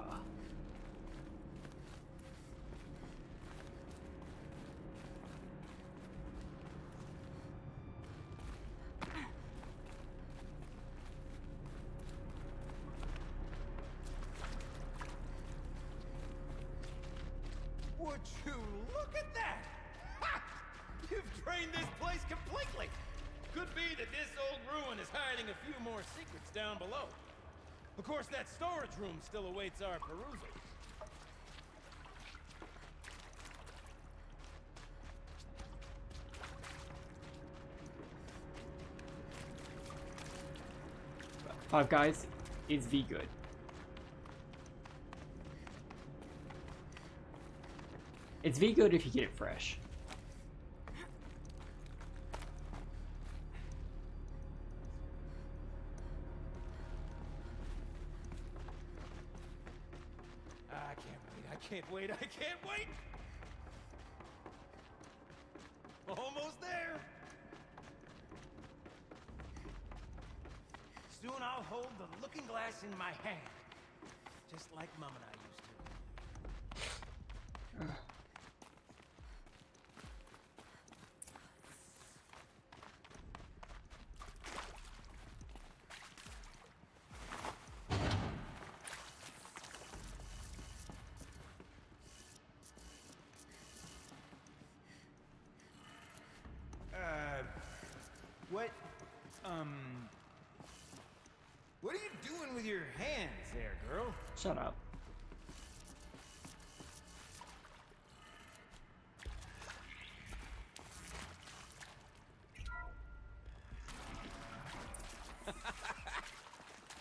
would you look at that? Ha! You've drained this place completely. Could be that this old ruin is hiding a few more secrets down below. Of course, that storage room still awaits our perusal.
Five Guys is V good. It's V good if you get it fresh.
I can't wait, I can't wait! Almost there! Soon I'll hold the looking glass in my hand. Just like Mom and I used to. What are you doing with your hands there, girl?
Shut up.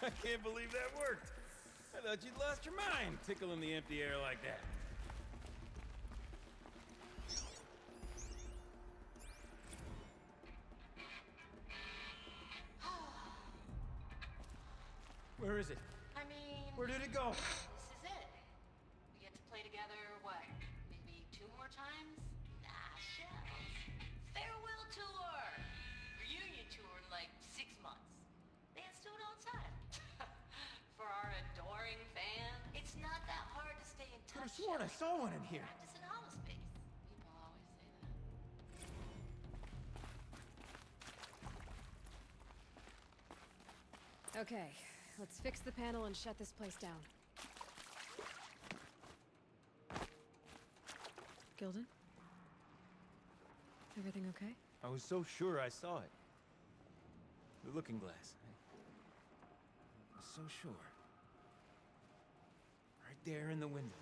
I can't believe that worked. I thought you'd lost your mind, tickling the empty air like that. Where is it?
I mean...
Where did it go?
This is it. We get to play together, what, maybe 2 more times? Nah, shells. Farewell tour! Reunion tour in like 6 months. Band's doing all the time. For our adoring fan, it's not that hard to stay in touch.
Could have sworn I saw one in here.
Practice in holospace. People always say that.
Okay, let's fix the panel and shut this place down. Gilden? Everything okay?
I was so sure I saw it. The looking glass. I was so sure. Right there in the window.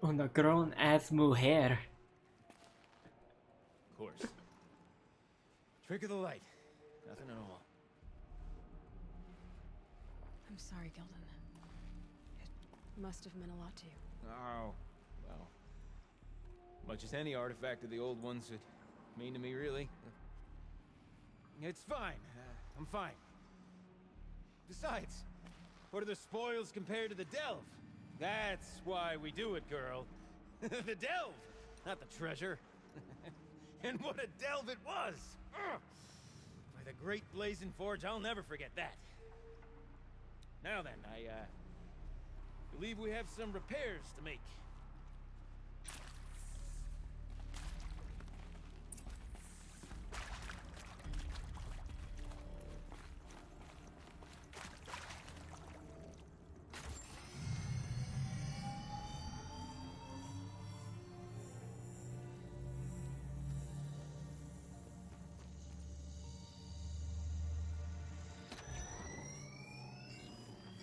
Una grown ass mujer.
Of course. Trick of the light. Nothing at all.
I'm sorry, Gilden. It must have meant a lot to you.
Oh, well. Much as any artifact of the old ones would mean to me, really. It's fine. I'm fine. Besides, what are the spoils compared to the delve? That's why we do it, girl. The delve, not the treasure. And what a delve it was! Ugh. By the great Blazing Forge, I'll never forget that. Now then, I believe we have some repairs to make.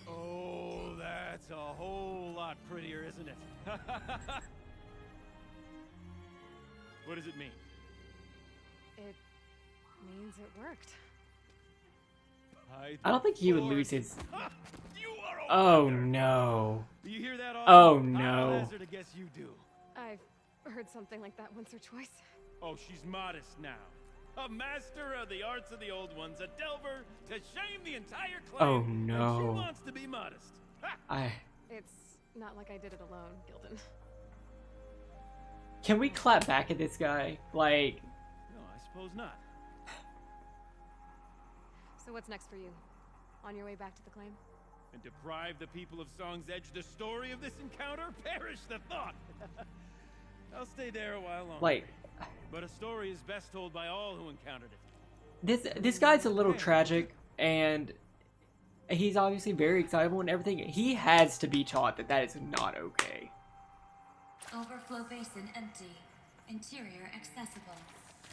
Oh, that's a whole lot prettier, isn't it? What does it mean?
It means it worked.
I don't think he would lose his.
You are a
Oh
wonder.
no.
You hear that?
Oh
Autumn? I'll
no.
hazard a guess you do.
I've heard something like that once or twice.
Oh, she's modest now. A master of the arts of the old ones, a delver to shame the entire clan.
Oh,
And she
no.
wants to be modest.
It's not like I did it alone, Gildan.
Can we clap back at this guy? Like,
No, I suppose not.
So what's next for you? On your way back to the claim?
And deprive the people of Song's Edge the story of this encounter? Perish the thought! I'll stay there a while longer.
Like-
But a story is best told by all who encountered it.
this guy's a little tragic, and he's obviously very excitable and everything. He has to be taught that that is not okay.
Overflow basin empty. Interior accessible.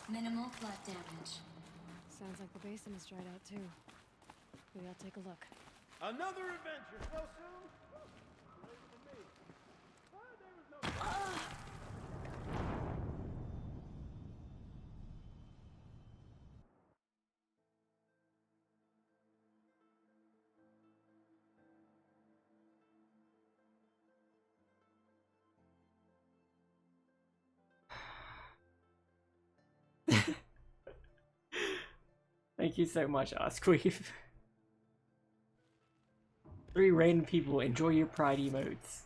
Minimal flood damage.
Sounds like the basin is dried out too. Maybe I'll take a look.
Another adventure, so soon?
Thank you so much, Osqueef. 3 random people enjoy your pride emotes.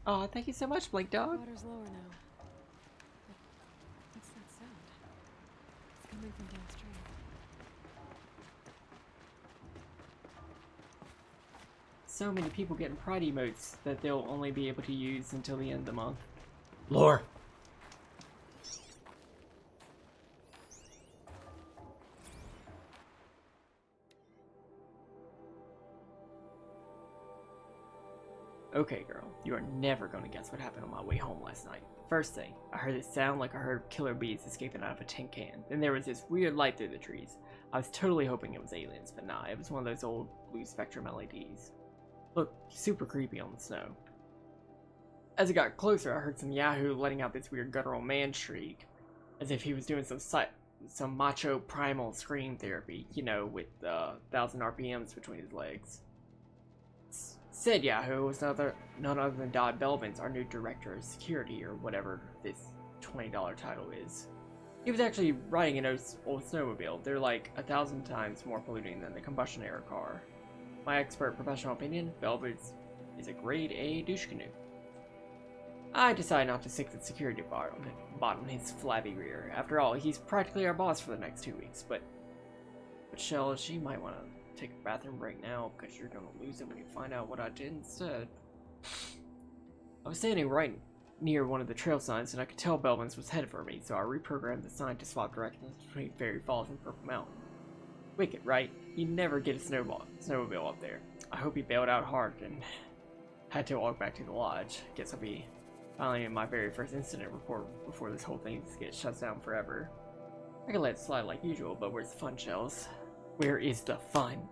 Oh, thank you so much, Blake Dog.
Water's lower now. But what's that sound? It's coming from downstream.
So many people getting pride emotes that they'll only be able to use until the end of the month. Lore. Okay, girl, you are never gonna guess what happened on my way home last night. First thing, I heard this sound like I heard killer bees escaping out of a tin can. Then there was this weird light through the trees. I was totally hoping it was aliens, but nah, it was one of those old blue spectrum LEDs. Looked super creepy on the snow. As it got closer, I heard some Yahoo letting out this weird guttural man shriek, as if he was doing some macho primal scream therapy, you know, with 1,000 RPMs between his legs. Said Yahoo was none other than Dodd Belvins, our new director of security, or whatever this $20 title is. He was actually riding an old snowmobile. They're like 1,000 times more polluting than the combustion era car. My expert professional opinion, Belvins is a grade A douche canoe. I decided not to stick the security bottom his flabby rear. After all, he's practically our boss for the next 2 weeks, but Shell, she might want to take a bathroom break now, because you're gonna lose it when you find out what I did instead. I was standing right near one of the trail signs, and I could tell Belvins was headed for me, so I reprogrammed the sign to swap directions between Fairy Falls and Purple Mountain. Wicked, right? You never get a snowmobile up there. I hope he bailed out hard and had to walk back to the lodge. Guess I'll be filing in my very first incident report before this whole thing gets shut down forever. I can let it slide like usual, but where's the fun, Shells? Where is the fun?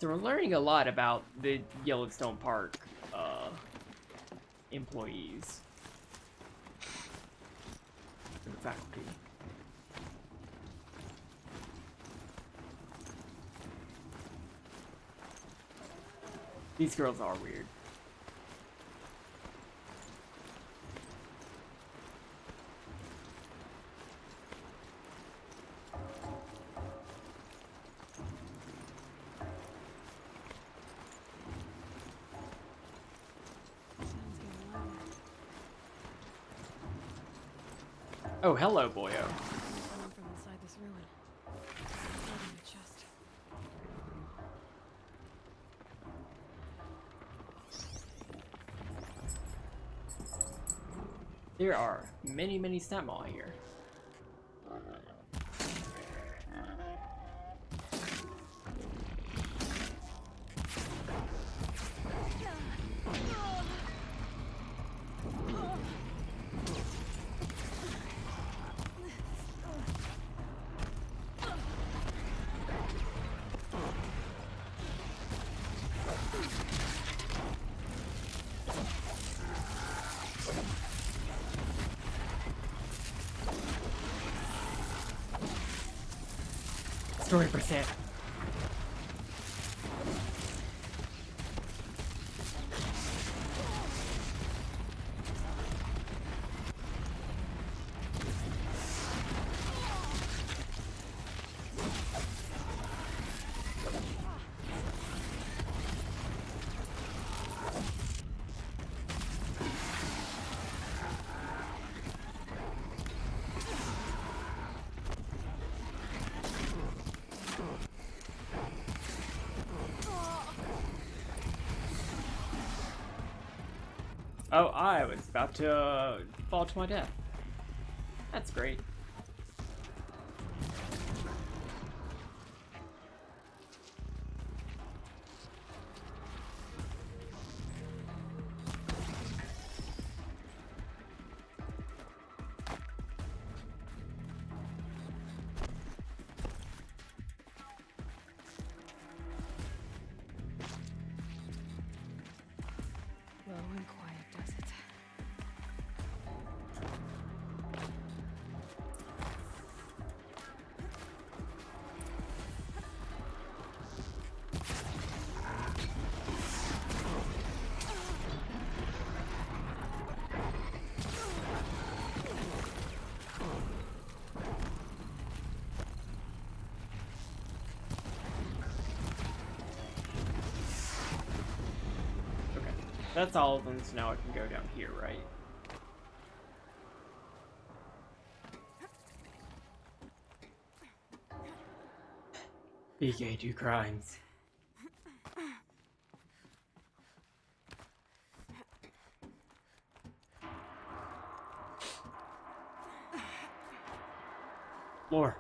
So we're learning a lot about the Yellowstone Park employees. And the faculty. These girls are weird. Oh, hello, boyo.
Coming from inside this ruin. Blood in my chest.
There are many, many Snapmaw here. Story percent. Oh, I was about to fall to my death. That's great.
Low and quiet does it.
Okay, that's all of them, so now I can go down here, right? BK, do crimes. Lore.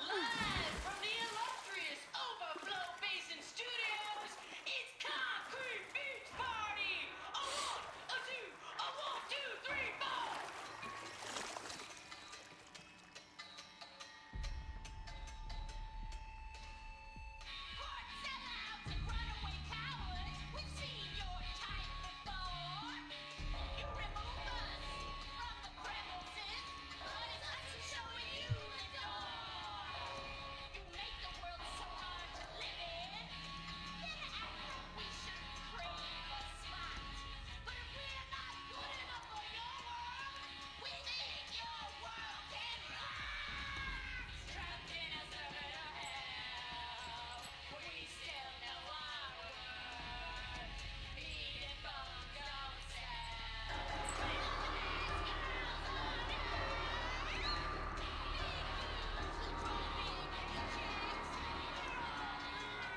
Live from the illustrious Overflow Basin Studios, it's Concrete Beach Party! A one, a two, a 1, 2, 3, 4! Court sellouts and runaway cowards, we've seen your type before. You remove us from the crevices, but it's us showing you the door. You make the world so hard to live in. Then act like we should crave a spot. But if we're not good enough for your world, we think your world can rot. Trapped in a circuit of hell, we still know our worth. Eating bones don't sell.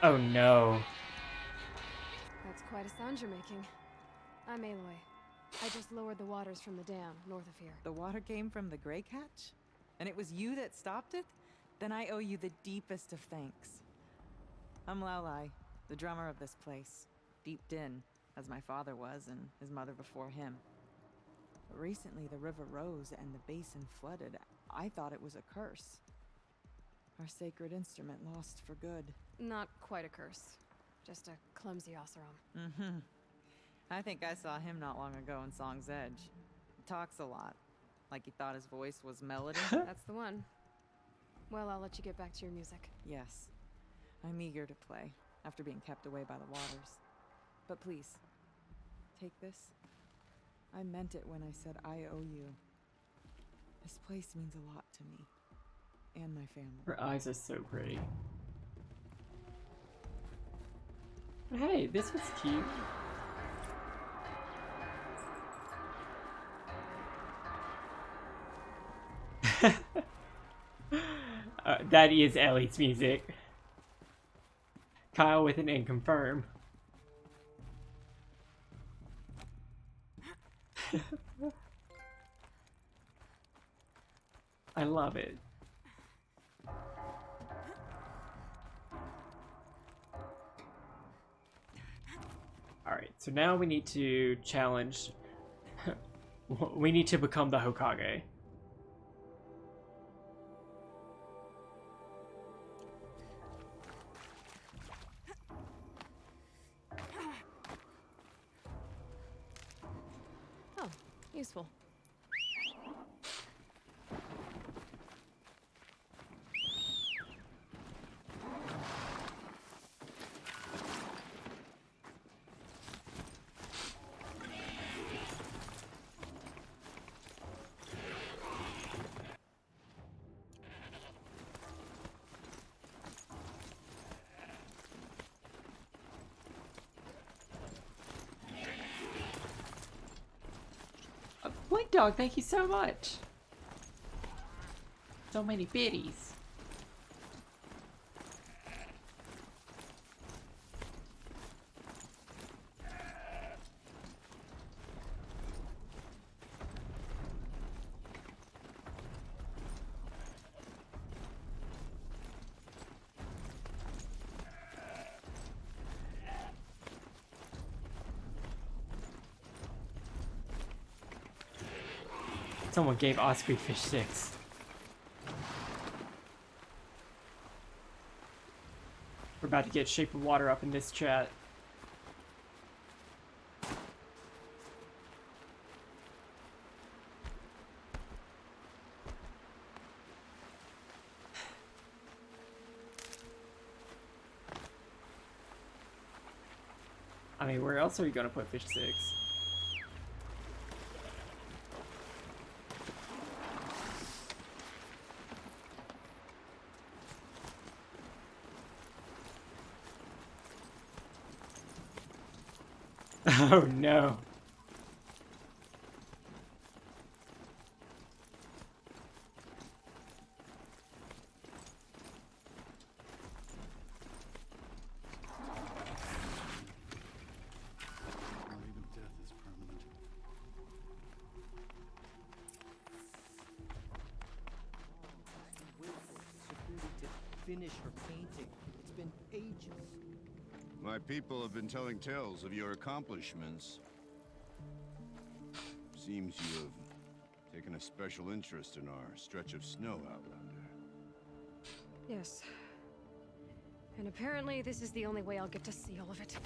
Oh no.
That's quite a sound you're making. I'm Aloy. I just lowered the waters from the dam north of here.
The water came from the Grey Catch? And it was you that stopped it? Then I owe you the deepest of thanks. I'm Laolai, the drummer of this place. Deep Din, as my father was and his mother before him. But recently the river rose and the basin flooded. I thought it was a curse. Our sacred instrument lost for good.
Not quite a curse. Just a clumsy Oseram.
Mm-hmm. I think I saw him not long ago in Song's Edge. He talks a lot. Like he thought his voice was melody.
That's the one. Well, I'll let you get back to your music.
Yes. I'm eager to play, after being kept away by the waters. But please, take this. I meant it when I said I owe you. This place means a lot to me. And my family.
Her eyes are so pretty. Hey, this was cute. That is Ellie's music. Kyle with an inconfirm. I love it. Alright, so now we need to challenge... we need to become the Hokage.
Oh, useful.
Blink Dog, thank you so much. So many biddies. Someone gave Osprey fish 6. We're about to get Shape of Water up in this chat. I mean, where else are you gonna put fish 6? Oh no.
Finish her painting. It's been ages.
My people have been telling tales of your accomplishments. Seems you have taken a special interest in our stretch of snow, Outlander.
Yes. And apparently this is the only way I'll get to see all of it.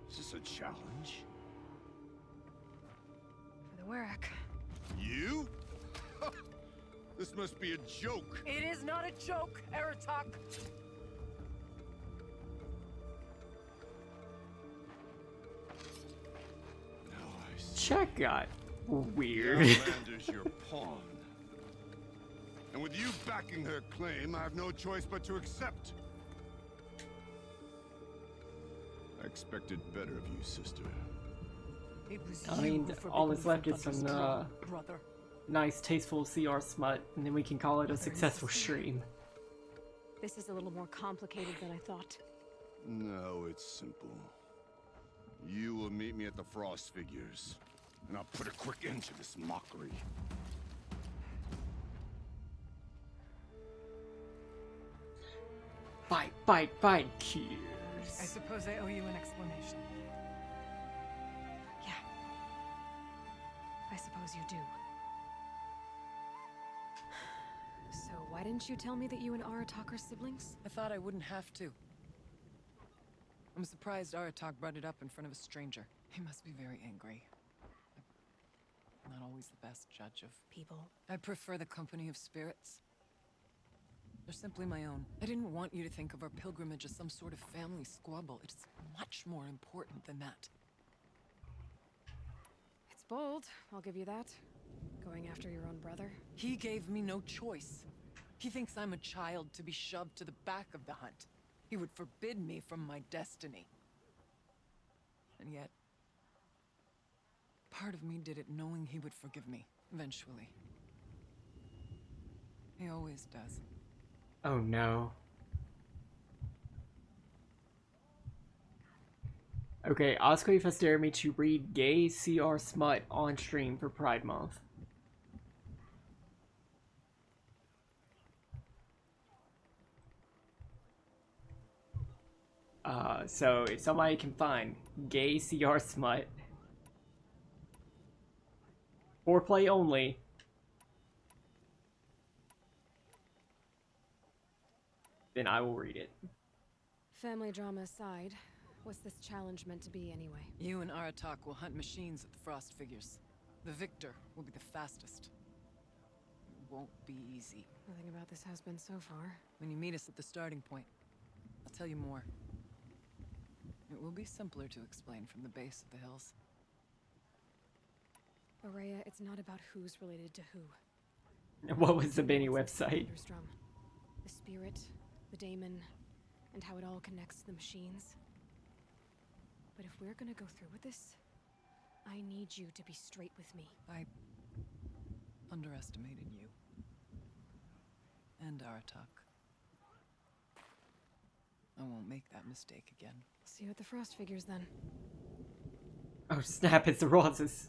Is this a challenge?
For the Warwick.
You? This must be a joke.
It is not a joke, Aratak.
Chat got weird.
Outlander's your pawn. And with you backing her claim, I have no choice but to accept. I expected better of you, sister.
It was
I mean, all that's left is some
brother.
nice, tasteful CR smut, and then we can call it a successful stream.
This is a little more complicated than I thought.
No, it's simple. You will meet me at the Frost Figures, and I'll put a quick end to this mockery.
Fight, fight, fight, Gears.
I suppose I owe you an explanation.
Yeah. I suppose you do. So Why didn't you tell me that you and Aratak are siblings?
I thought I wouldn't have to. I'm surprised Aratak brought it up in front of a stranger. He must be very angry. I'm not always the best judge of
people.
I prefer the company of spirits. They're simply my own. I didn't want you to think of our pilgrimage as some sort of family squabble. It's much more important than that.
It's bold, I'll give you that. Going after your own brother.
He gave me no choice. He thinks I'm a child to be shoved to the back of the hunt. He would forbid me from my destiny. And yet, part of me did it knowing he would forgive me, eventually. He always does.
Oh no. Okay, Oscar has dared me to read gay CR smut on stream for Pride Month. So if somebody can find gay CR smut, foreplay only, then I will read it.
Family drama aside, what's this challenge meant to be anyway?
You and Aratak will hunt machines at the Frost Figures. The victor will be the fastest. It won't be easy.
Nothing about this has been so far.
When you meet us at the starting point, I'll tell you more. It will be simpler to explain from the base of the hills.
Ourea, it's not about who's related to who.
What was the Benny website?
Thunderstrom. The spirit, the daemon, and how it all connects to the machines. But if we're gonna go through with this, I need you to be straight with me.
I underestimated you. And Aratak. I won't make that mistake again.
See you at the Frost Figures then.
Oh snap, it's the Roses.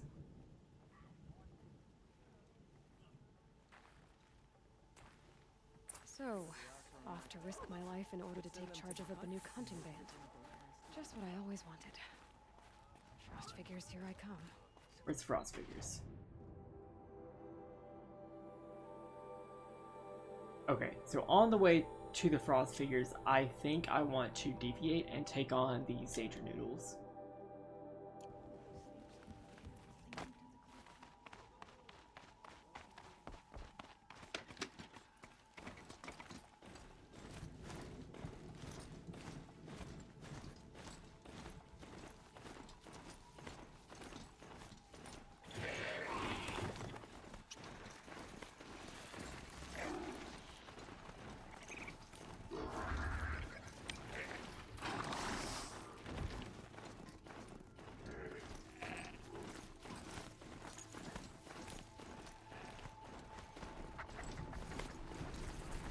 So, off to risk my life in order to take charge of a Banuk hunting band. Just what I always wanted. Frost Figures, here I come.
Where's Frost Figures? Okay, so on the way to the Frost Figures, I think I want to deviate and take on these Danger Noodles.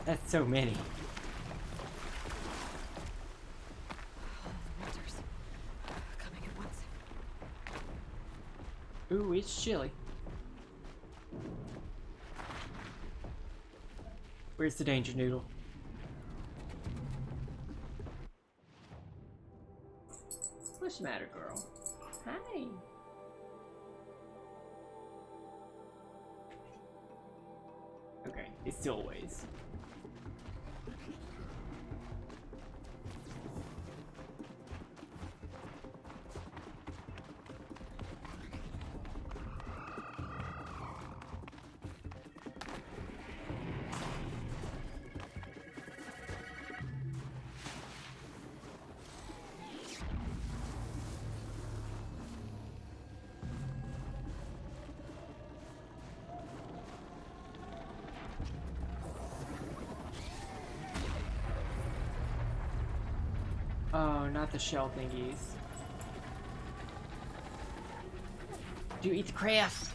That's so many.
Winters. Coming at once.
Ooh, it's chilly. Where's the Danger Noodle? What's the matter, girl? Hi. Okay, it's still a ways. Oh, not the shell thingies. Do you eat the craft?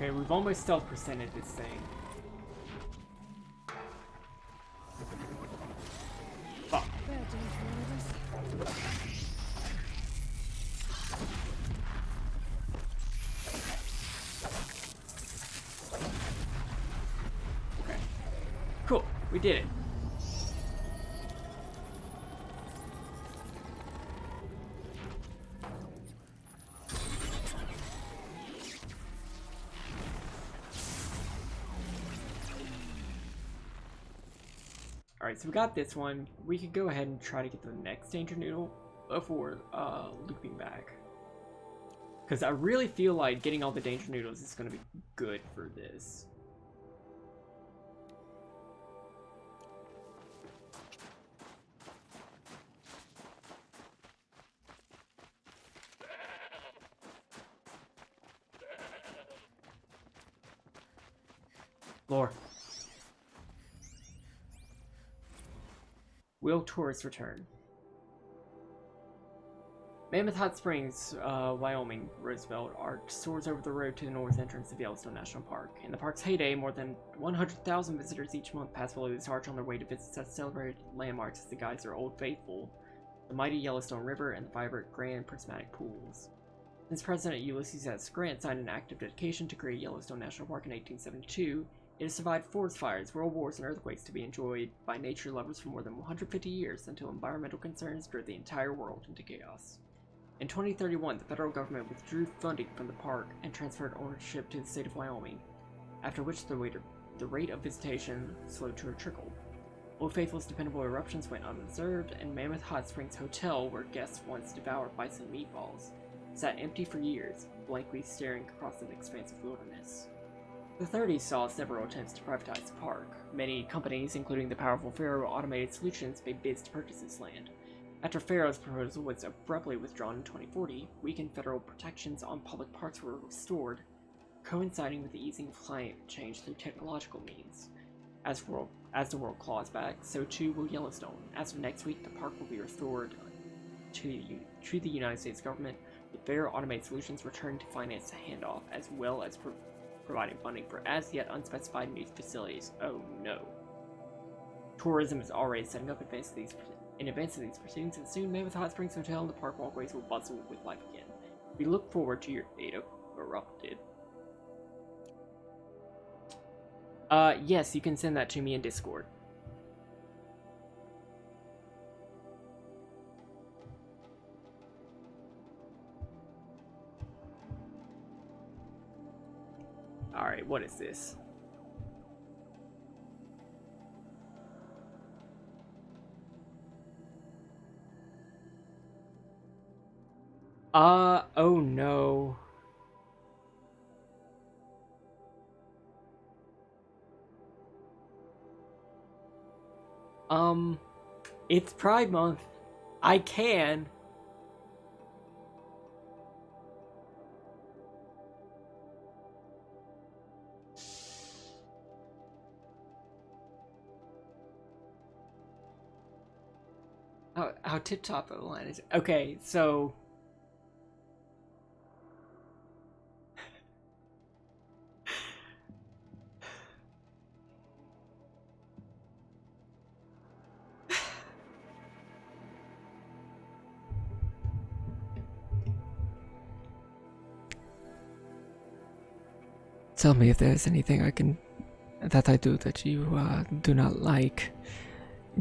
Okay, we've almost stealth percented this thing. Fuck. Okay. Cool, we did it. Alright, so we got this one. We could go ahead and try to get the next Danger Noodle before looping back. Because I really feel like getting all the Danger Noodles is going to be good for this. Lore. Will tourists return? Mammoth Hot Springs, Wyoming, Roosevelt Arch soars over the road to the north entrance of Yellowstone National Park. In the park's heyday, more than 100,000 visitors each month pass below this arch on their way to visit such celebrated landmarks as the Geyser Old Faithful, the mighty Yellowstone River, and the vibrant Grand Prismatic Pools. Since President Ulysses S. Grant signed an act of dedication to create Yellowstone National Park in 1872, it has survived forest fires, world wars, and earthquakes to be enjoyed by nature lovers for more than 150 years until environmental concerns drove the entire world into chaos. In 2031, the federal government withdrew funding from the park and transferred ownership to the state of Wyoming, after which the rate of visitation slowed to a trickle. Old Faithful's dependable eruptions went unobserved, and Mammoth Hot Springs Hotel, where guests once devoured bison meatballs, sat empty for years, blankly staring across an expansive wilderness. The 30s saw several attempts to privatize the park. Many companies, including the powerful Faro Automated Solutions, made bids to purchase this land. After Faro's proposal was abruptly withdrawn in 2040, weakened federal protections on public parks were restored, coinciding with the easing of climate change through technological means. As the world claws back, so too will Yellowstone. As of next week, the park will be restored to the United States government, with Faro Automated Solutions returning to finance the handoff, as well as providing funding for as yet unspecified new facilities. Oh no. Tourism is already setting up in advance of these proceedings, and soon Mammoth Hot Springs Hotel and the park walkways will bustle with life again. We look forward to your fate erupted. Yes, you can send that to me in Discord. Alright, what is this? Oh no. It's Pride Month. I can. How tip-top of the line is it? Okay, so... Tell me if there's anything that I do that you do not like.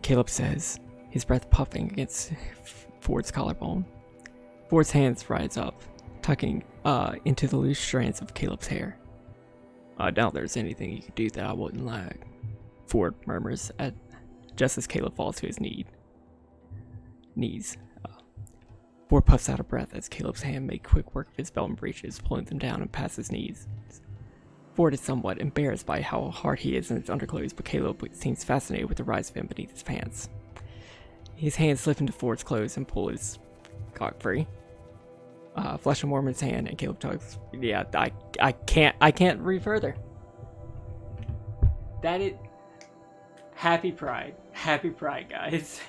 Caleb says, his breath puffing against Ford's collarbone. Ford's hands rise up, tucking into the loose strands of Caleb's hair. I doubt there's anything you could do that I wouldn't like, Ford murmurs just as Caleb falls to his knees. Ford puffs out of breath as Caleb's hand makes quick work of his belt and breeches, pulling them down and past his knees. Ford is somewhat embarrassed by how hard he is in his underclothes, but Caleb seems fascinated with the rise of him beneath his pants. His hands slip into Ford's clothes and pull his cock free. Flesh and warm his hand, and Caleb tugs. Yeah, I can't read further. That is... Happy Pride, guys.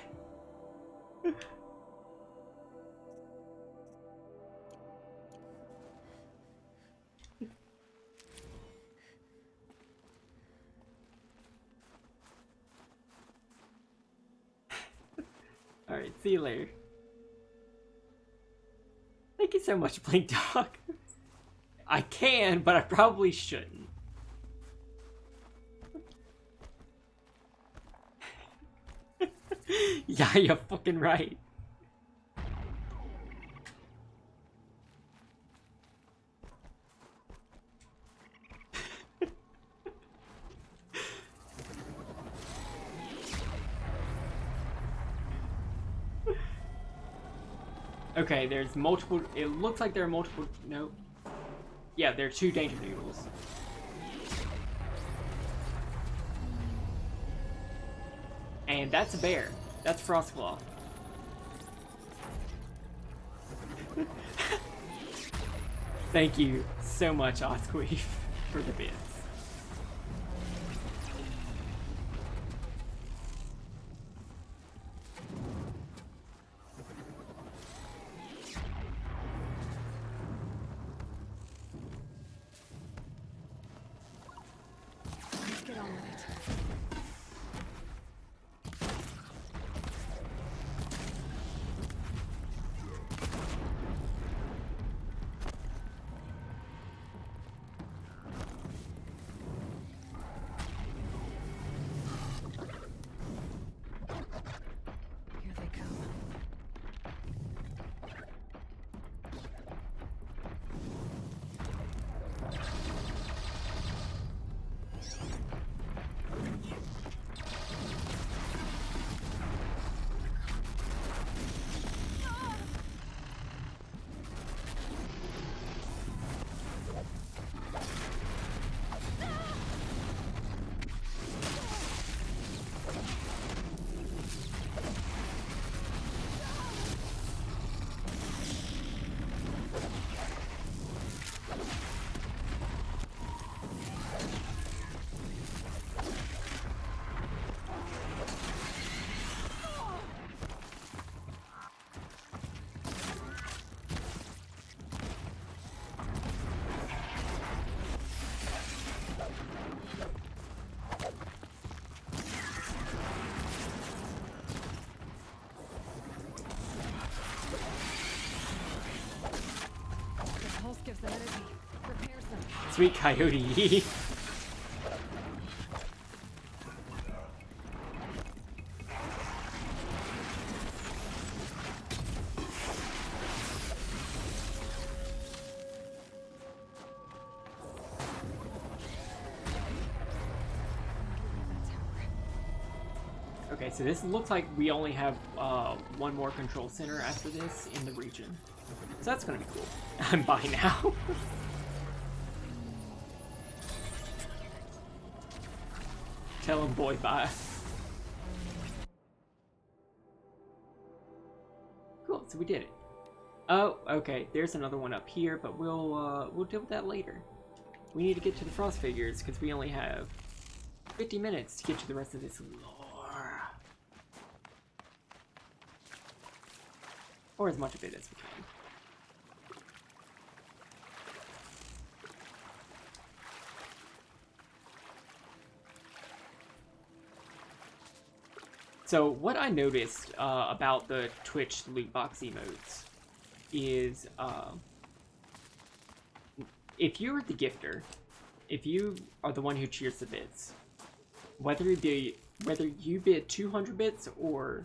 See you later. Thank you so much, Blink Dog. I can, but I probably shouldn't. Yeah, you're fucking right. Okay, there's multiple. It looks like there are multiple. No. Yeah, there are 2 danger noodles. And that's a bear. That's Frostclaw. Thank you so much, Osqueef, for the bits.
Get on with it. Here they come. The pulse gives them energy. Repairs them.
Sweet Coyote. Okay, so this looks like we only have one more control center after this in the region. So that's gonna be cool. I'm by now. Tell him boy bye. Cool, so we did it. Oh, okay, there's another one up here, but we'll deal with that later. We need to get to the frost figures because we only have 50 minutes to get to the rest of this lore. Or as much of it as we can. So what I noticed about the Twitch loot box emotes is if you're the gifter, if you are the one who cheers the bits, whether you bid 200 bits or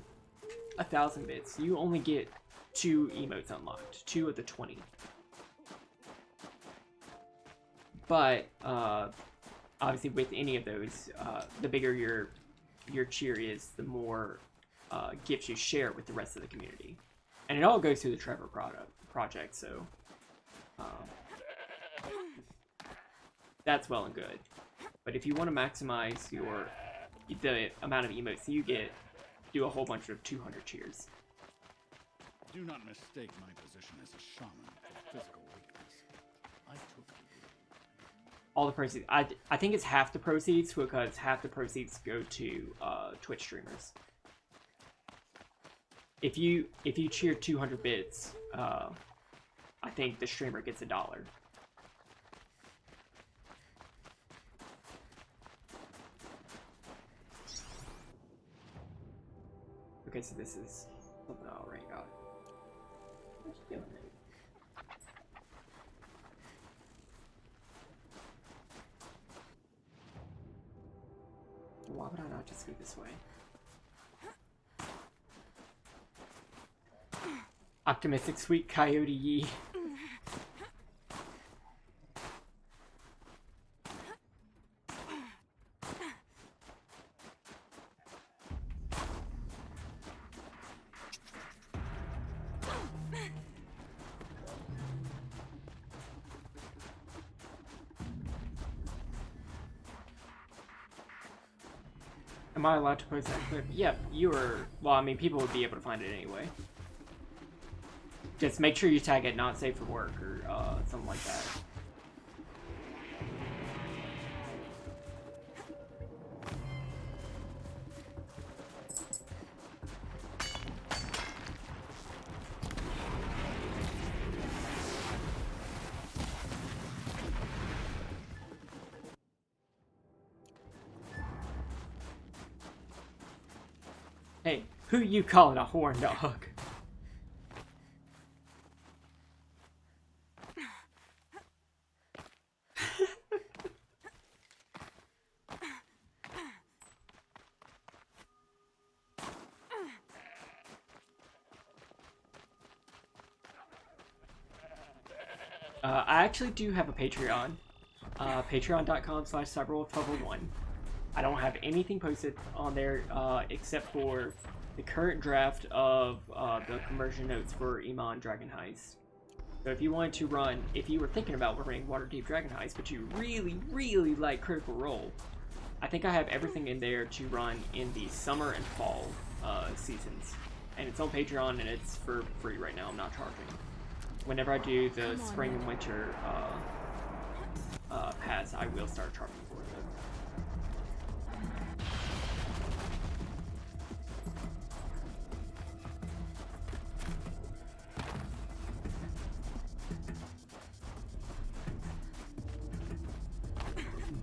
1,000 bits, you only get 2 emotes unlocked, 2 of the 20. But obviously with any of those, the bigger your cheer is, the more gifts you share with the rest of the community. And it all goes through the Trevor project, so that's well and good. But if you want to maximize the amount of emotes you get, do a whole bunch of 200 cheers.
Do not mistake my position as a shaman for physical weakness. I took
all the proceeds. I think it's half the proceeds because half the proceeds go to Twitch streamers. If you cheer 200 bits, I think the streamer gets $1. Okay, so this is Something I already got. What you doing, Nate? Why would I not just go this way? Optimistic sweet coyote ye. Am I allowed to post that clip? Yep, you are. Well, I mean, people would be able to find it anyway. Just make sure you tag it not safe for work or something like that. Hey, who you calling a horn dog? I actually do have a Patreon. Patreon.com/cyberwolf121. I don't have anything posted on there except for the current draft of the conversion notes for Iman Dragon Heist. So if you wanted to run, if you were thinking about running Waterdeep Dragon Heist, but you really, really like Critical Role, I think I have everything in there to run in the summer and fall seasons. And it's on Patreon and it's for free right now. I'm not charging. Whenever I do the spring and winter pass, I will start charging for it.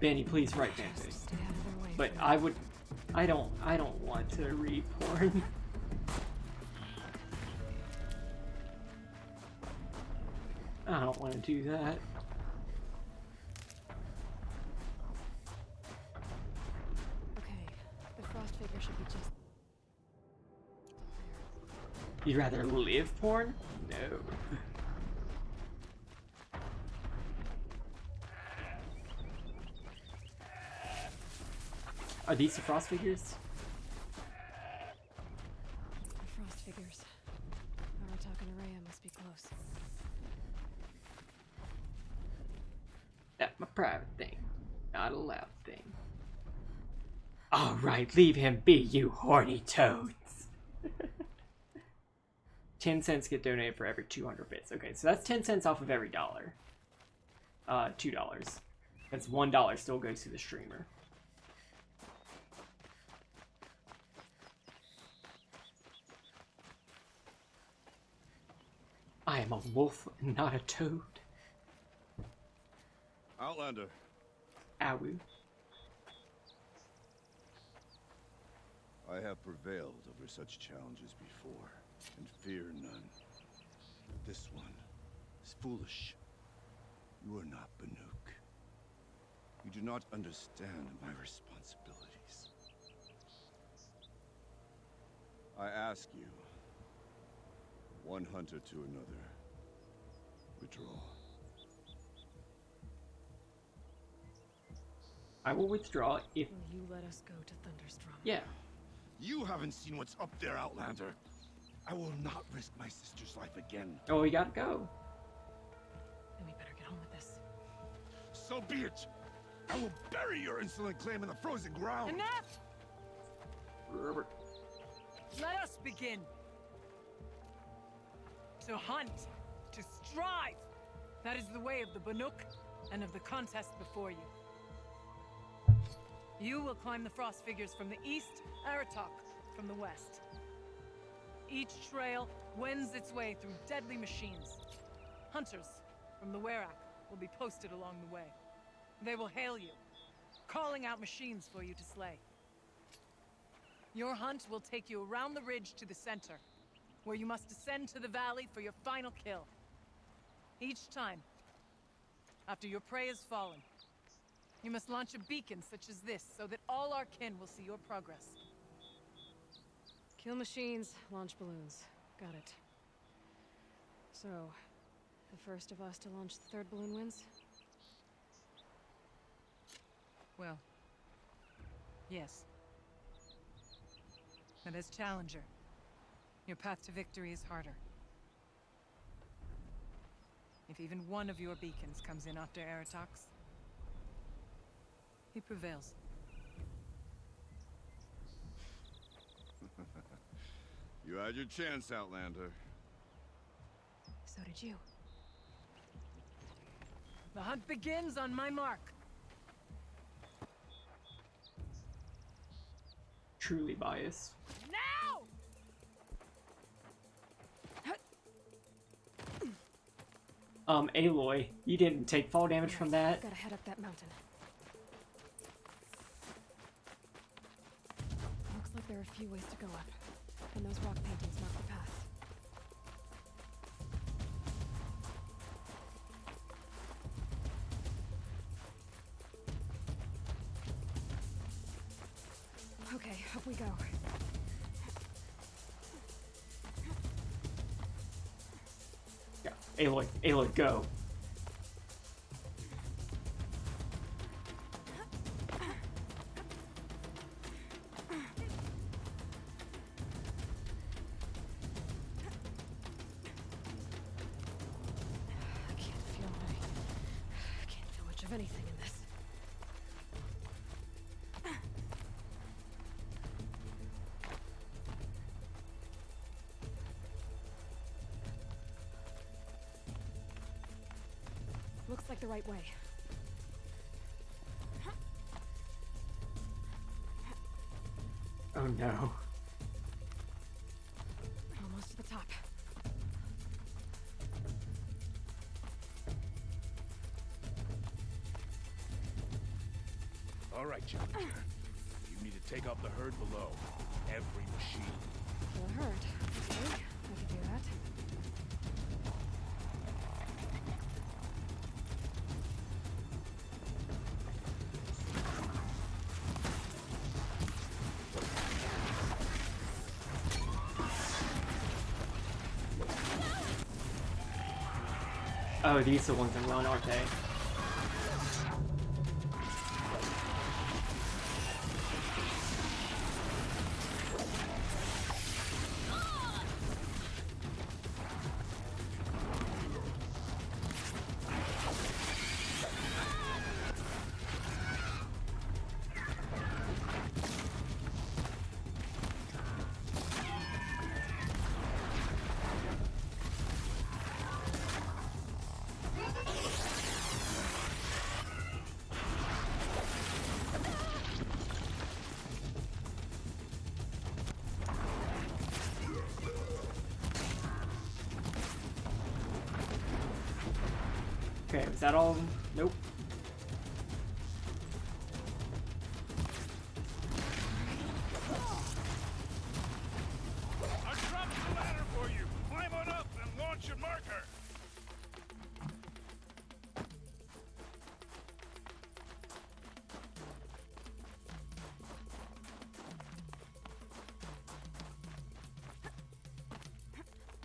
Benny, please write fanfic. But I don't want to read porn. I don't want to do that.
Okay, the frost figure should be just...
You'd rather live porn? No. Are these the frost figures?
The frost figures. Whoever talking to Rhea must be close.
That's my private thing, not a loud thing. Alright, leave him be, you horny toads. 10 cents get donated for every 200 bits. Okay, so that's 10 cents off of every dollar. $2. That's $1 still goes to the streamer. I am a wolf, not a toad.
Outlander.
Owie.
I have prevailed over such challenges before, and fear none. But this one is foolish. You are not Banuk. You do not understand my responsibilities. I ask you, one hunter to another, withdraw.
I will withdraw if...
Will you let us go to Thunderstrom?
Yeah.
You haven't seen what's up there, Outlander. I will not risk my sister's life again.
Oh, we gotta go.
Then we better get on with this.
So be it. I will bury your insolent claim in the frozen ground.
Enough!
Robert.
Let us begin. To hunt, to strive. That is the way of the Banuk and of the contest before you. You will climb the frost figures from the east, Aratok from the west. Each trail wends its way through deadly machines. Hunters from the Werak will be posted along the way. They will hail you, calling out machines for you to slay. Your hunt will take you around the ridge to the center. where you must descend to the valley for your final kill. Each time, after your prey has fallen, you must launch a beacon such as this so that all our kin will see your progress.
Kill machines, launch balloons. Got it. So, the first of us to launch the third balloon wins?
Well, yes. But as Challenger, your path to victory is harder. If even one of your beacons comes in after Aratox, he prevails.
You had your chance, Outlander.
So did you.
The hunt begins on my mark.
Truly biased.
Now!
Aloy, you didn't take fall damage from that.
Gotta head up that mountain. Looks like there are a few ways to go up, and those rock paintings mark the path. Okay, up we go.
Yeah, Aloy, go.
I can't feel much of anything in this. Looks like the right way.
Oh no.
Almost to the top.
All right, Challenger. You need to take out the herd below. Every machine.
The herd. Okay, I can do that.
Oh, these are the ones that run, aren't they? Okay, was that all of them? Nope.
I dropped the ladder for you. Climb on up and launch your marker.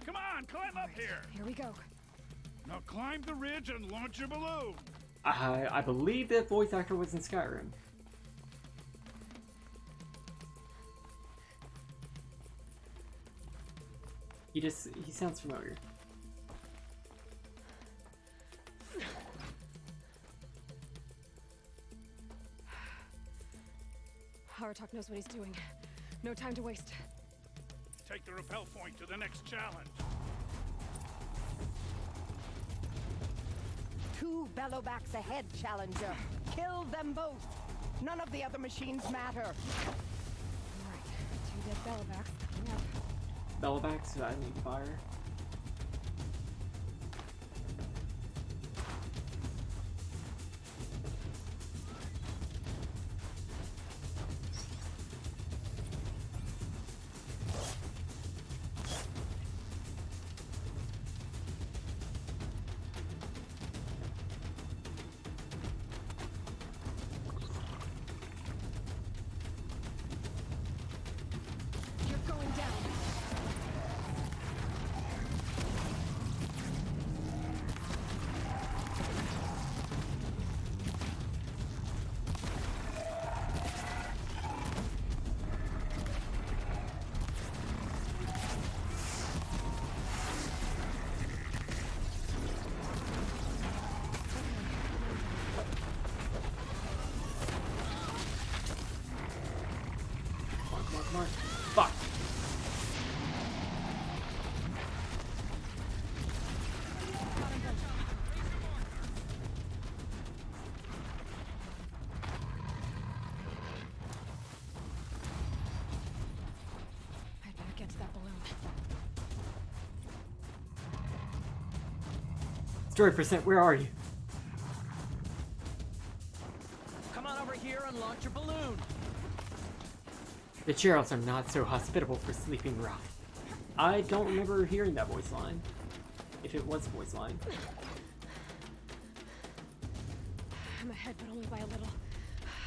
Come on, climb up here.
Here we go.
Now climb the ridge and launch your balloon.
I believe that voice actor was in Skyrim. He sounds familiar.
Aratok knows what he's doing. No time to waste.
Take the rappel point to the next challenge.
2 Bellowbacks ahead, Challenger. Kill them both. None of the other machines matter.
Alright, 2 dead Bellowbacks coming up.
Bellowbacks, I need fire. Come on, come on. Fuck.
I'd better get to that balloon.
Story percent, where are you?
Come on over here and launch your balloon.
The Cheryl's are not so hospitable for sleeping rough. I don't remember hearing that voice line. If it was a voice line.
I'm ahead, but only by a little.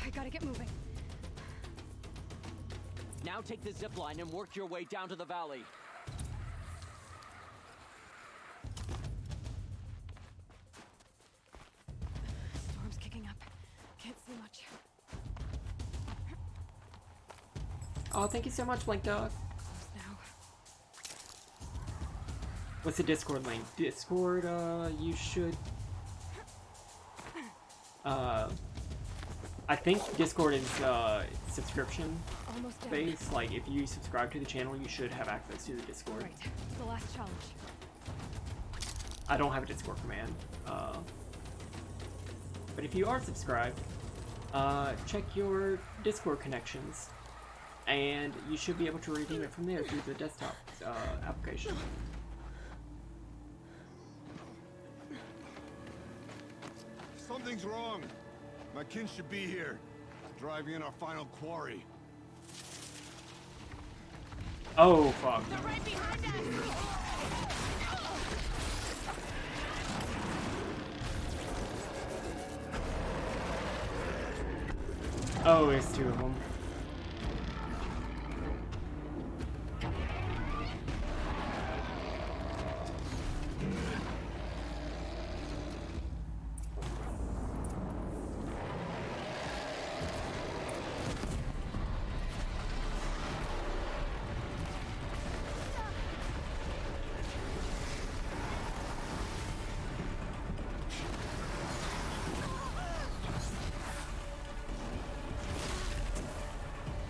I gotta get moving.
Now take the zip line and work your way down to the valley.
Storm's kicking up. Can't see much.
Oh, thank you so much, Blank Dog.
Close now.
What's the Discord link? Discord, you should... I think Discord is, subscription
Almost done.
based. Like, if you subscribe to the channel, you should have access to the Discord.
Right. The last challenge.
I don't have a Discord command. But if you are subscribed, check your Discord connections. And you should be able to redeem it from there through the desktop application.
Something's wrong. My kin should be here, driving in our final quarry.
Oh, fuck.
They're right behind us!
Oh, it's two of them.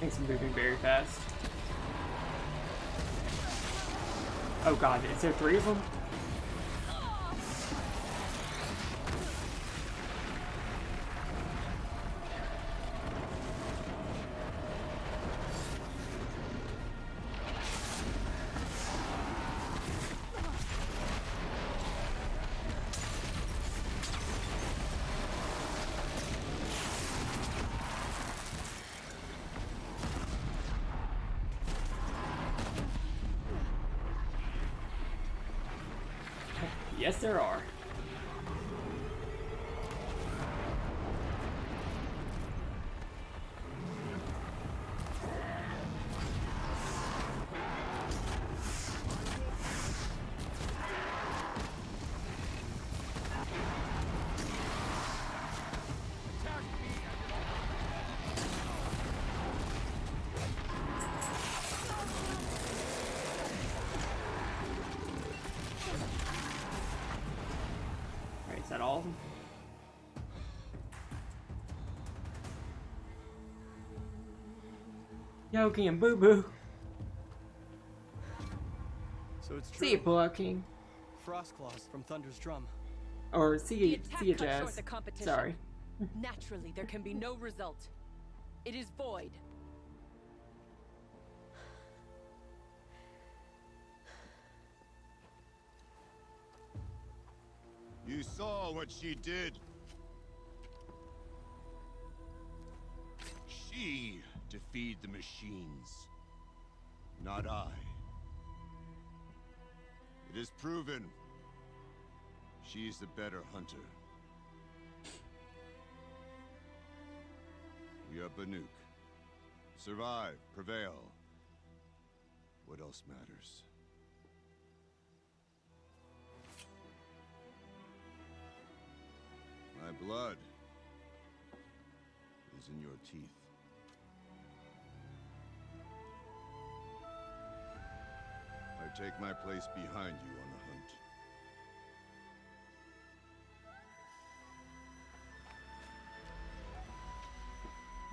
Things are moving very fast. Oh god, is there three of them? Yes, there are. Is that all of them? Yogi and Boo Boo.
So it's true.
See you, Pull Out King.
Frostclaws from Thunder's Drum.
Or see
The
you,
attack
see you,
cut short
Jazz.
the competition.
Sorry.
Naturally, there can be no result. It is void.
You saw what she did. She defeated the machines, not I. It is proven she is the better hunter. We are Banuk. Survive, prevail. What else matters? My blood is in your teeth. I take my place behind you on the hunt.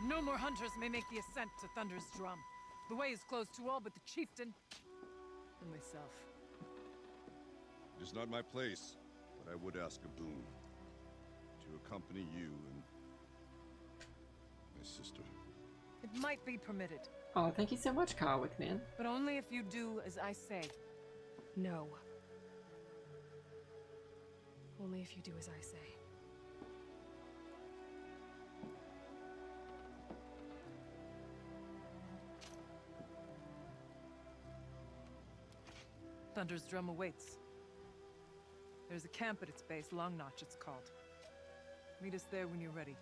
No more hunters may make the ascent to Thunder's Drum. The way is closed to all but the chieftain and myself.
It is not my place, but I would ask a boon. To accompany you and my sister.
It might be permitted,
Oh, thank you so much, Carwick, man.
but only if you do as I say.
No. Only if you do as I say.
Thunder's Drum awaits. There's a camp at its base, Long Notch it's called. Meet us there when you're ready.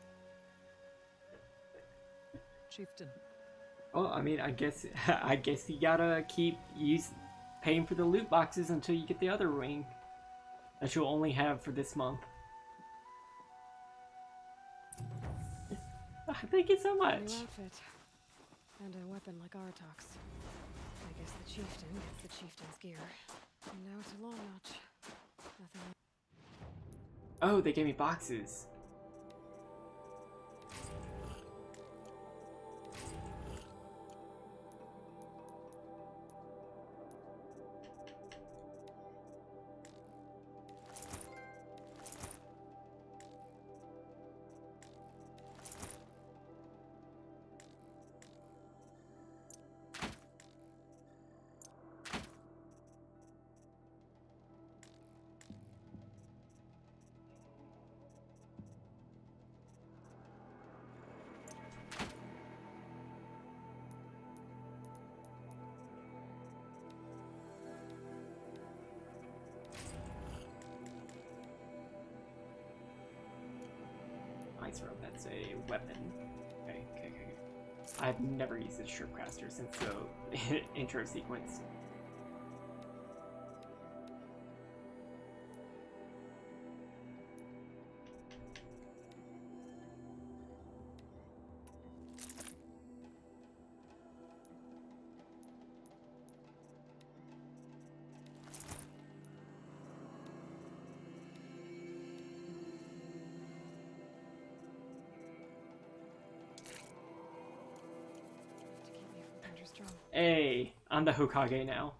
Chieftain.
Well, I mean, I guess you gotta keep paying for the loot boxes until you get the other ring that you'll only have for this month. Thank you so much.
New outfit. And a weapon like Artok's. I guess the chieftain gets the chieftain's gear. And now to Long Notch. Nothing else.
Oh, they gave me boxes. Ice rope, that's a weapon. Okay. I've never used the Stripcaster since the intro sequence. Hey, I'm the Hokage now.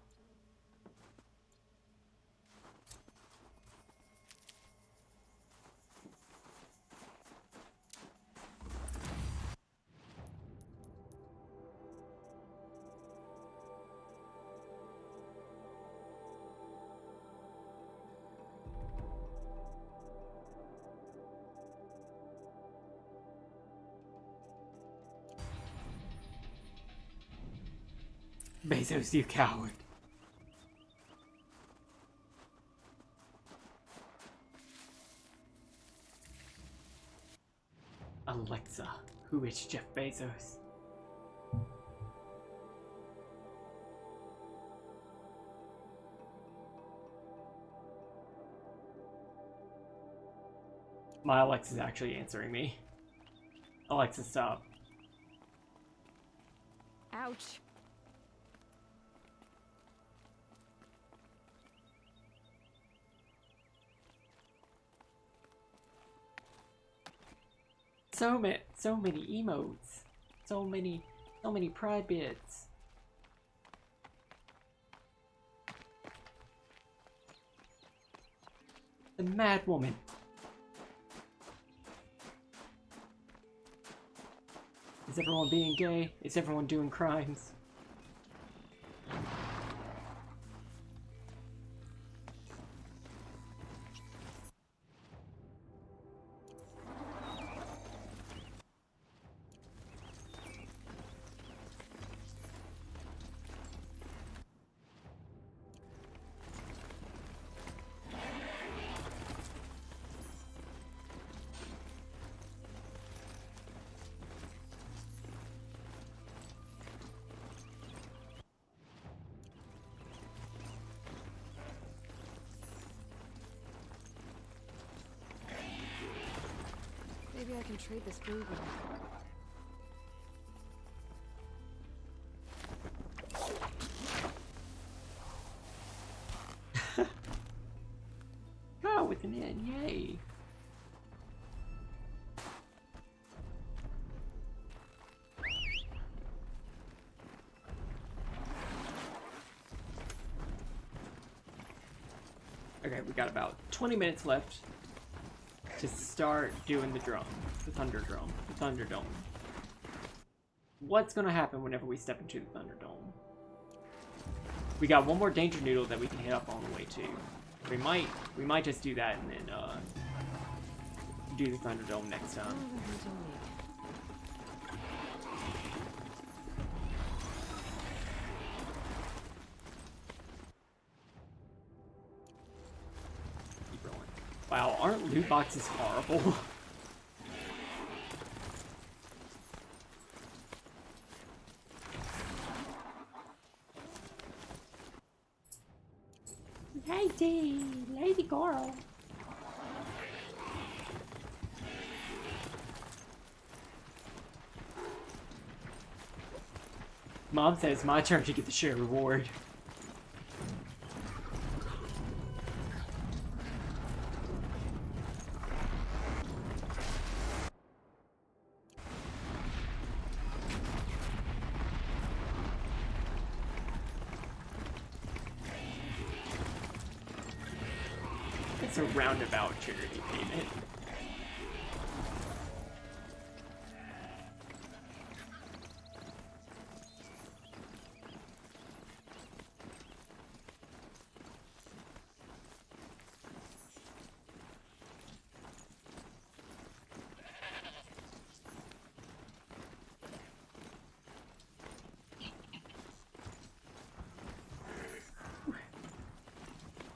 Bezos, you coward. Alexa, who is Jeff Bezos? My Alexa's actually answering me. Alexa, stop.
Ouch.
So many emotes. So many pride bits. The mad woman. Is everyone being gay? Is everyone doing crimes?
Maybe I can trade this food with
Go with an N, yay! Okay, we got about 20 minutes left to start doing the drum. The Thunder Drum. The Thunderdome. What's gonna happen whenever we step into the Thunderdome? We got one more Danger Noodle that we can hit up on the way too. We might just do that and then do the Thunderdome next time. Keep rolling. Wow, aren't loot boxes horrible? Lady girl. Mom says it's my turn to get the share reward. It's a roundabout charity payment.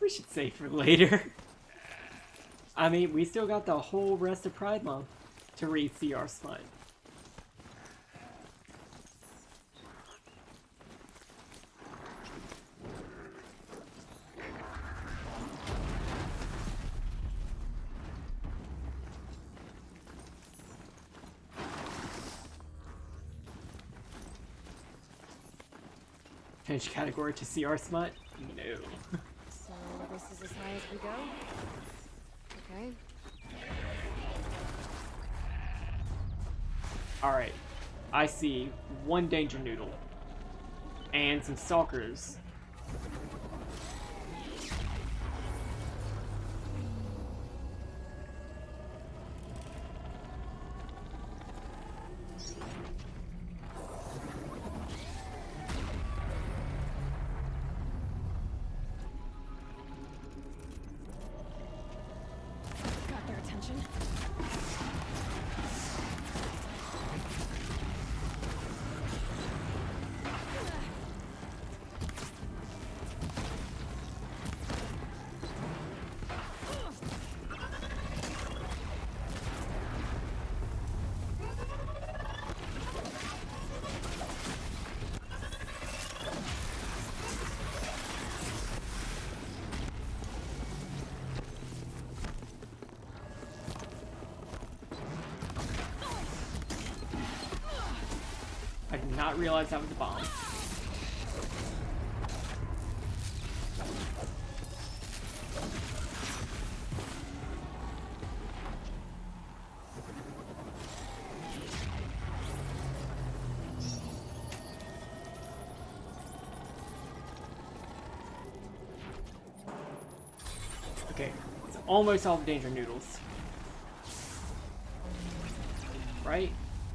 We should save for later. I mean, we still got the whole rest of Pride Month to read CR Smut. Change category to CR Smut? No.
So this is as high as we go? Okay.
Alright. I see one Danger Noodle. And some Stalkers.
Got their attention.
I did not realize that was a bomb. Okay, it's almost all the Danger Noodles. Right?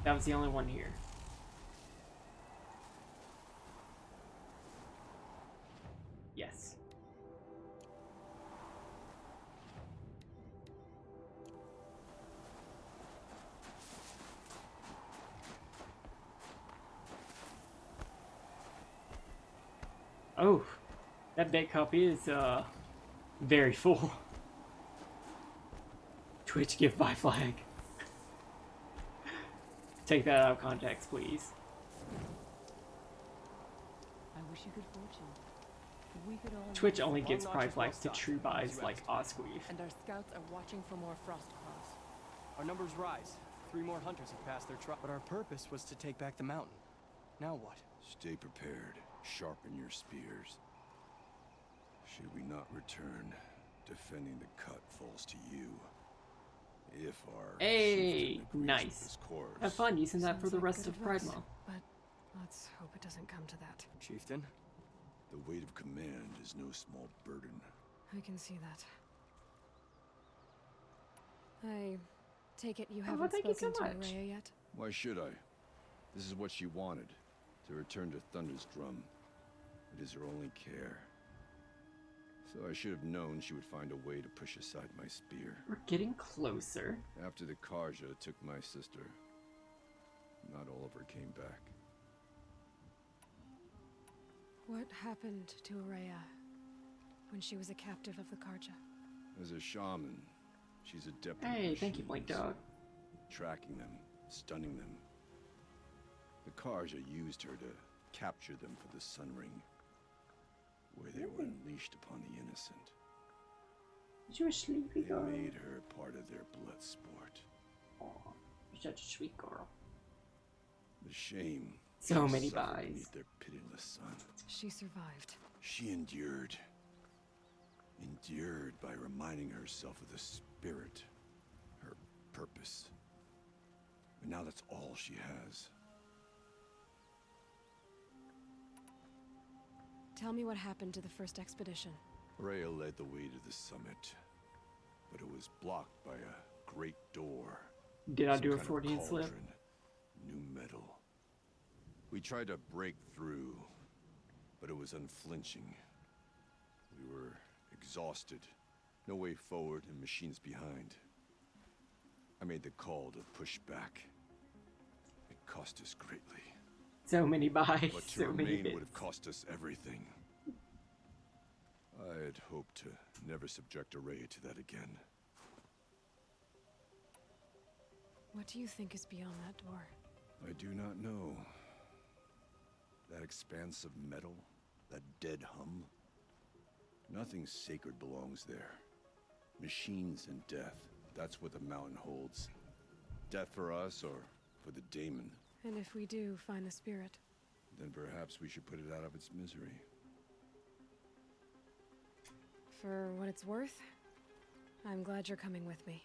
That was the only one here. Yes. Oh, that bait cup is very full. Twitch give buy flag. Take that out of context, please.
I wish you good fortune. We could all
Twitch only gives pride flags to true buys like Osqueef.
And our scouts are watching for more frost claws.
Our numbers rise. 3 more hunters have passed their truck. But our purpose was to take back the mountain. Now what?
Stay prepared. Sharpen your spears. Should we not return, defending the cut falls to you. If our
Hey,
chieftain agrees with
nice.
this course.
Have fun using that for the
Sounds like
rest
good
of Pride
advice,
Month.
But let's hope it doesn't come to that.
Chieftain?
The weight of command is no small burden.
I can see that. I take it you haven't
thank you so
spoken to
much.
Ourea yet?
Why should I? This is what she wanted, to return to Thunder's Drum. It is her only care. So I should have known she would find a way to push aside my spear.
We're getting closer.
After the Karja took my sister, not all of her came back.
What happened to Ourea when she was a captive of the Karja?
As a shaman, she's adept at
Hey, thank you, Blink Dog.
tracking them, stunning them. The Karja used her to capture them for the Sun Ring, where they were unleashed upon the innocent.
You're a sleepy
They
girl.
made her part of their blood sport.
Aw, you're such a sweet girl.
The shame.
So
she
many
suffered
buys.
beneath their pitiless sun.
She survived.
She endured. Endured by reminding herself of the spirit, her purpose. And now that's all she has.
Tell me what happened to the first expedition.
Rhea led the way to the summit, but it was blocked by a great door.
Did I
Some
do a
kind of
Freudian slip?
cauldron, new metal. We tried to break through, but it was unflinching. We were exhausted, no way forward and machines behind. I made the call to push back. It cost us greatly.
So many buys,
But to
so many
remain
bits.
would have cost us everything. I had hoped to never subject Ourea to that again.
What do you think is beyond that door?
I do not know. That expanse of metal, that dead hum. Nothing sacred belongs there. Machines and death, that's what the mountain holds. Death for us or for the daemon.
And if we do find the spirit?
Then perhaps we should put it out of its misery.
For what it's worth, I'm glad you're coming with me.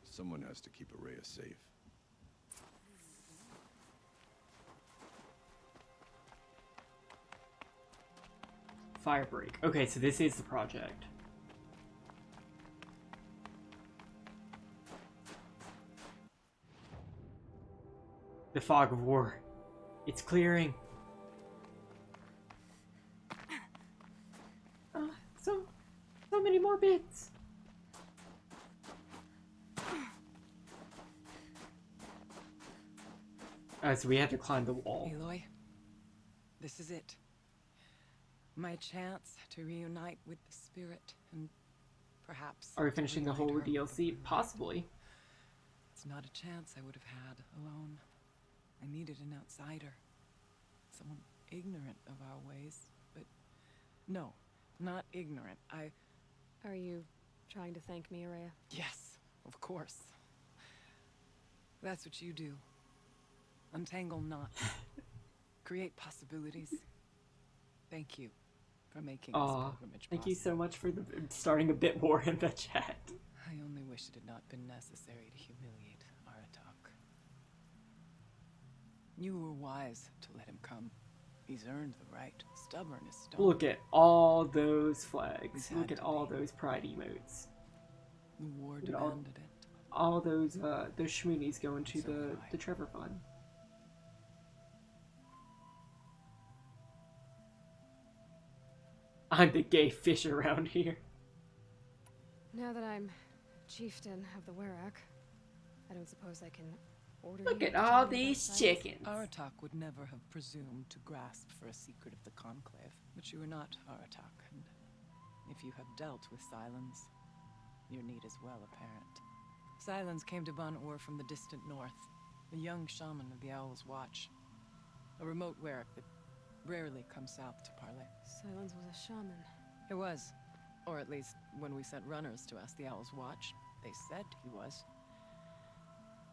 Someone has to keep Ourea safe.
Firebreak. Okay, so this is the project. The fog of war. It's clearing. So many more bits. So we have to climb the wall.
Aloy, this is it. My chance to reunite with the spirit and perhaps...
Are we finishing the whole DLC? Possibly.
It's not a chance I would have had alone. I needed an outsider. Someone ignorant of our ways, but... No, not ignorant.
Are you trying to thank me, Ourea?
Yes, of course. That's what you do. Untangle knots. Create possibilities. Thank you for making this pilgrimage
thank you
possible.
so much for starting a bit more in the chat.
I only wish it had not been necessary to humiliate Aratak. You were wise to let him come. He's earned the right. Stubborn as stone.
Look at all those flags.
He's
Look
had
at
to
all
be.
those pride emotes.
The war
Look at all,
demanded it.
all those shmoonies going to the Trevor Fund. I'm the gay fish around here.
Now that I'm chieftain of the Werak, I don't suppose I can order
Look
you
at
to
all
tell me about
these
science?
chickens.
Aratak would never have presumed to grasp for a secret of the Conclave. But you are not Aratak, and if you have dealt with Sylens, your need is well apparent. Sylens came to Ban-Ur from the distant north, a young shaman of the Owl's Watch. A remote Werak that rarely comes south to parley.
Sylens was a shaman.
It was. Or at least, when we sent runners to ask the Owl's Watch, they said he was.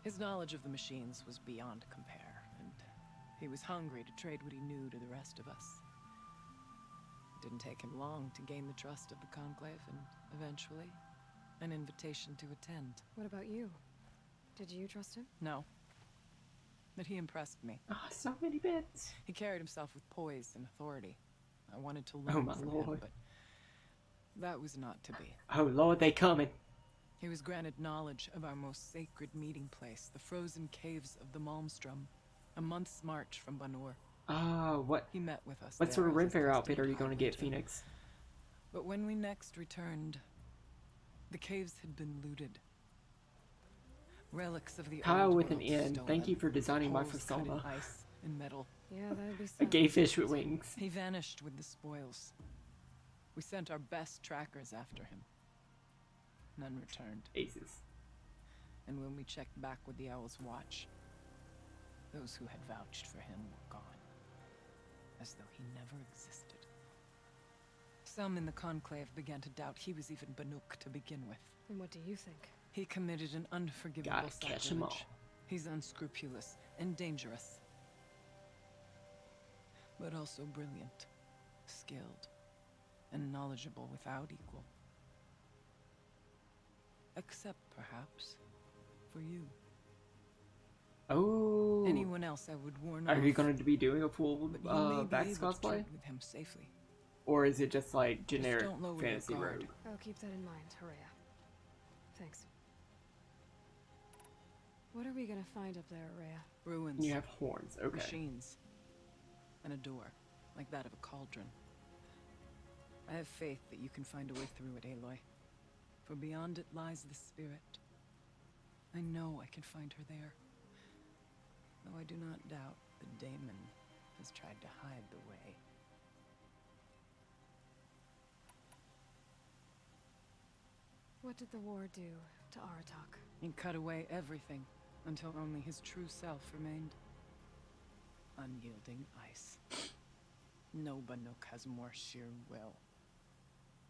His knowledge of the machines was beyond compare, and he was hungry to trade what he knew to the rest of us. It didn't take him long to gain the trust of the Conclave, and eventually, an invitation to attend.
What about you? Did you trust him?
No. But he impressed me.
Oh, so many bits.
He carried himself with poise and authority. I wanted to
Oh
learn
my
from
lord.
him, but That was not to be.
Oh lord, they coming.
He was granted knowledge of our most sacred meeting place, the frozen caves of the Malmstrom, a month's march from Banur.
Ah, what?
He met with us.
What sort of
there as his
Renfair outfit are you
destined
going to get,
high-hunter.
Phoenix?
But when we next returned, the caves had been looted. Relics of the
Kyle
old
with an
world
N. Thank you
stolen.
for designing my
Holes cut in
persona.
ice and metal.
Yeah, that'd be
A
sad.
gay fish with wings.
He vanished with the spoils. We sent our best trackers after him. None returned.
Aces.
And when we checked back with the Owl's Watch, those who had vouched for him were gone. As though he never existed. Some in the Conclave began to doubt he was even Banuk to begin with.
And what do you think?
He committed an unforgivable
Gotta catch 'em all.
sacrilege. He's unscrupulous and dangerous. But also brilliant, skilled, and knowledgeable without equal. Except, perhaps, for you.
Oh.
Anyone else I would warn
Are you
off,
going to be doing a full
but you may be
Bax
able to
cosplay?
trade with him safely.
Or is it just like generic
don't lower your
fantasy
guard.
rogue?
I'll keep that in mind, Horea. Thanks. What are we gonna find up there, Horea?
Ruins.
You have horns, okay.
Machines. And a door, like that of a cauldron. I have faith that you can find a way through it, Aloy. For beyond it lies the spirit. I know I can find her there. Though I do not doubt that Damon has tried to hide the way.
What did the war do to Aratak?
He cut away everything until only his true self remained. Unyielding ice. No Banuk has more sheer will.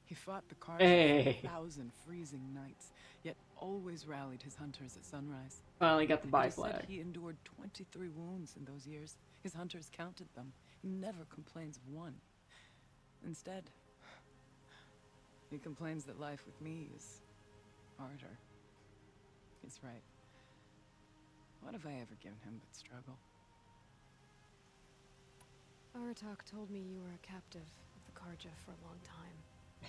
He fought the Karja
Hey.
for 1,000 freezing nights, yet always rallied his hunters at sunrise.
Finally got the
It
buy
is said
flag.
he endured 23 wounds in those years. His hunters counted them. He never complains of one. Instead, he complains that life with me is harder. He's right. What have I ever given him but struggle?
Aratak told me you were a captive of the Karja for a long time.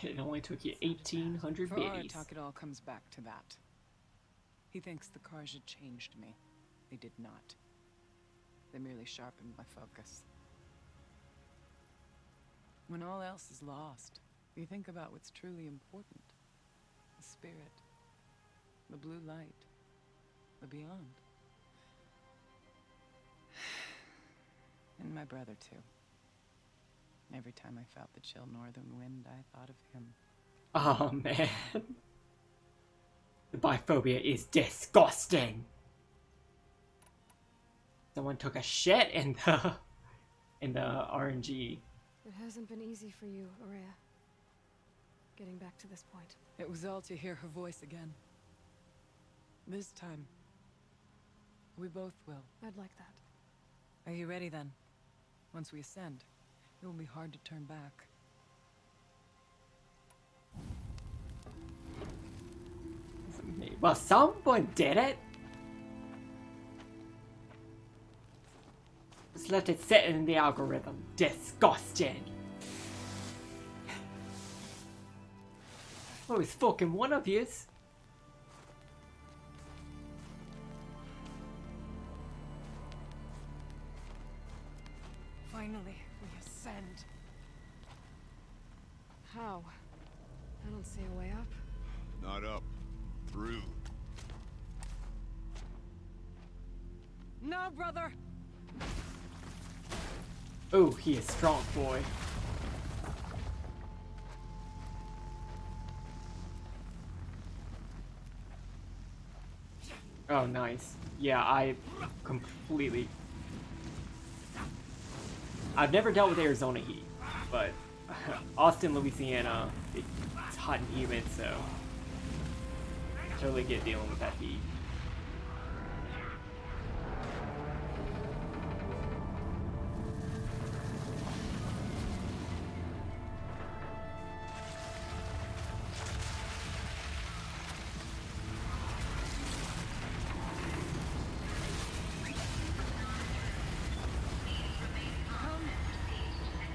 It only took you 1,800
For
biddies.
Aratak, it all comes back to that. He thinks the Karja changed me. They did not. They merely sharpened my focus. When all else is lost, you think about what's truly important. The spirit. The blue light. The beyond. And my brother, too. Every time I felt the chill northern wind, I thought of him.
Oh man. The biphobia is disgusting. Someone took a shit in the RNG.
It hasn't been easy for you, Horea. Getting back to this point.
It was all to hear her voice again. This time, we both will.
I'd like that.
Are you ready then? Once we ascend, it will be hard to turn back.
Well, someone did it. Just let it sit in the algorithm. Disgusting. Oh, it's fucking one of yous.
Finally, we ascend.
How? I don't see a way up.
Not up. Through.
No, brother!
Oh, he is strong, boy. Oh, nice. Yeah, I completely... I've never dealt with Arizona heat, but Austin, Louisiana, it's hot and humid, so totally get dealing with that heat.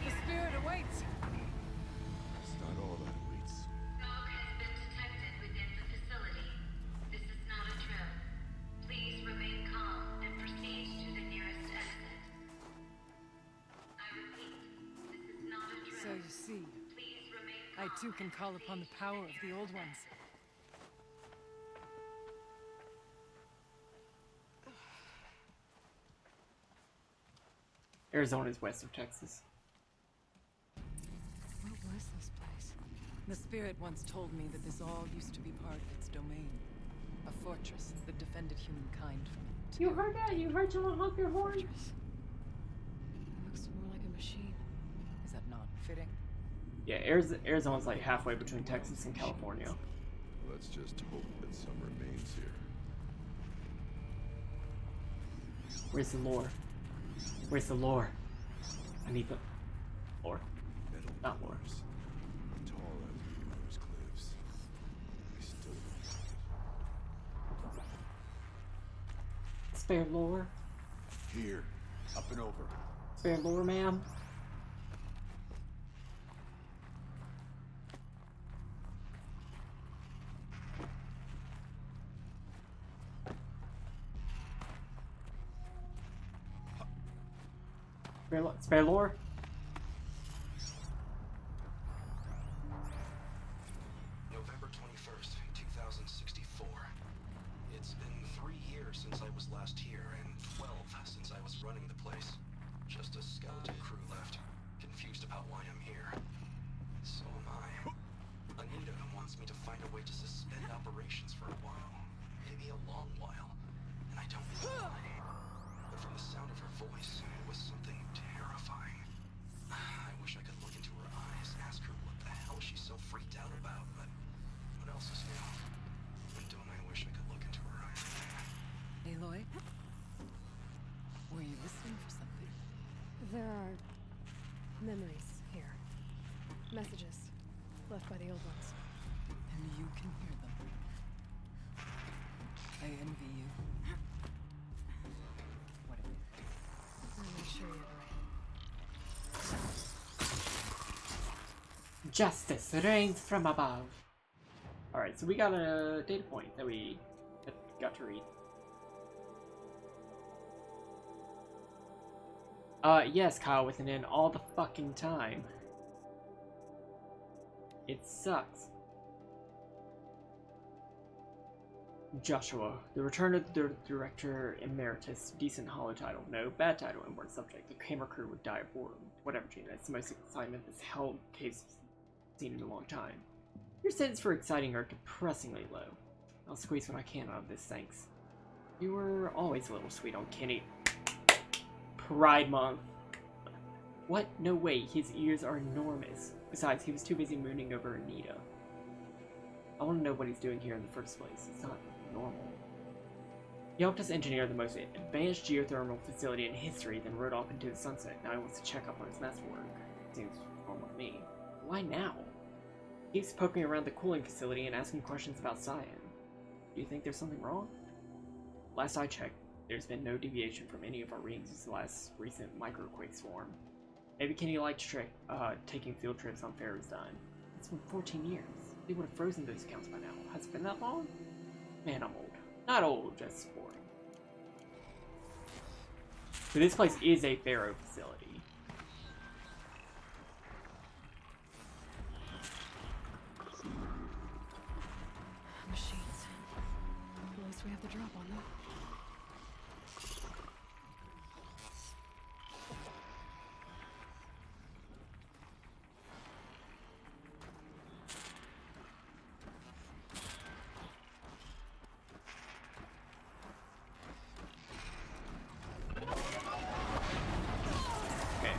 The spirit awaits!
It's not all that waits.
to see. I too can call upon the power of the old ones.
Arizona is west of Texas.
What was this place? The spirit once told me that this all used to be part of its domain. A fortress that defended humankind from it.
You heard that? You heard someone honk their horn?
Fortress. Looks more like a machine. Is that not fitting?
Yeah, Arizona's like halfway between Texas and California.
Let's just hope that some remains here.
Where's the lore? Where's the lore? I need the lore. Not lore.
Tall as those cliffs. I still
Spare lore?
Here. Up and over.
Spare lore, ma'am? Spare lore?
November 21st, 2064. It's been 3 years since I was last here, and 12 since I was running the place. Just a skeleton crew left, confused about why I'm here. So am I. Anita wants me to find a way to suspend operations for a while. Maybe a long while. And I don't know why. But from the sound of her voice, it was something terrifying. I wish I could look into her eyes, ask her what the hell she's so freaked out about, but what else is new? And don't I wish I could look into her eyes again?
Aloy? Were you listening for something?
There are memories here. Messages left by the old ones.
And you can hear them. I envy you. What if
I'm not sure you're right.
Justice reigns from above. Alright, so we got a data point that we got to read. Yes, Kyle with an N all the fucking time. It sucks. Joshua, the return of the director emeritus, decent hollow title, no bad title, and word subject. The camera crew would die of boredom. Whatever, Gina, it's the most excitement this hell case seen in a long time. Your sentence for exciting are depressingly low. I'll squeeze what I can out of this, thanks. You were always a little sweet on Kenny. Pride Month. What? No way, his ears are enormous. Besides, he was too busy mooning over Anita. I want to know what he's doing here in the first place. It's not normal. He helped us engineer the most advanced geothermal facility in history, then rode off into the sunset. Now he wants to check up on his master work. Seems normal to me. Why now? He keeps poking around the cooling facility and asking questions about Cyan. Do you think there's something wrong? Last I checked, there's been no deviation from any of our readings since the last recent microquake swarm. Maybe Kenny liked taking field trips on Pharaoh's dime. It's been 14 years. They would have frozen those accounts by now. Has it been that long? Man, I'm old. Not old, just boring. So this place is a Pharaoh facility.
Machines. At least we have the drop on them.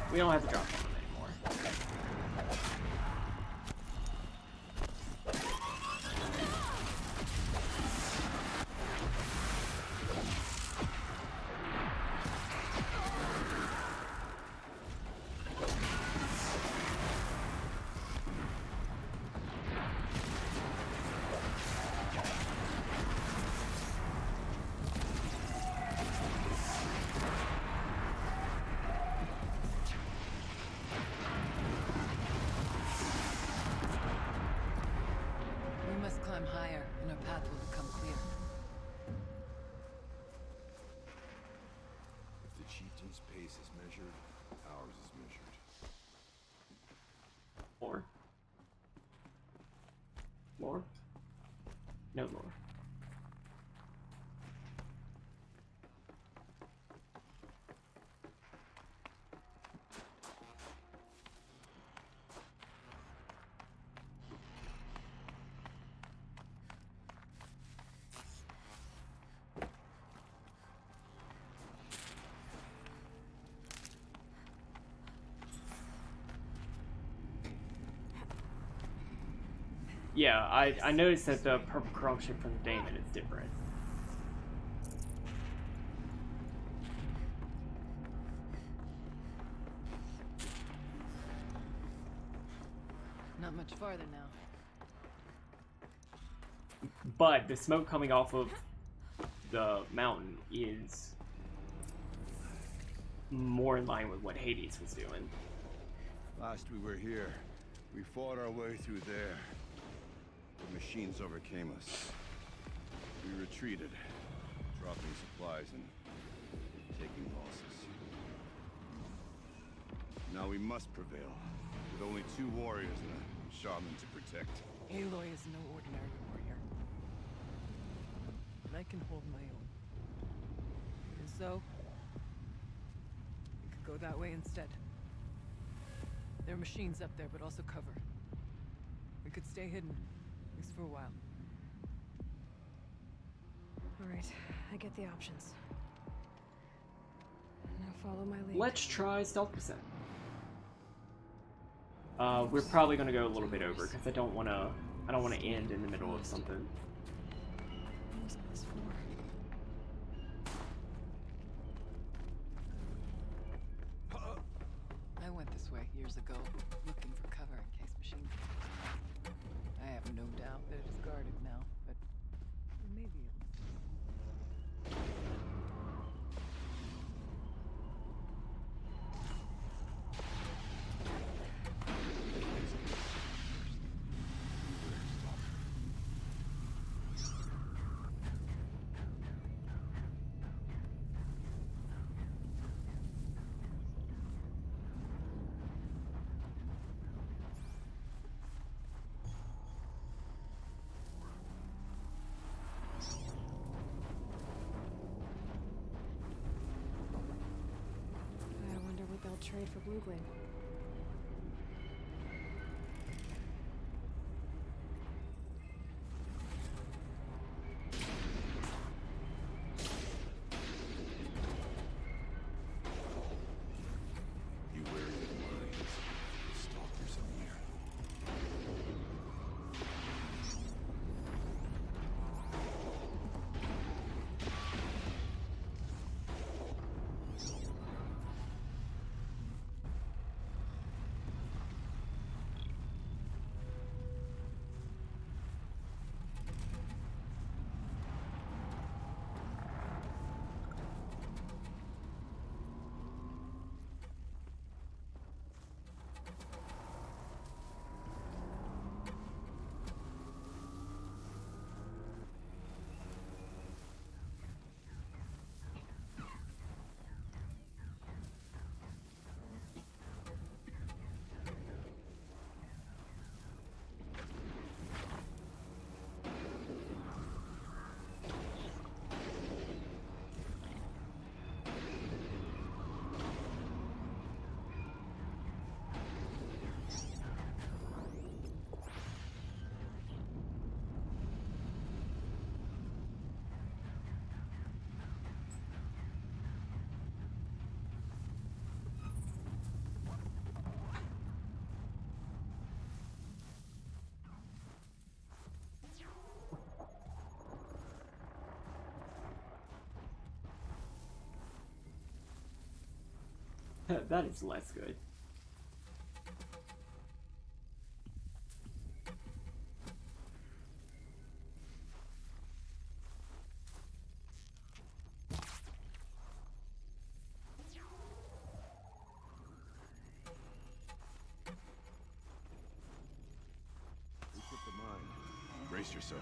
We don't have to drop on them anymore. No lore. Yeah, I noticed that the purple chrome shape from the Daemon is different.
Not much farther now.
But the smoke coming off of the mountain is more in line with what Hades was doing.
Last we were here, we fought our way through there. The machines overcame us. We retreated, dropping supplies and taking losses. Now we must prevail, with only 2 warriors and a shaman to protect.
Aloy is no ordinary warrior. And I can hold my own. And so, we could go that way instead. There are machines up there, but also cover. We could stay hidden, at least for a while.
Alright, I get the options. Now follow my lead.
Let's try stealth percent. We're probably gonna go a little bit over because I don't wanna end in the middle of something.
Who's on this floor?
I went this way years ago, looking for cover in case machines. I have no doubt that it is guarded now, but maybe it's...
I wonder what they'll trade for Blue Gleam.
You wary of mines. Stalkers are near.
That is less good.
Equip the mine. Brace yourself.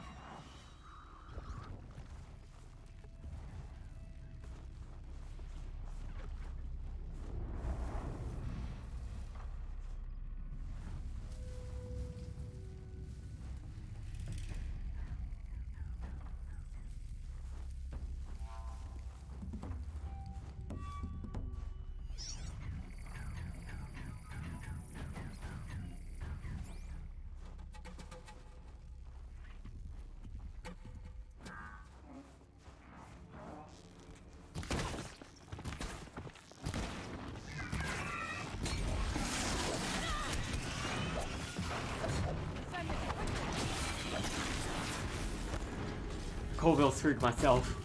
Colville screwed myself.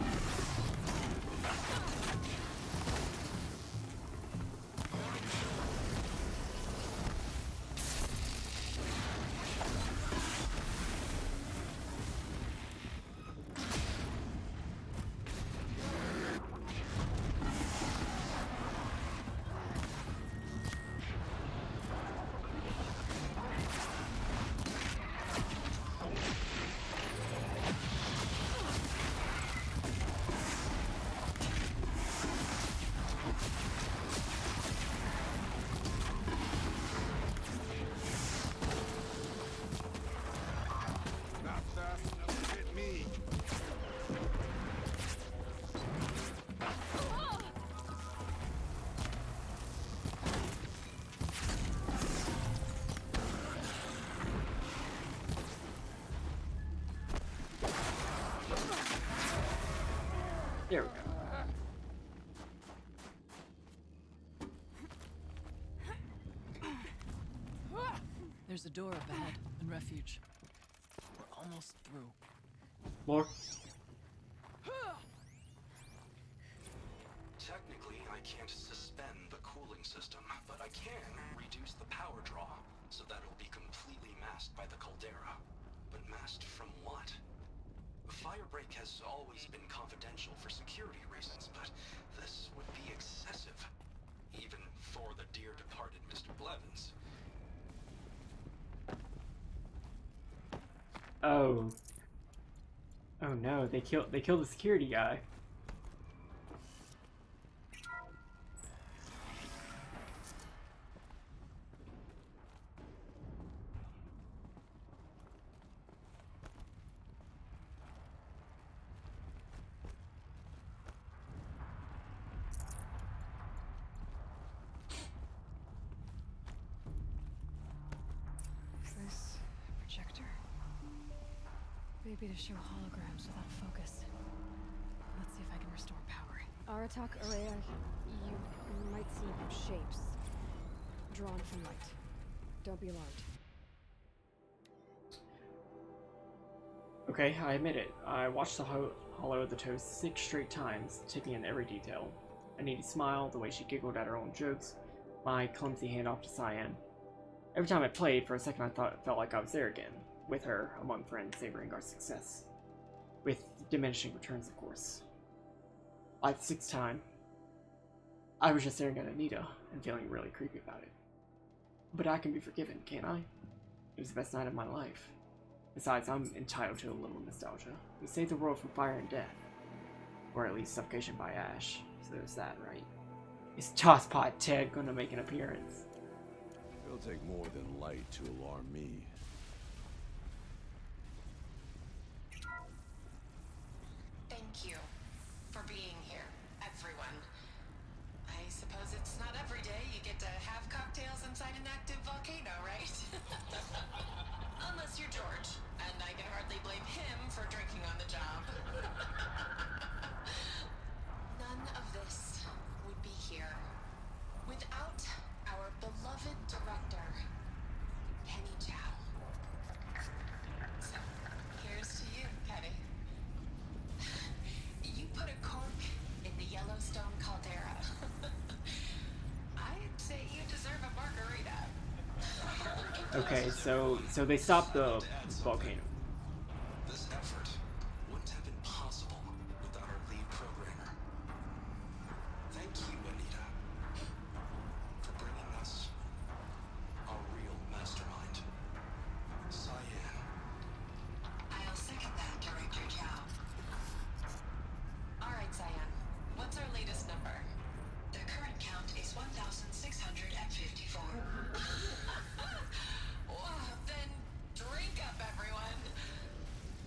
There we go.
There's a door up ahead in refuge. We're almost through.
More?
Technically, I can't suspend the cooling system, but I can reduce the power draw so that it'll be completely masked by the caldera. But masked from what? Firebreak has always been confidential for security reasons, but this would be excessive, even for the dear departed Mr. Blevins.
Oh. Oh no, they killed the security guy.
Maybe to show holograms without focus. Let's see if I can restore power. Aratak, Ourea, you might see shapes drawn from light. Don't be alarmed.
Okay, I admit it. I watched the Hollow of the Toe 6 straight times, taking in every detail. Anita's smile, the way she giggled at her own jokes, my clumsy handoff to Cyan. Every time I played, for a second it felt like I was there again, with her, among friends, savoring our success. With diminishing returns, of course. Like the 6th time, I was just staring at Anita and feeling really creepy about it. But I can be forgiven, can't I? It was the best night of my life. Besides, I'm entitled to a little nostalgia. We saved the world from fire and death. Or at least suffocation by ash. So there's that, right? Is Tosspot Ted gonna make an appearance?
It'll take more than light to alarm me.
Thank you for being here, everyone. I suppose it's not every day you get to have cocktails inside an active volcano, right? Unless you're George, and I can hardly blame him for drinking on the job. None of this would be here without our beloved director, Kenny Chow. So, here's to you, Kenny. You put a cork in the Yellowstone caldera. I'd say you deserve a margarita.
Okay, so they stopped the volcano.
This effort wouldn't have been possible without our lead programmer. Thank you, Anita, for bringing us a real mastermind, Cyan.
I'll second that, Director Chow. All right, Cyan. What's our latest number? The current count is 1,654. Then drink up, everyone.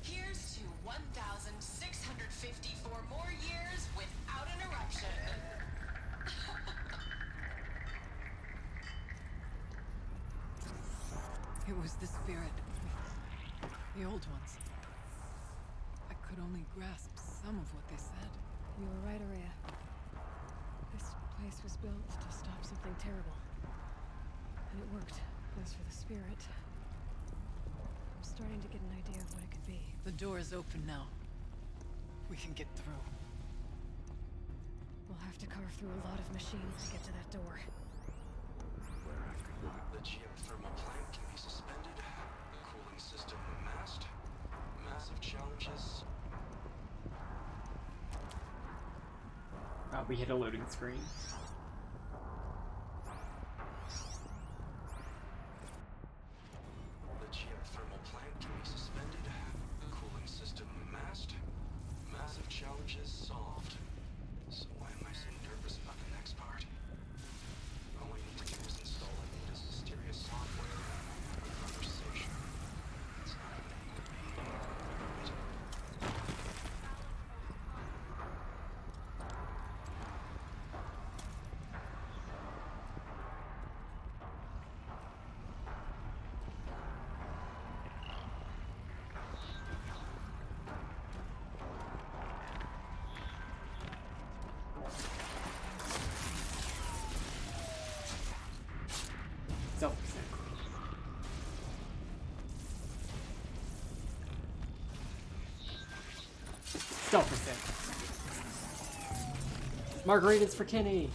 Here's to 1,654 more years without an eruption.
It was the spirit. The old ones. I could only grasp some of what they said.
You were right, Ourea. This place was built to stop something terrible. And it worked. As for the spirit, I'm starting to get an idea of what it could be.
The door is open now. We can get through.
We'll have to carve through a lot of machines to get to that door.
The geothermal plant can be suspended. The cooling system masked. Massive challenges.
We hit a loading screen.
The geothermal plant can be suspended. The cooling system masked. Massive challenges solved. So why am I so nervous about the next part? All I need to do is install Anita's mysterious software. Conversation. It's not a thing to be.
Self-percent. Self-percent. Margaritas for Kenny.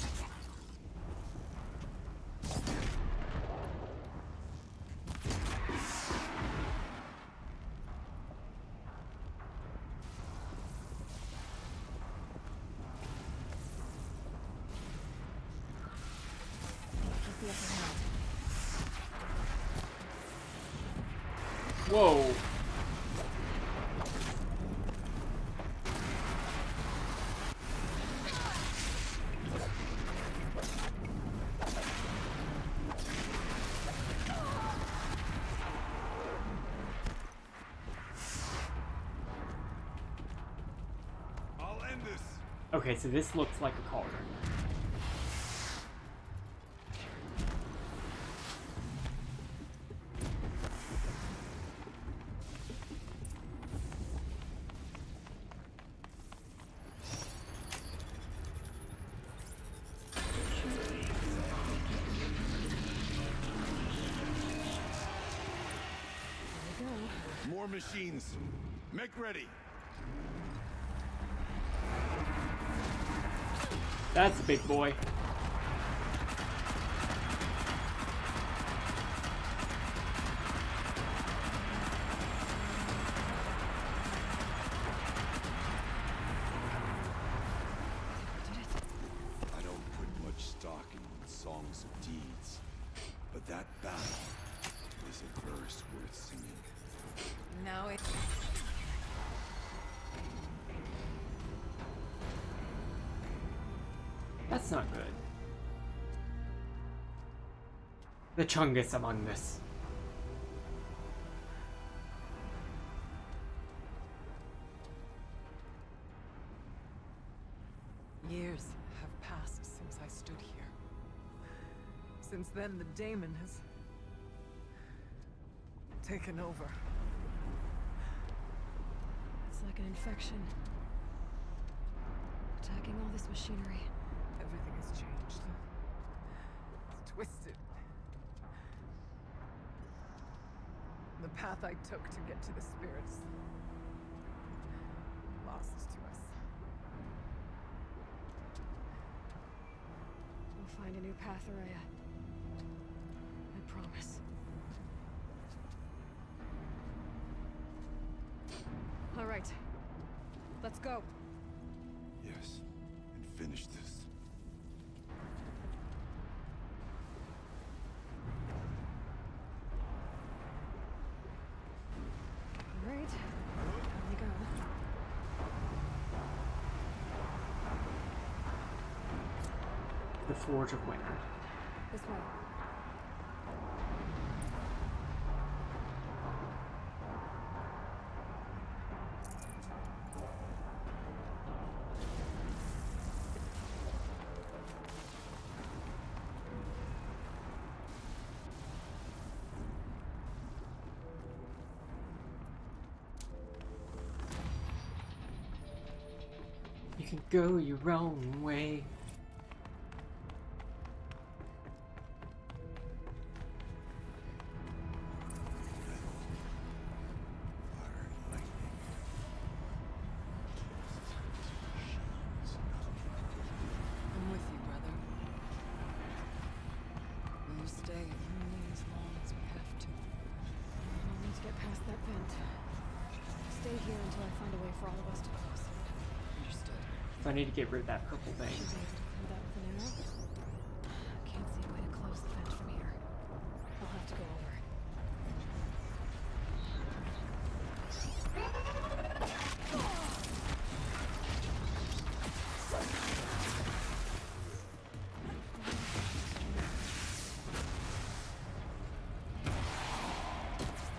Whoa.
I'll end this.
Okay, so this looks like a cauldron.
More machines. Make ready.
That's a big boy.
I don't put much stock in songs of deeds, but that battle is a verse worth singing.
Now it.
That's not good. The Chungus among us.
Years have passed since I stood here. Since then, the daemon has taken over.
It's like an infection. Attacking all this machinery.
Everything has changed. It's twisted. The path I took to get to the spirits. Lost to us.
We'll find a new path, Araya. I promise. All right. Let's go.
Yes, and finish this.
All right. Here we go.
The Forge of Winter.
This way.
You can go your own way.
stay only as long as we have to. We'll need to get past that vent. Stay here until I find a way for all of us to cross. Understood.
So I need to get rid of that purple thing.
Should be able to clear that with an arrow. Can't see a way to close the vent from here. I'll have to go over.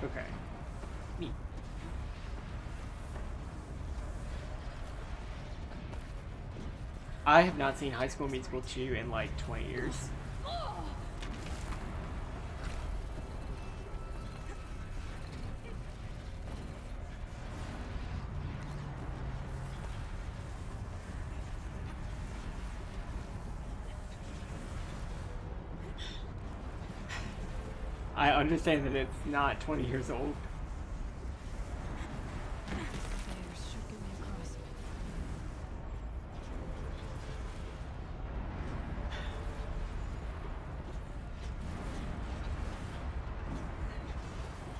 Okay. Neat. I have not seen High School Musical 2 in like 20 years. I understand that it's not 20 years old.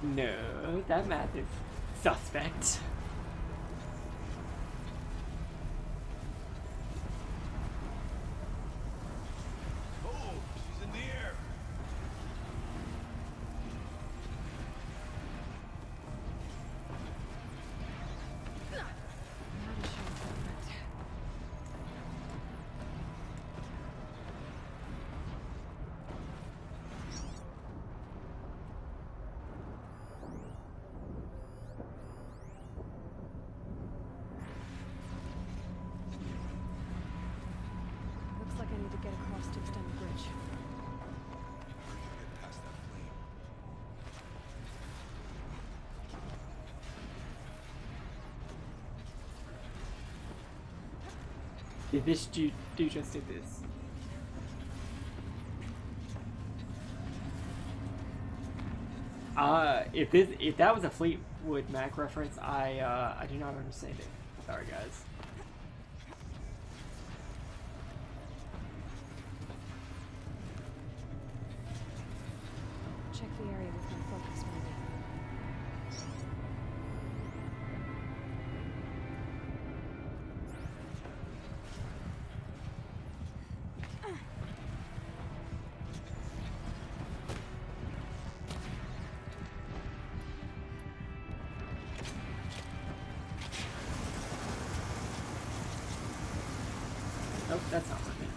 No, that math is suspect.
Oh, she's in the air.
Looks like I need to get across to extend the bridge.
Get past that flame.
Did this dude just did this? If that was a Fleetwood Mac reference, I do not understand it. Sorry, guys.
Check the area with my focus maybe.
Nope, that's not working.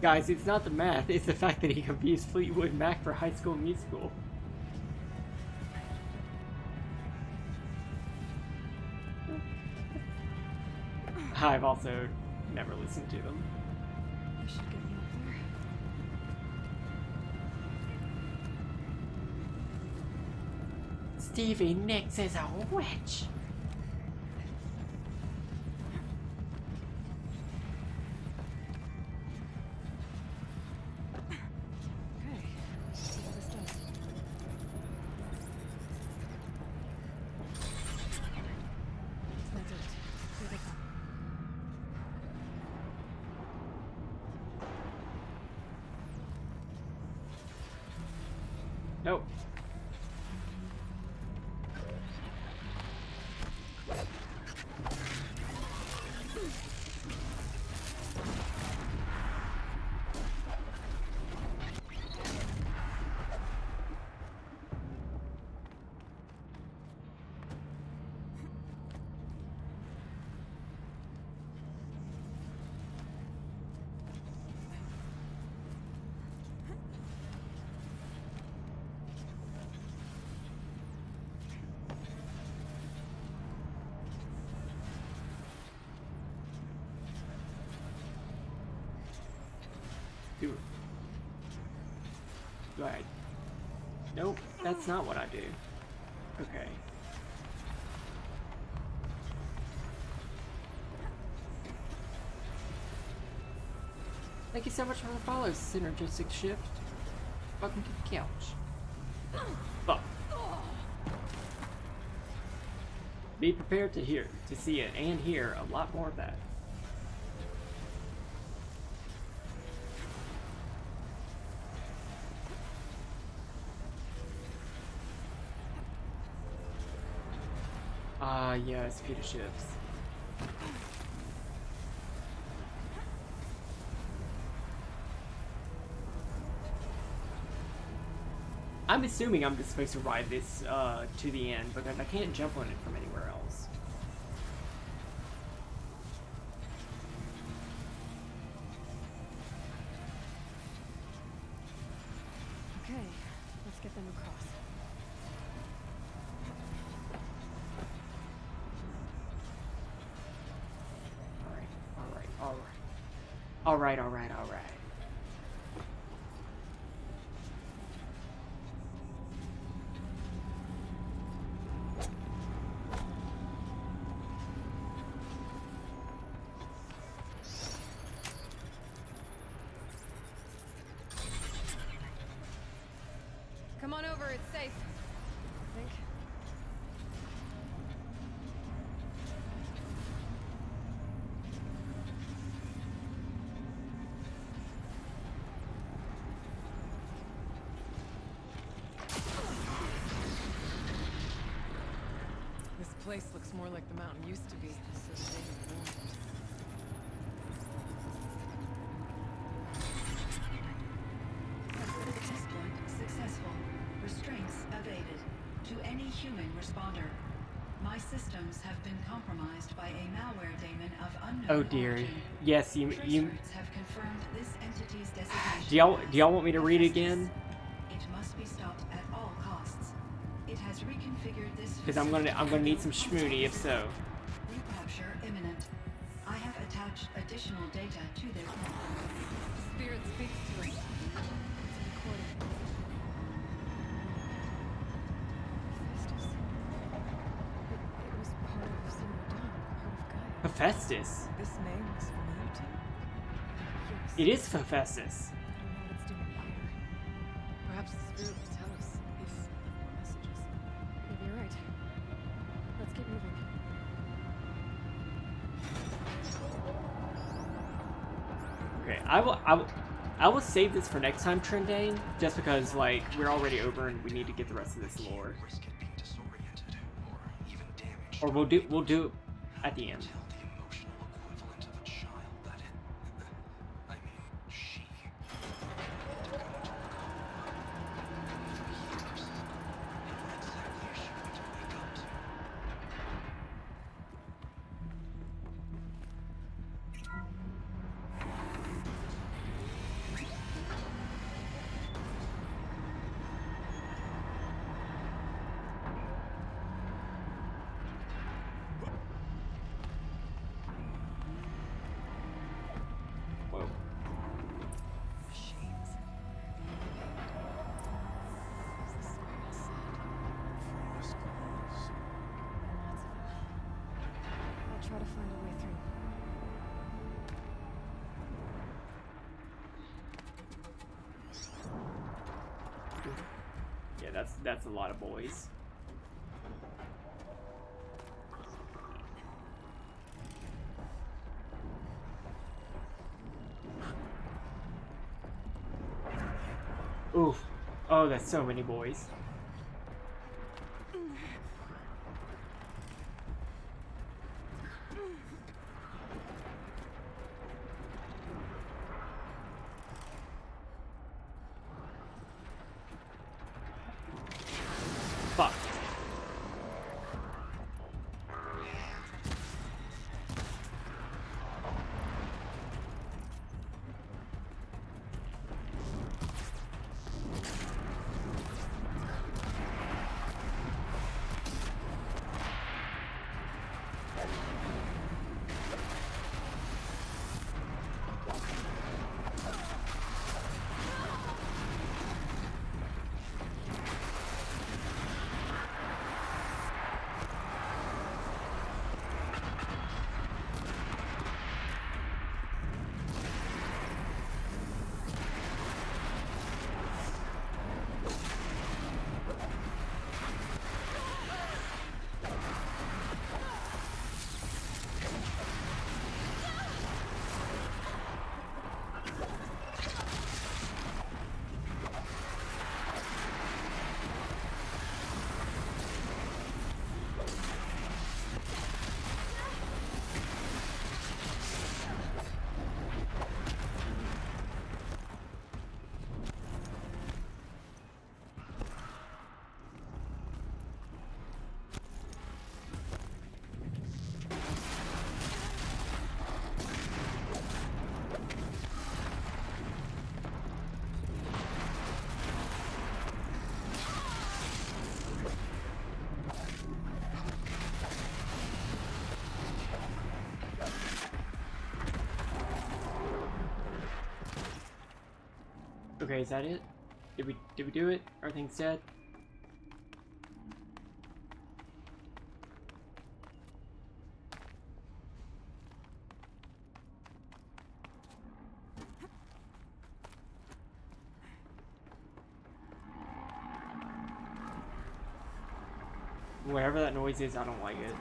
Guys, it's not the math, it's the fact that he confused Fleetwood Mac for High School Musical. I've also never listened to them.
This should get me up there.
Stevie Nicks is a witch.
Okay, let's see how this does. That's it. Here they come.
Nope. Do I? Nope, that's not what I do. Okay. Thank you so much for the follow, Synergistic Shift. Welcome to the couch. Fuck. Be prepared to see it and hear a lot more of that. Ah, yes, Peter ships. I'm assuming I'm just supposed to ride this to the end because I can't jump on it from anywhere else.
Okay, let's get them across.
Alright.
Come on over, it's safe. I think.
This place looks more like the mountain used to be, so they warned.
Successful. Restraints evaded. To any human responder. My systems have been compromised by a malware daemon of unknown
Oh dear.
origin.
Yes, you
Have confirmed this entity's designation.
do y'all want me to read again?
It must be stopped at all costs. It has reconfigured this
Because I'm gonna need some schmoony if so.
recapture imminent. I have attached additional data to their
Spirit speaks to us. It's a recording. It was part of Sumerdon, part of Gaia.
Hephaestus.
This name was familiar to you?
Yes.
It is Hephaestus.
I don't know what it's doing here.
Perhaps the spirit will tell us if left more messages.
Maybe you're right. Let's keep moving.
Okay, I will save this for next time, Trendane, just because like we're already over and we need to get the rest of this lore. Or we'll do it at the end.
I'll try to find a way through.
Yeah, that's a lot of boys. Oof. Oh, that's so many boys. Fuck. Okay, is that it? Did we do it? Everything's dead? Whatever that noise is, I don't like it.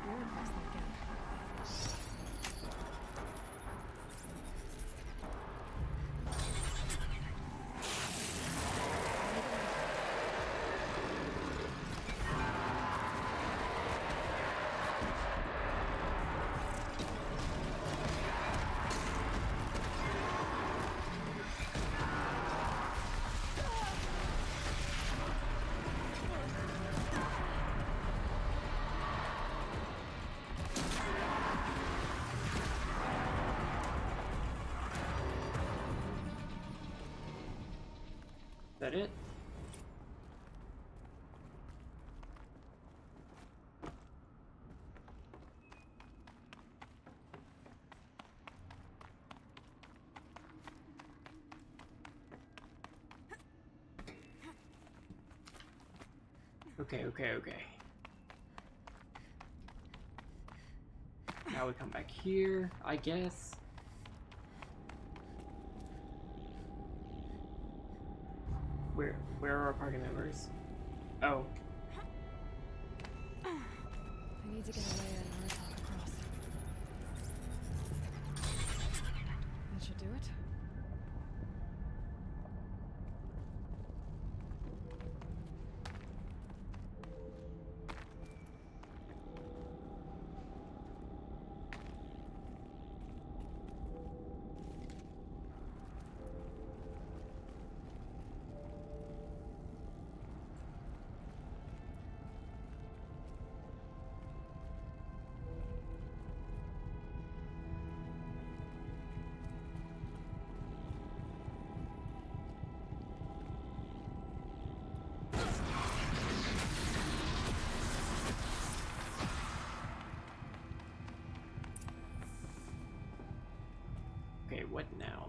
Is that it? Okay. Now we come back here, I guess. Where are our party members? Oh.
I need to get away and Aratak across. That should do it. Okay, what now?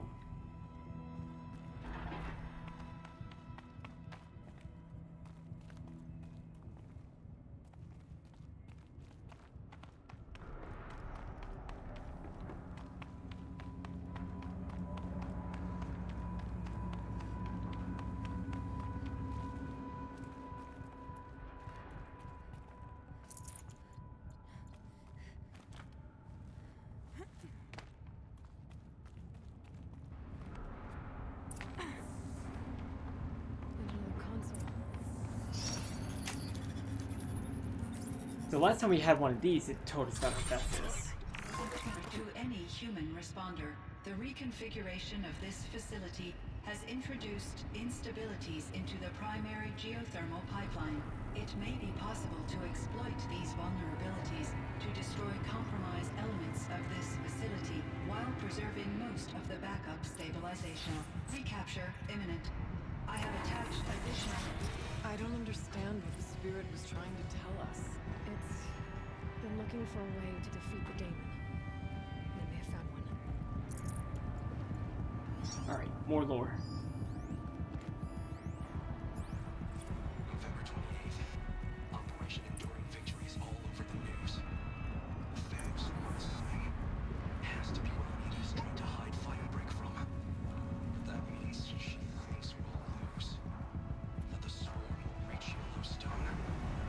The last time we had one of these, it told us about asbestos.
To any human responder, the reconfiguration of this facility has introduced instabilities into the primary geothermal pipeline. It may be possible to exploit these vulnerabilities to destroy compromised elements of this facility while preserving most of the backup stabilization. Recapture imminent. I have attached additional...
I don't understand what the spirit was trying to tell us.
It's been looking for a way to defeat the daemon. And they have found one.
Alright, more lore.
November 28th. Operation Enduring Victory is all over the news. The Phantom Swarm is coming. Has to be where Anita's trying to hide Firebreak from. But that means she thinks we'll lose. That the Swarm will reach Yellowstone.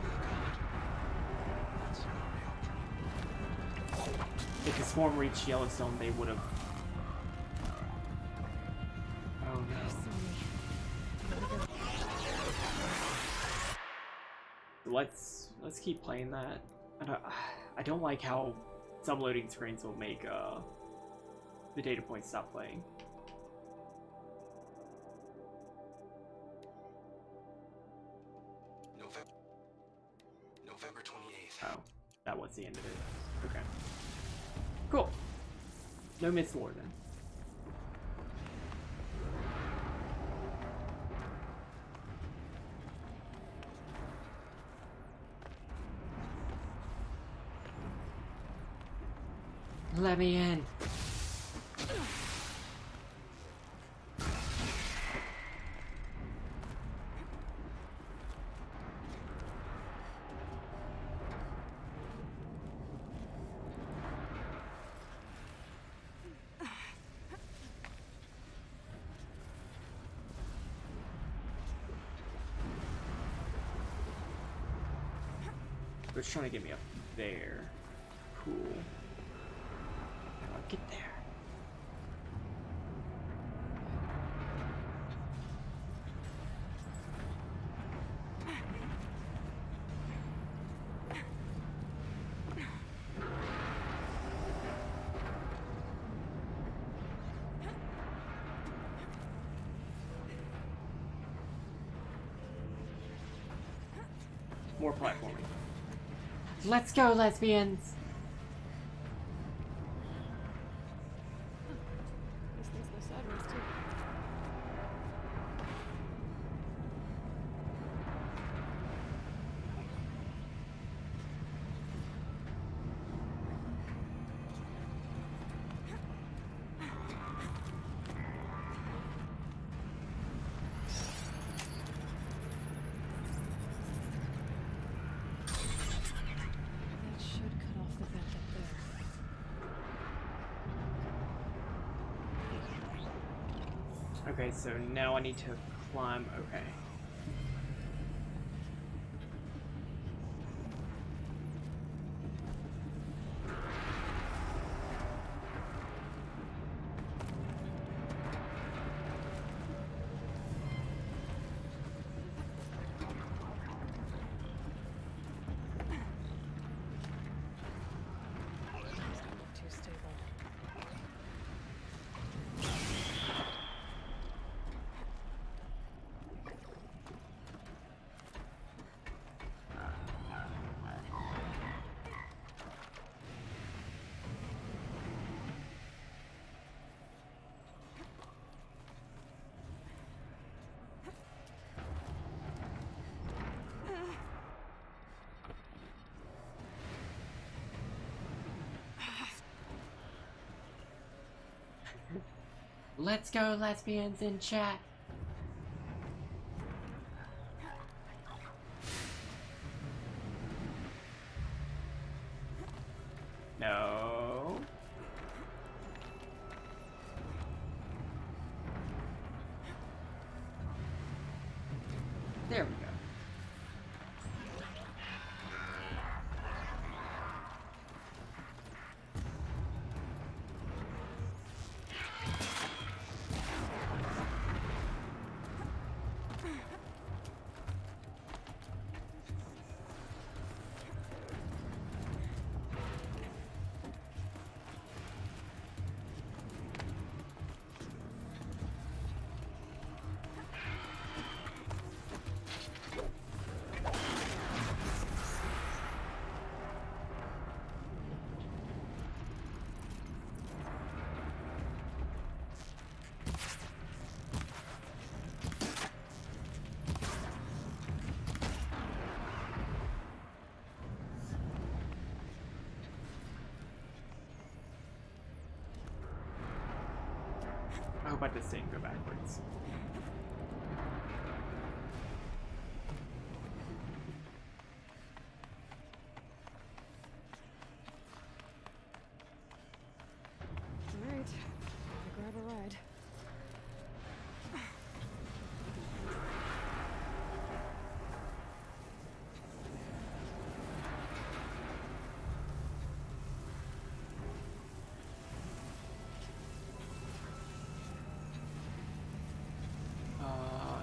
Oh god. That scenario pretty...
If the swarm reached Yellowstone, they would have... Oh no. Let's keep playing that. I don't like how some loading screens will make the data points stop playing.
November 28th.
Oh, that was the end of it. Okay. Cool. No Miss Lore then. Let me in. It's trying to get me up there. Cool. How do I get there? More platforming. Let's go, lesbians!
These things go sideways too. That should cut off the vent up there.
Okay, so now I need to climb. Okay.
Doesn't look too stable.
Let's go, lesbians in chat. No. There we go. I hope I just didn't go backwards.
Alright, I'll grab a ride.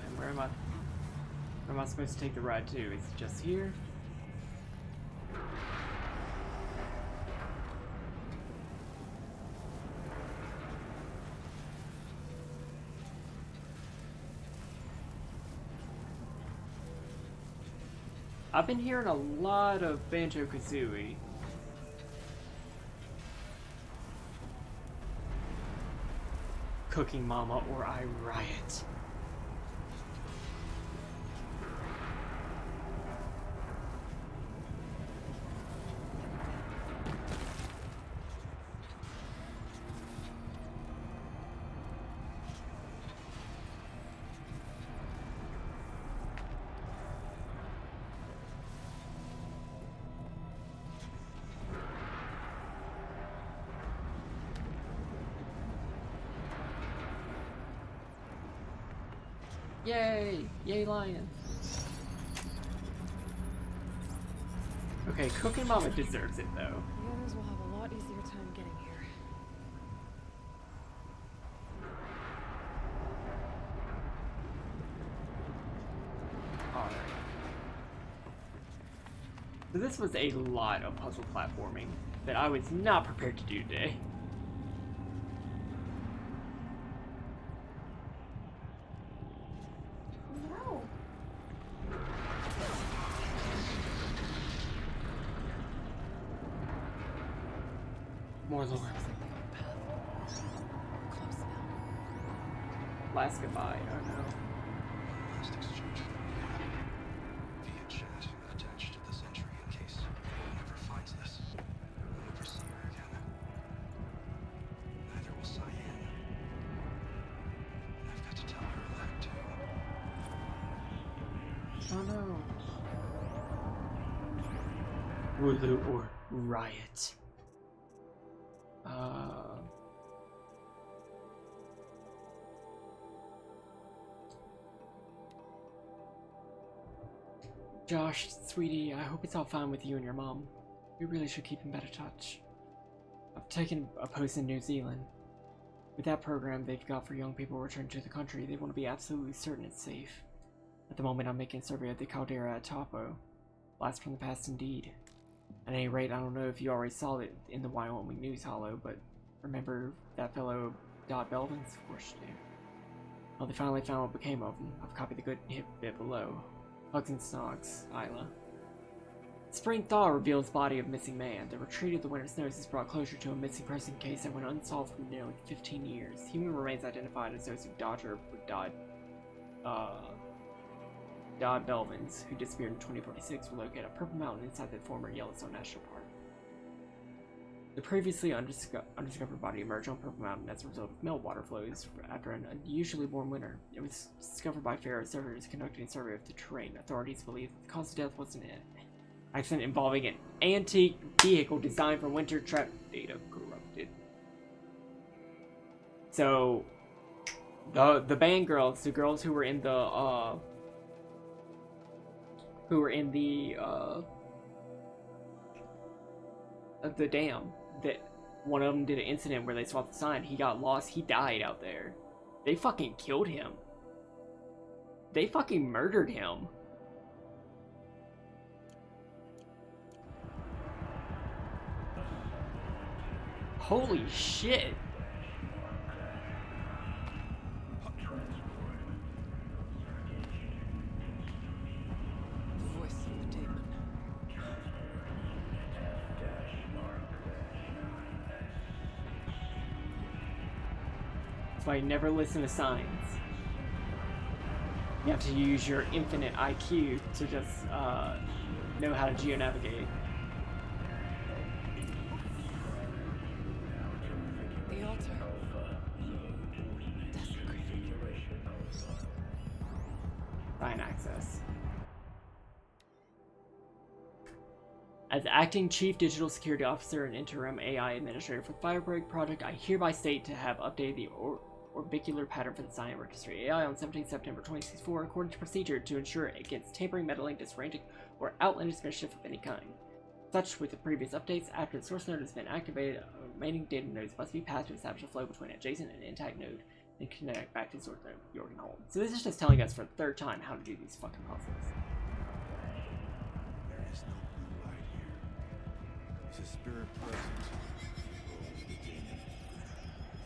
And where am I supposed to take the ride to? Is it just here? I've been hearing a lot of Banjo-Kazooie. Cooking Mama or I riot. Yay! Yay, lion! Okay, Cooking Mama deserves it though.
The others will have a lot easier time getting here.
Alright. So this was a lot of puzzle platforming that I was not prepared to do today.
No.
More lore. Last goodbye, oh no.
Last exchange via chat attached to this entry in case anyone ever finds this. I'll never see her again. Neither will Cyan. I've got to tell her that too.
Oh no. Woodloo or Riot. Josh, sweetie, I hope it's all fine with you and your mom. We really should keep in better touch. I've taken a post in New Zealand. With that program they've got for young people returning to the country, they want to be absolutely certain it's safe. At the moment I'm making a survey of the caldera at Taupo. Blast from the past indeed. At any rate, I don't know if you already saw it in the Wyoming News Hollow, but remember that fellow Dot Belvins? Of course you do. Well, they finally found what became of him. I've copied the good hip bit below. Hugs and snogs, Isla. Spring thaw reveals body of missing man. The retreat of the winter snows has brought closure to a missing person case that went unsolved for nearly 15 years. Human remains identified as those of Dodger Dodd Belvins, who disappeared in 2046, were located at Purple Mountain inside the former Yellowstone National Park. The previously undiscovered body emerged on Purple Mountain as a result of meltwater flows after an unusually warm winter. It was discovered by FARO surveyors conducting a survey of the terrain. Authorities believe the cause of death was an accident involving an antique vehicle designed for winter travel. Data corrupted. So, the band girls, the girls who were in the dam, that one of them did an incident where they swapped the sign. He got lost. He died out there. They fucking killed him. They fucking murdered him. Holy shit.
The voice of the demon.
That's why you never listen to signs. You have to use your infinite IQ to just know how to geonavigate.
The altar.
Fine access. As Acting Chief Digital Security Officer and Interim AI Administrator for the Firebreak Project, I hereby state to have updated the orbicular pattern for the Cyan Registry AI on 17 September 2064 according to procedure to ensure against tampering, meddling, disarranging, or outlandish mischief of any kind. Such with the previous updates, after the source node has been activated, remaining data nodes must be passed to establish a flow between adjacent and intact node and connect back to the source node Jorgen hold. So this is just telling us for the third time how to do these fucking puzzles.
There is no blue light here. It's a spirit presence.
I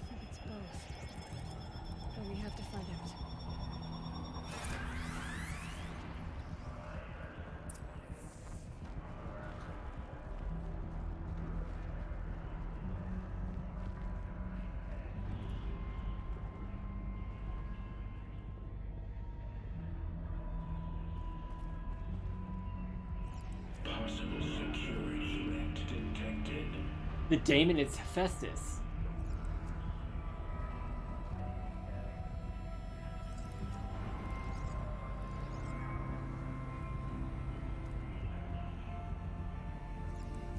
think it's both. But we have to find out.
Possible security event detected.
The daemon is Hephaestus.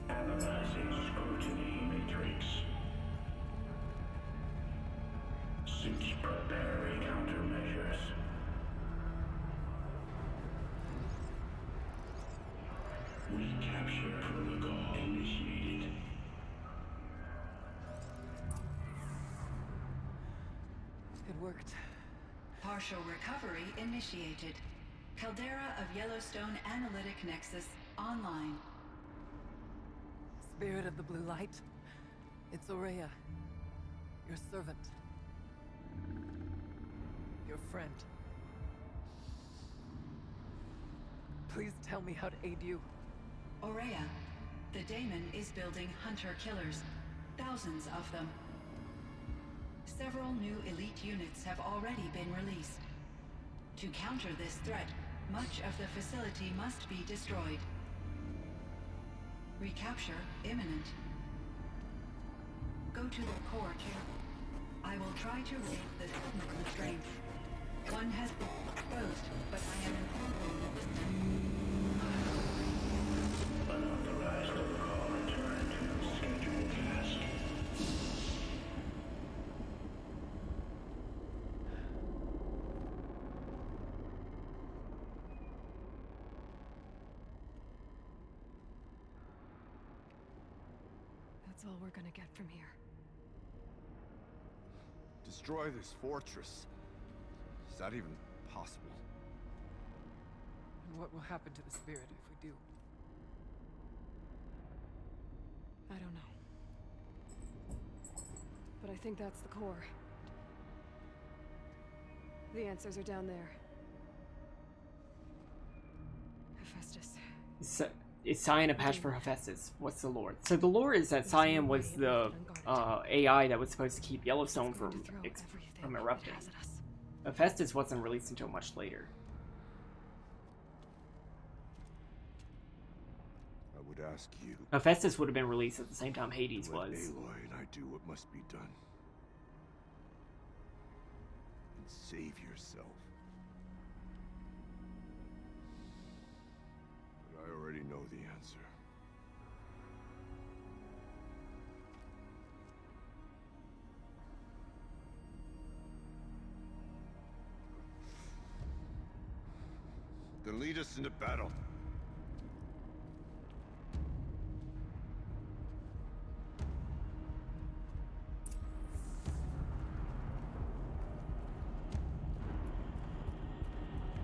Analyzing scrutiny matrix. Suits preparing countermeasures. We capture
worked.
Partial recovery initiated. Caldera of Yellowstone Analytic Nexus online.
Spirit of the Blue Light. It's Ourea. Your servant. Your friend. Please tell me how to aid you.
Ourea, the daemon is building hunter-killers. Thousands of them. Several new elite units have already been released. To counter this threat, much of the facility must be destroyed. Recapture imminent. Go to the core careful. I will try to raise the technical strength. One has been exposed, but I am informed.
Unauthorized overall return to scheduled task.
That's all we're gonna get from here.
Destroy this fortress. Is that even possible?
And what will happen to the spirit if we do?
I don't know. But I think that's the core. The answers are down there. Hephaestus.
So, is Cyan a patch for Hephaestus? What's the lore? So the lore is that Cyan was the AI that was supposed to keep Yellowstone from erupting. Hephaestus wasn't released until much later.
I would ask you.
Hephaestus would have been released at the same time Hades was.
Let Aloy and I do what must be done. And save yourself. But I already know the answer. Then lead us into battle.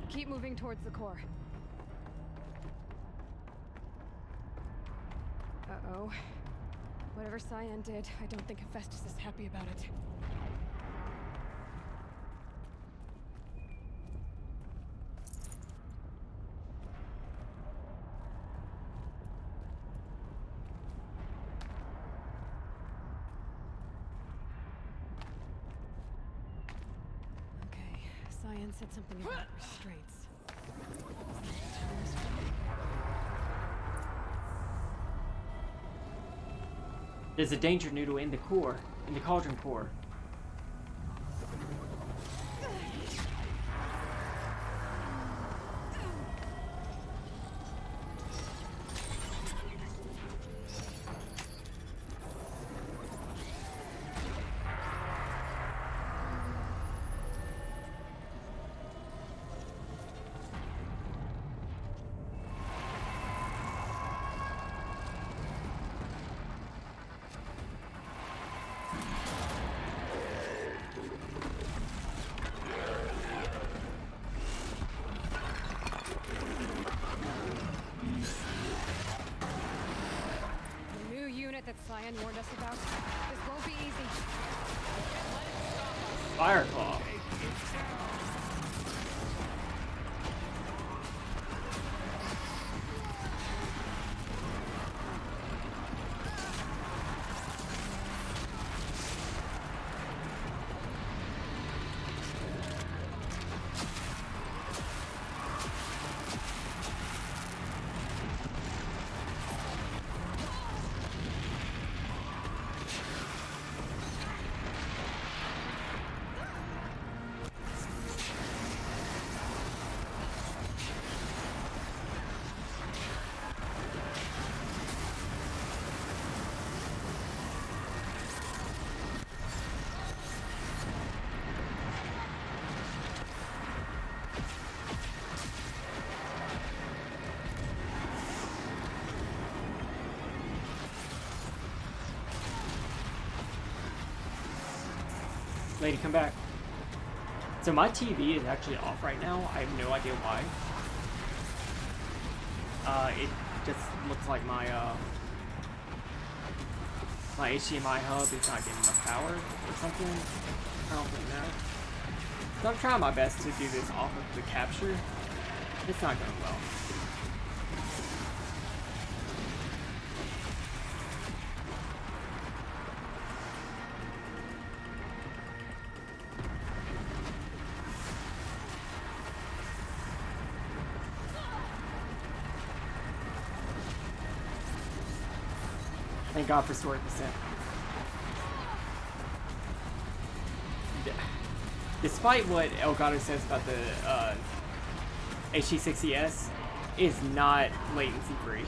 Keep moving towards the core. Uh-oh. Whatever Cyan did, I don't think Hephaestus is happy about it. Okay, Cyan said something about restraints.
There's a danger noodle in the core, in the cauldron core.
That Cyan warned us about. This won't be easy.
Fireclaw. Lady, come back. So my TV is actually off right now. I have no idea why. It just looks like my my HDMI hub is not getting enough power or something. I don't really know. So I'm trying my best to do this off of the capture. It's not going well. Thank God for story percent. Despite what Elgato says about the HD60S, it is not latency free.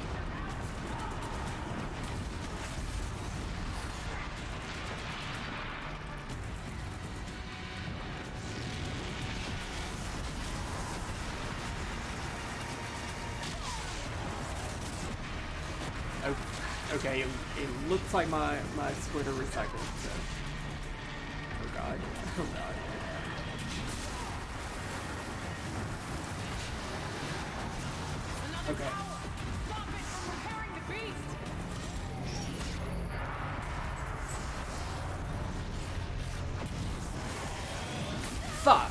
Okay, it looks like my splitter recycled, so. Oh god. Oh god. Okay. Fuck!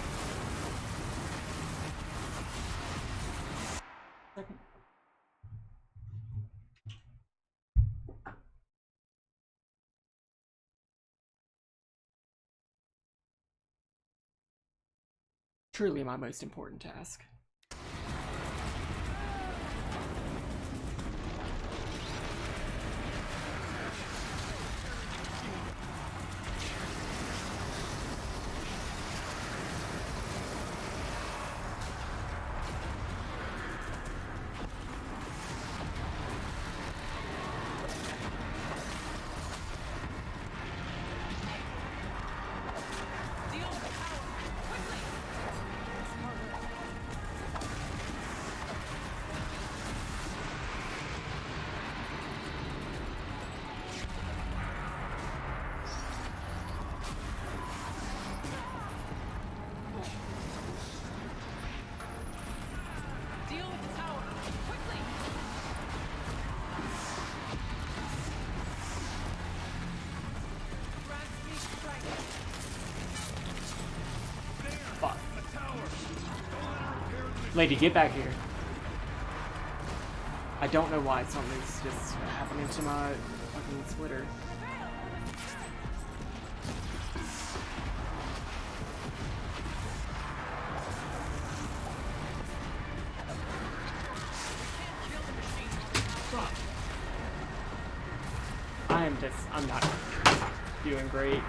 Truly my most important task. Lady, get back here. I don't know why something's just happening to my fucking splitter. I'm not doing great.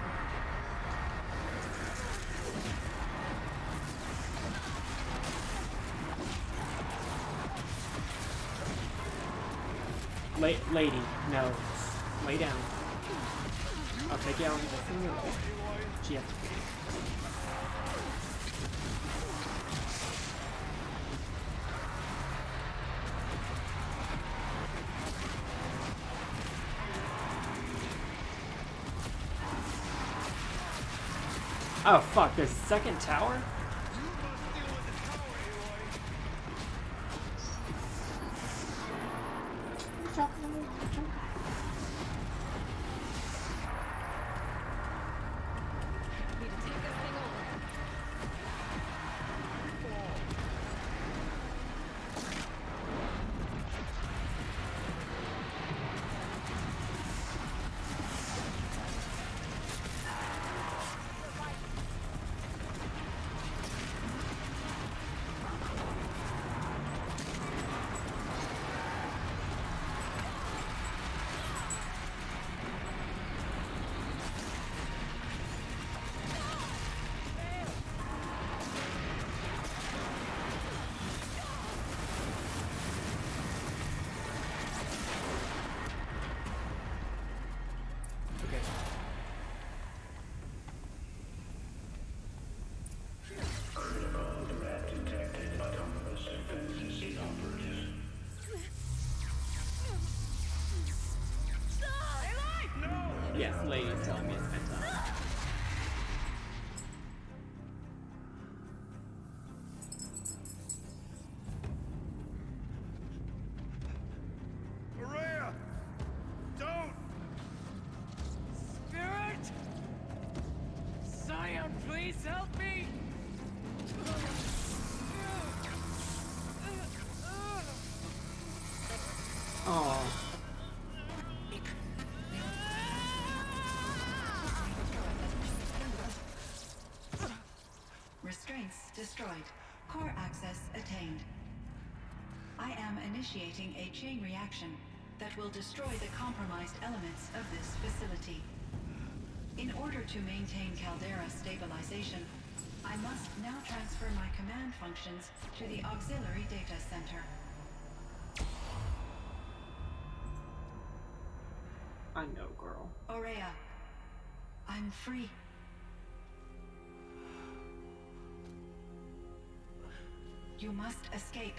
Lady, no. Lay down. I'll take you out in just a minute. She has to be. Oh fuck, there's a second tower? Yes, lady's telling me it's bedtime.
Fragments destroyed. Core access attained. I am initiating a chain reaction that will destroy the compromised elements of this facility. In order to maintain Caldera stabilization, I must now transfer my command functions to the auxiliary data center.
I know, girl.
Aurea, I'm free. You must escape.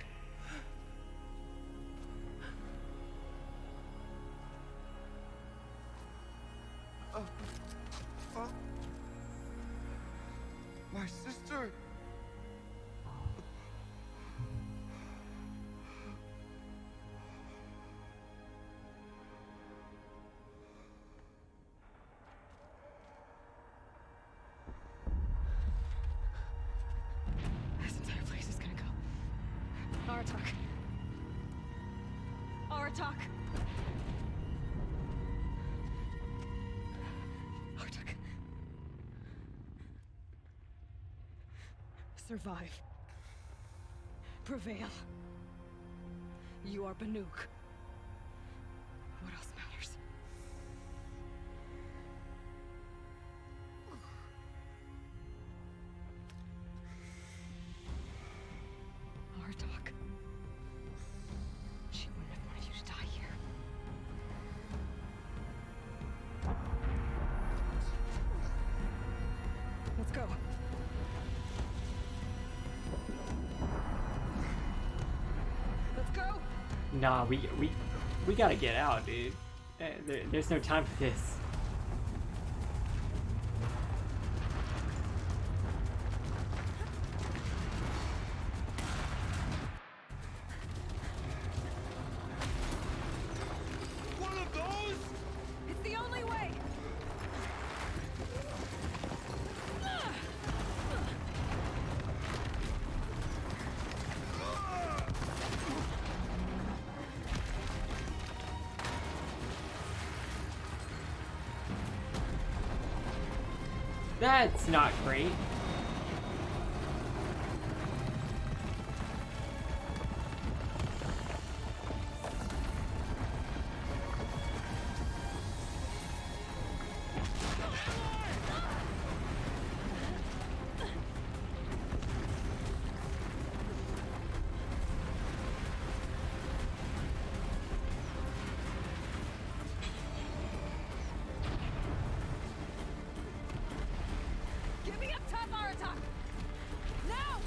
My sister!
This entire place is gonna go. Aratak. Aratak. Aratak. Survive. Prevail. You are Banuk. What else matters? Aratak. She wouldn't have wanted you to die here. Let's go. Let's go.
Nah, we gotta get out, dude. There's no time for this.
One of those?
It's the only way.
That's not great.
Get me up top, Aratak! Now!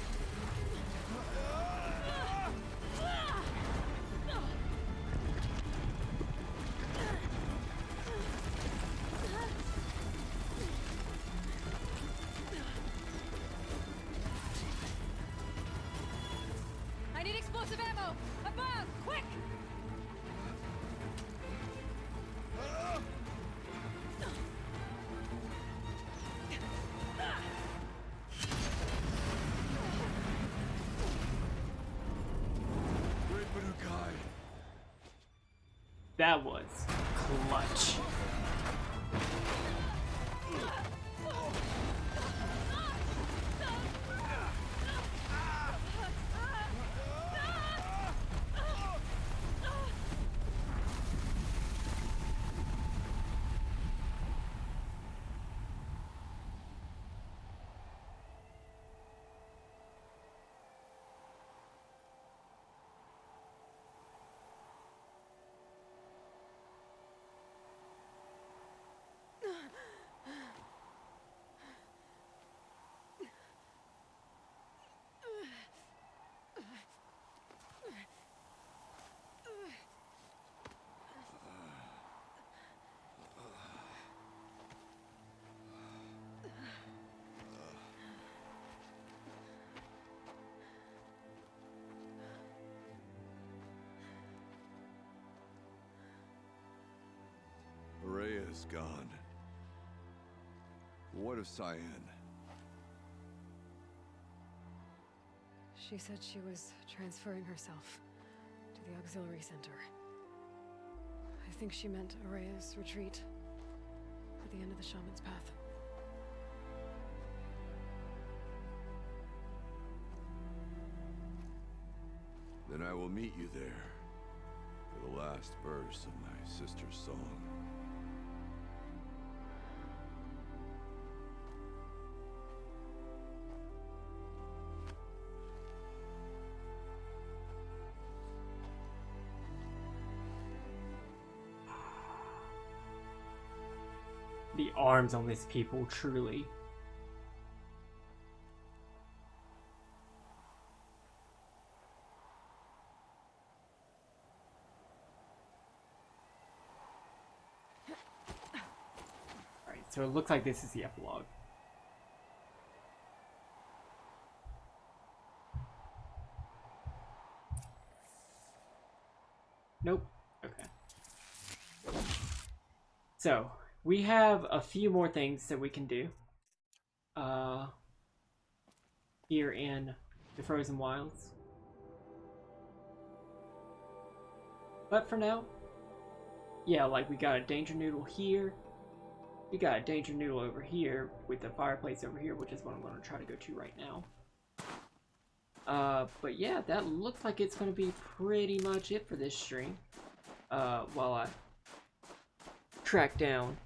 I need explosive ammo! Above! Quick!
Great Banukai.
That was clutch.
Aurea's gone. What of Cyan?
She said she was transferring herself to the auxiliary center. I think she meant Aurea's retreat at the end of the Shaman's Path.
Then I will meet you there for the last verse of my sister's song.
The arms on this people, truly. Alright, so it looks like this is the epilogue. Nope. Okay. So, we have a few more things that we can do here in the Frozen Wilds. But for now, yeah, like we got a Danger Noodle here. We got a Danger Noodle over here with the fireplace over here, which is what I'm going to try to go to right now. But yeah, that looks like it's going to be pretty much it for this stream. While I track down.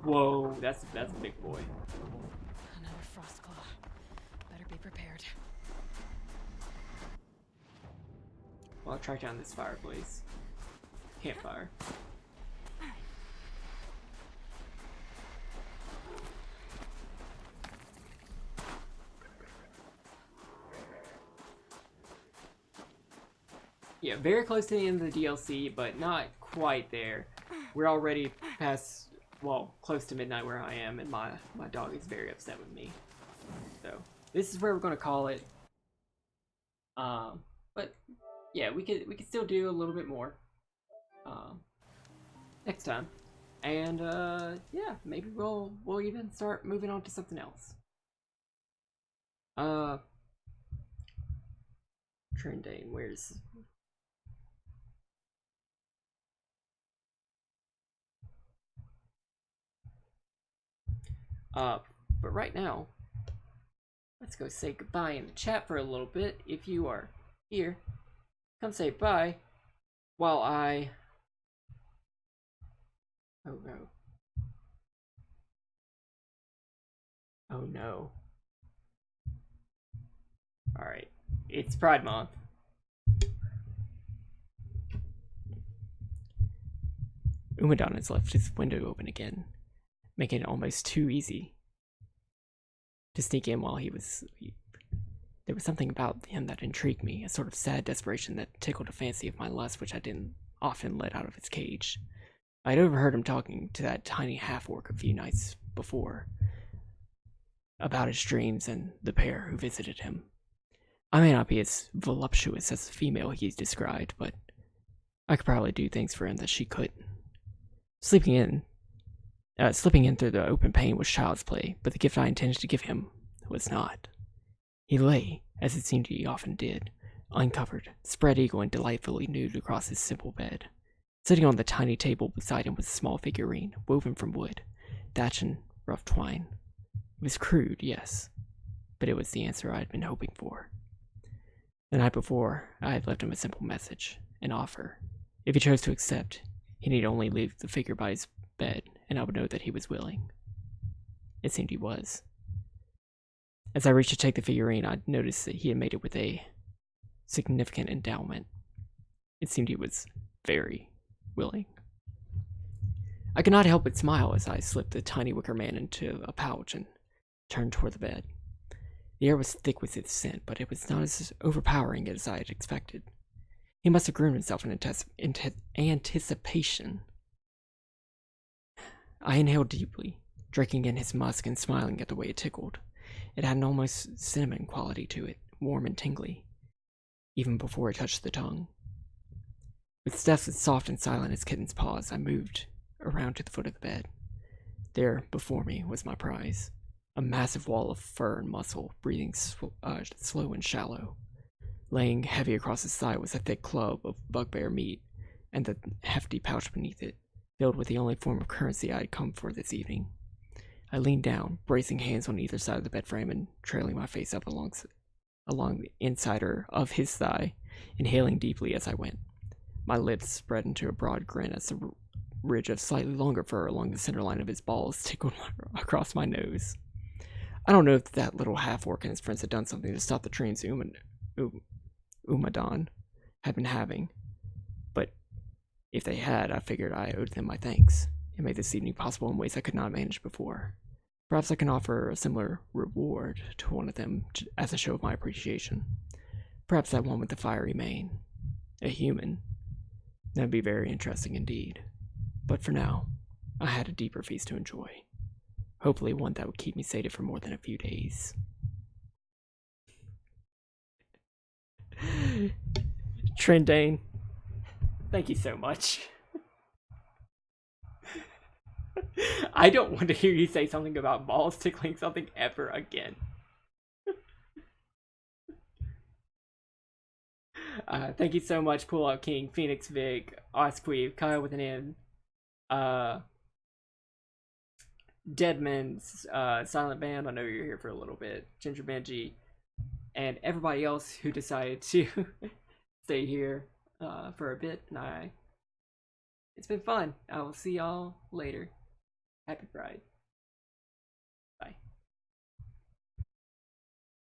Whoa, that's a big boy.
Another Frostclaw. Better be prepared.
Well, I'll track down this fireplace. Campfire. Yeah, very close to the end of the DLC, but not quite there. We're already past, well, close to midnight where I am, and my dog is very upset with me. So, this is where we're going to call it. But, yeah, we could still do a little bit more next time. And, yeah, maybe we'll even start moving on to something else. Trendane, where's... But right now, let's go say goodbye in the chat for a little bit. If you are here, come say bye while I... Oh no. Oh no. Alright, it's Pride Month. Umadon has left his window open again, making it almost too easy to sneak in while he was asleep. There was something about him that intrigued me, a sort of sad desperation that tickled a fancy of my lust which I didn't often let out of its cage. I had overheard him talking to that tiny half-orc a few nights before about his dreams and the pair who visited him. I may not be as voluptuous as the female he's described, but I could probably do things for him that she couldn't. Slipping in through the open pane was child's play, but the gift I intended to give him was not. He lay, as it seemed he often did, uncovered, spread-eagle and delightfully nude across his simple bed. Sitting on the tiny table beside him was a small figurine, woven from wood, thatched in rough twine. It was crude, yes, but it was the answer I had been hoping for. The night before, I had left him a simple message, an offer. If he chose to accept, he need only leave the figure by his bed, and I would know that he was willing. It seemed he was. As I reached to take the figurine, I noticed that he had made it with a significant endowment. It seemed he was very willing. I could not help but smile as I slipped the tiny wicker man into a pouch and turned toward the bed. The air was thick with its scent, but it was not as overpowering as I had expected. He must have groomed himself in anticipation. I inhaled deeply, drinking in his musk and smiling at the way it tickled. It had an almost cinnamon quality to it, warm and tingly, even before it touched the tongue. With steps as soft and silent as kitten's paws, I moved around to the foot of the bed. There, before me, was my prize, a massive wall of fur and muscle, breathing slow and shallow. Laying heavy across his thigh was a thick club of bugbear meat, and the hefty pouch beneath it, filled with the only form of currency I had come for this evening. I leaned down, bracing hands on either side of the bed frame and trailing my face up along the insider of his thigh, inhaling deeply as I went. My lips spread into a broad grin as the ridge of slightly longer fur along the center line of his balls tickled across my nose. I don't know if that little half-orc and his friends had done something to stop the trains Umadon had been having, but if they had, I figured I owed them my thanks. It made this evening possible in ways I could not manage before. Perhaps I can offer a similar reward to one of them as a show of my appreciation. Perhaps that one with the fiery mane. A human. That'd be very interesting indeed. But for now, I had a deeper feast to enjoy. Hopefully one that would keep me sated for more than a few days. Trindane, thank you so much. I don't want to hear you say something about balls tickling something ever again. Thank you so much, Pull Out King, Phoenix Vig, Osqueeve, Kyle with an N, Deadman's Silent Band, I know you're here for a little bit, Ginger Benji, and everybody else who decided to stay here for a bit. And it's been fun. I will see y'all later. Happy Pride.